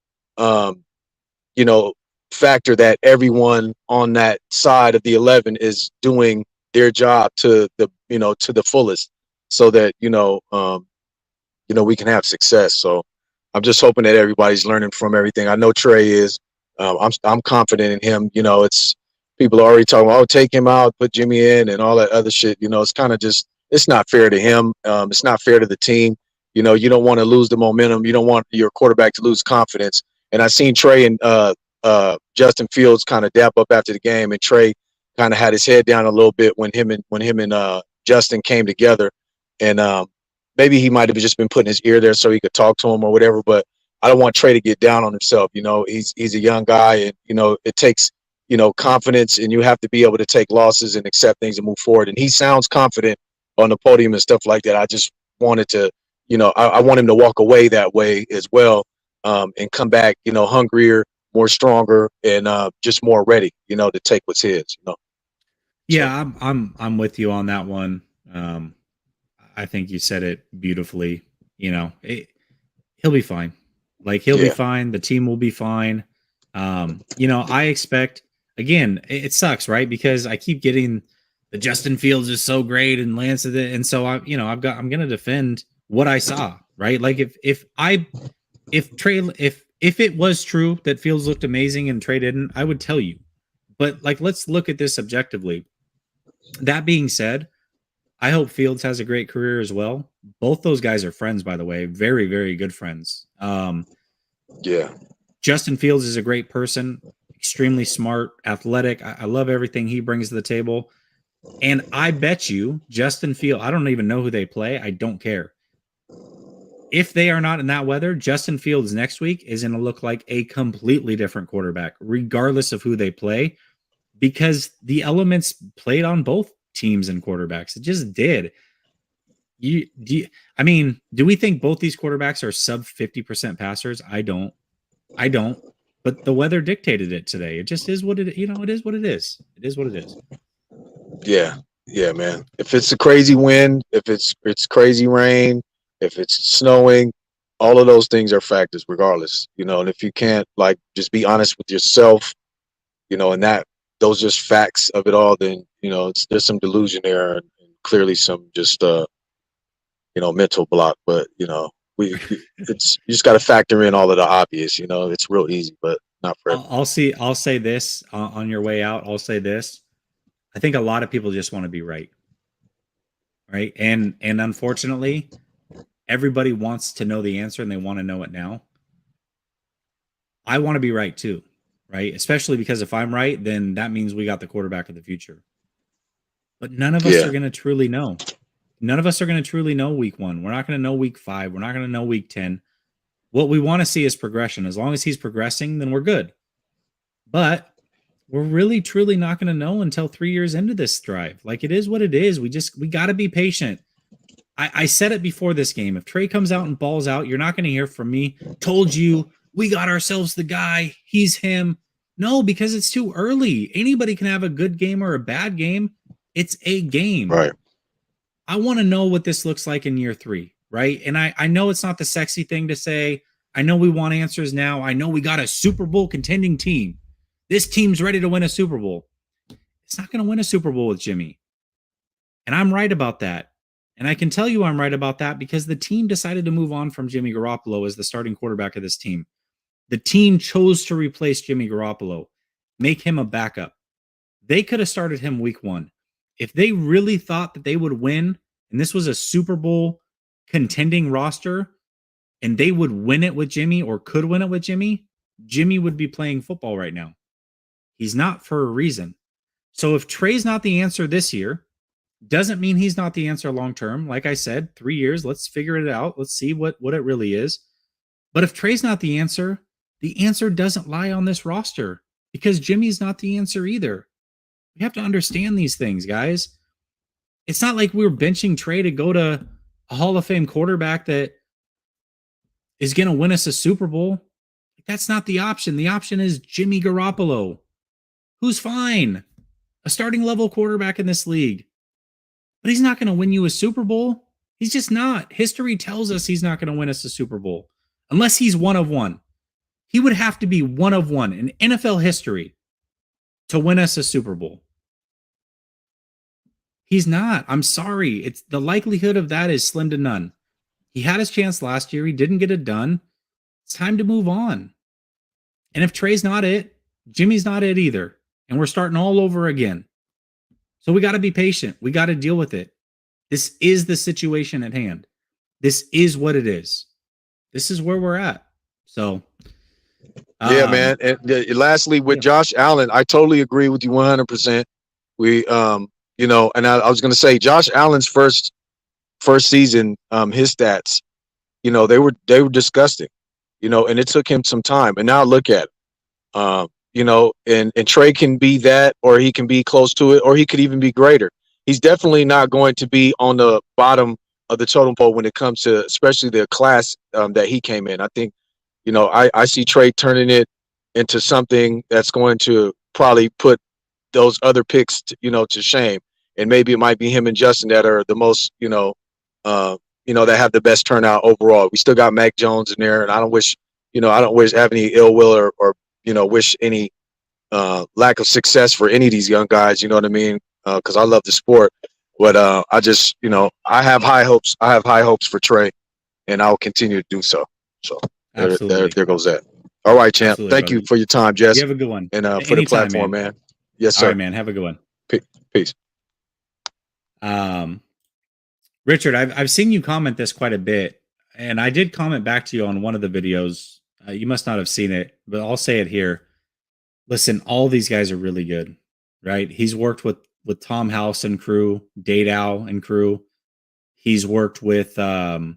factor, that everyone on that side of the 11 is doing their job to the fullest, so that we can have success. So I'm just hoping that everybody's learning from everything. I know Trey is. I'm confident in him. It's people are already talking, oh, take him out, put Jimmy in, and all that other shit. It's kind of just, it's not fair to him. It's not fair to the team. You don't want to lose the momentum. You don't want your quarterback to lose confidence. And I seen Trey and Justin Fields kind of dap up after the game, and Trey kind of had his head down a little bit when him and Justin came together, and maybe he might have just been putting his ear there so he could talk to him or whatever. But I don't want Trey to get down on himself. He's a young guy, and it takes confidence, and you have to be able to take losses and accept things and move forward. And he sounds confident on the podium and stuff like that. I just wanted to, I want him to walk away that way as well, and come back, hungrier, more stronger, and just more ready, to take what's his.
Yeah, I'm with you on that one. I think you said it beautifully. He'll be fine. Like he'll be fine. The team will be fine. I expect, again, it sucks, right? Because I keep getting the Justin Fields is so great and Lance is it, and so I'm going to defend what I saw, right? Like if it was true that Fields looked amazing and Trey didn't, I would tell you. But like, let's look at this objectively. That being said, I hope Fields has a great career as well. Both those guys are friends, by the way, very, very good friends. Justin Fields is a great person, extremely smart, athletic. I love everything he brings to the table. And I bet you Justin Fields, I don't even know who they play. I don't care. If they are not in that weather, Justin Fields next week is going to look like a completely different quarterback, regardless of who they play, because the elements played on both teams and quarterbacks. It just did. Do we think both these quarterbacks are sub 50% passers? I don't. But the weather dictated it today. It just is what it is what it is. It is what it is.
Yeah, man. If it's a crazy wind, if it's crazy rain, if it's snowing, all of those things are factors regardless. And if you can't just be honest with yourself, and that those just facts of it all, then there's some delusion there, and clearly some just mental block. But you just got to factor in all of the obvious. It's real easy, but not for everyone.
I'll say this on your way out. I'll say this. I think a lot of people just want to be right, and unfortunately, everybody wants to know the answer and they want to know it now. I want to be right too. right? Especially because if I'm right, then that means we got the quarterback of the future. But none of us
Yeah.
are going to truly know. None of us are going to truly know week 1. We're not going to know week 5. We're not going to know week 10. What we want to see is progression. As long as he's progressing, then we're good. But we're really truly not going to know until 3 years into this drive. Like, it is what it is. We got to be patient. I said it before this game. If Trey comes out and balls out, you're not going to hear from me. Told you, we got ourselves the guy. He's him. No, because it's too early. Anybody can have a good game or a bad game. It's a game.
Right.
I want to know what this looks like in year 3, right? And I know it's not the sexy thing to say. I know we want answers now. I know we got a Super Bowl contending team. This team's ready to win a Super Bowl. It's not going to win a Super Bowl with Jimmy. And I'm right about that. And I can tell you I'm right about that because the team decided to move on from Jimmy Garoppolo as the starting quarterback of this team. The team chose to replace Jimmy Garoppolo, make him a backup. They could have started him week 1. If they really thought that they would win, and this was a Super Bowl contending roster, and they would win it with Jimmy or could win it with Jimmy, Jimmy would be playing football right now. He's not for a reason. So if Trey's not the answer this year, doesn't mean he's not the answer long term. Like I said, 3 years, let's figure it out. Let's see what it really is. But if Trey's not the answer doesn't lie on this roster because Jimmy's not the answer either. We have to understand these things, guys. It's not like we were benching Trey to go to a Hall of Fame quarterback that is going to win us a Super Bowl. That's not the option. The option is Jimmy Garoppolo, who's fine, a starting level quarterback in this league. But he's not going to win you a Super Bowl. He's just not. History tells us he's not going to win us a Super Bowl unless he's one of one. He would have to be one of one in NFL history to win us a Super Bowl. He's not. I'm sorry. It's the likelihood of that is slim to none. He had his chance last year. He didn't get it done. It's time to move on. And if Trey's not it, Jimmy's not it either. And we're starting all over again. So we got to be patient. We got to deal with it. This is the situation at hand. This is what it is. This is where we're at. So,
Yeah, man. And lastly, with Josh Allen, I totally agree with you 100%. We, you know, and I was going to say Josh Allen's first season, his stats, you know, they were disgusting, you know, and it took him some time. And now look at it. You know, and Trey can be that, or he can be close to it, or he could even be greater. He's definitely not going to be on the bottom of the totem pole when it comes to especially the class that he came in. I think, you know, I see Trey turning it into something that's going to probably put those other picks, to shame. And maybe it might be him and Justin that are the most, that have the best turnout overall. We still got Mac Jones in there, and I don't wish have any ill will or wish any lack of success for any of these young guys. You know what I mean? Because I love the sport, but I just, I have high hopes. I have high hopes for Trey, and I'll continue to do so. So there goes that. All right, champ.
Absolutely,
Thank
brother.
you for your time, Jess.
You have a good one.
And for
Anytime,
the platform, man. Yes, sir.
All right, man. Have a good one.
Peace.
Richard, I've seen you comment this quite a bit, and I did comment back to you on one of the videos. You must not have seen it, but I'll say it here. Listen, all these guys are really good, right? He's worked with Tom House and crew, Dadow and crew. He's worked with McAvoy,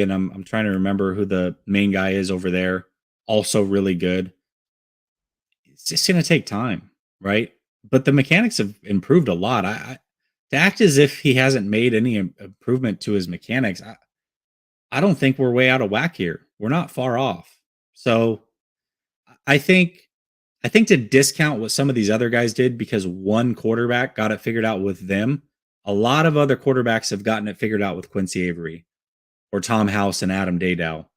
and I'm trying to remember who the main guy is over there. Also really good. It's just going to take time, right? But the mechanics have improved a lot. To act as if he hasn't made any improvement to his mechanics, I don't think we're way out of whack here. We're not far off. So I think to discount what some of these other guys did because one quarterback got it figured out with them, a lot of other quarterbacks have gotten it figured out with Quincy Avery or Tom House and Adam Dadow.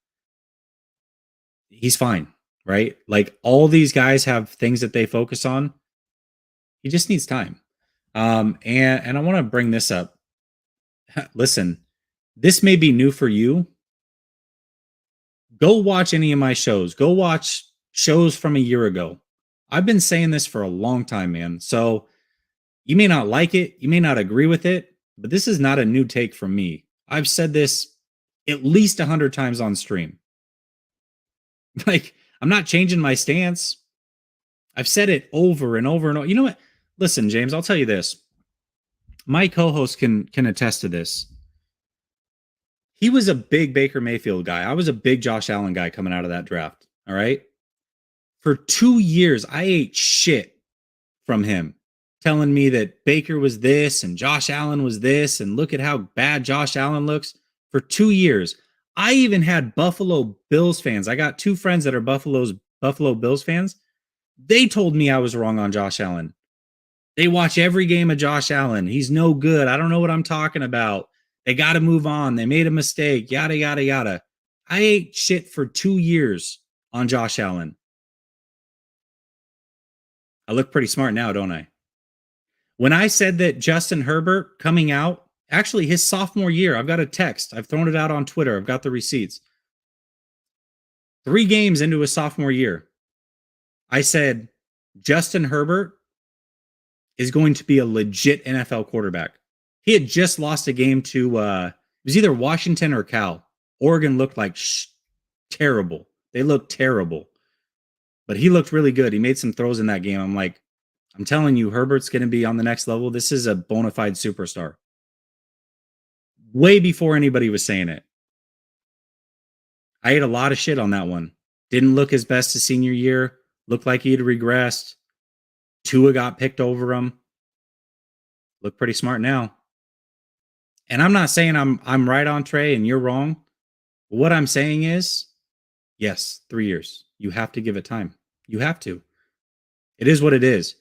He's fine, right? Like all these guys have things that they focus on. He just needs time. And I want to bring this up. Listen, this may be new for you. Go watch any of my shows. Go watch shows from a year ago. I've been saying this for a long time, man. So you may not like it. You may not agree with it, but this is not a new take from me. I've said this at least 100 times on stream. Like, I'm not changing my stance. I've said it over and over and over. You know what? Listen, James, I'll tell you this. My co-host can attest to this. He was a big Baker Mayfield guy. I was a big Josh Allen guy coming out of that draft. All right. For 2 years, I ate shit from him, telling me that Baker was this and Josh Allen was this, and look at how bad Josh Allen looks. For 2 years. I even had Buffalo Bills fans. I got 2 friends that are Buffalo Bills fans. They told me I was wrong on Josh Allen. They watch every game of Josh Allen. He's no good. I don't know what I'm talking about. They got to move on. They made a mistake. Yada, yada, yada. I ate shit for 2 years on Josh Allen. I look pretty smart now, don't I? When I said that Justin Herbert coming out, actually his sophomore year, I've got a text. I've thrown it out on Twitter. I've got the receipts. 3 games into his sophomore year, I said Justin Herbert is going to be a legit NFL quarterback. He had just lost a game to, it was either Washington or Cal. Oregon looked like terrible. They looked terrible. But he looked really good. He made some throws in that game. I'm like, I'm telling you, Herbert's going to be on the next level. This is a bona fide superstar. Way before anybody was saying it. I ate a lot of shit on that one. Didn't look his best his senior year. Looked like he had regressed. Tua got picked over him. Look pretty smart now. And I'm not saying I'm right on Trey and you're wrong. What I'm saying is, yes, 3 years. You have to give it time. You have to. It is what it is.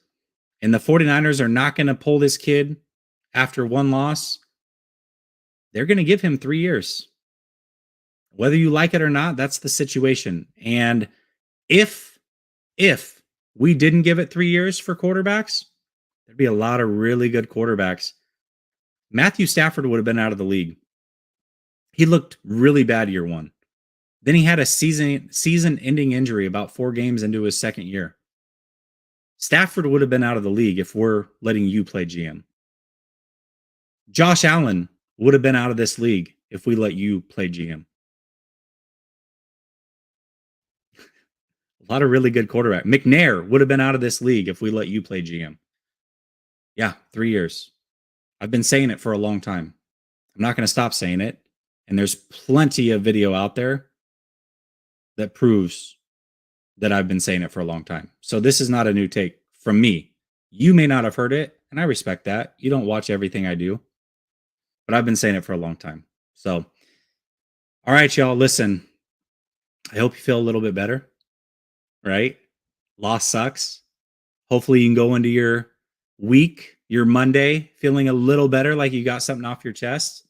And the 49ers are not going to pull this kid after 1 loss. They're going to give him 3 years. Whether you like it or not, that's the situation. And if we didn't give it 3 years for quarterbacks, there'd be a lot of really good quarterbacks. Matthew Stafford would have been out of the league. He looked really bad year 1. Then he had a season-ending injury about 4 games into his second year. Stafford would have been out of the league if we're letting you play GM. Josh Allen would have been out of this league if we let you play GM. A lot of really good quarterback. McNair would have been out of this league if we let you play GM. Yeah, 3 years. I've been saying it for a long time. I'm not going to stop saying it. And there's plenty of video out there that proves that I've been saying it for a long time. So this is not a new take from me. You may not have heard it, and I respect that. You don't watch everything I do. But I've been saying it for a long time. So, all right, y'all, listen. I hope you feel a little bit better, right? Loss sucks. Hopefully you can go into your week, your Monday, feeling a little better, like you got something off your chest.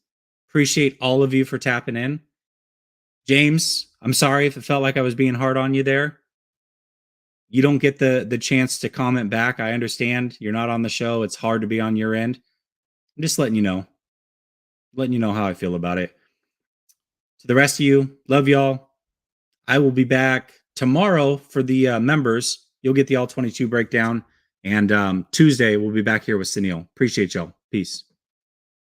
Appreciate all of you for tapping in. James, I'm sorry if it felt like I was being hard on you there. You don't get the chance to comment back. I understand you're not on the show. It's hard to be on your end. I'm just letting you know. Letting you know how I feel about it. To the rest of you, love y'all. I will be back tomorrow for the members. You'll get the all 22 breakdown. And Tuesday, we'll be back here with Sunil. Appreciate y'all. Peace.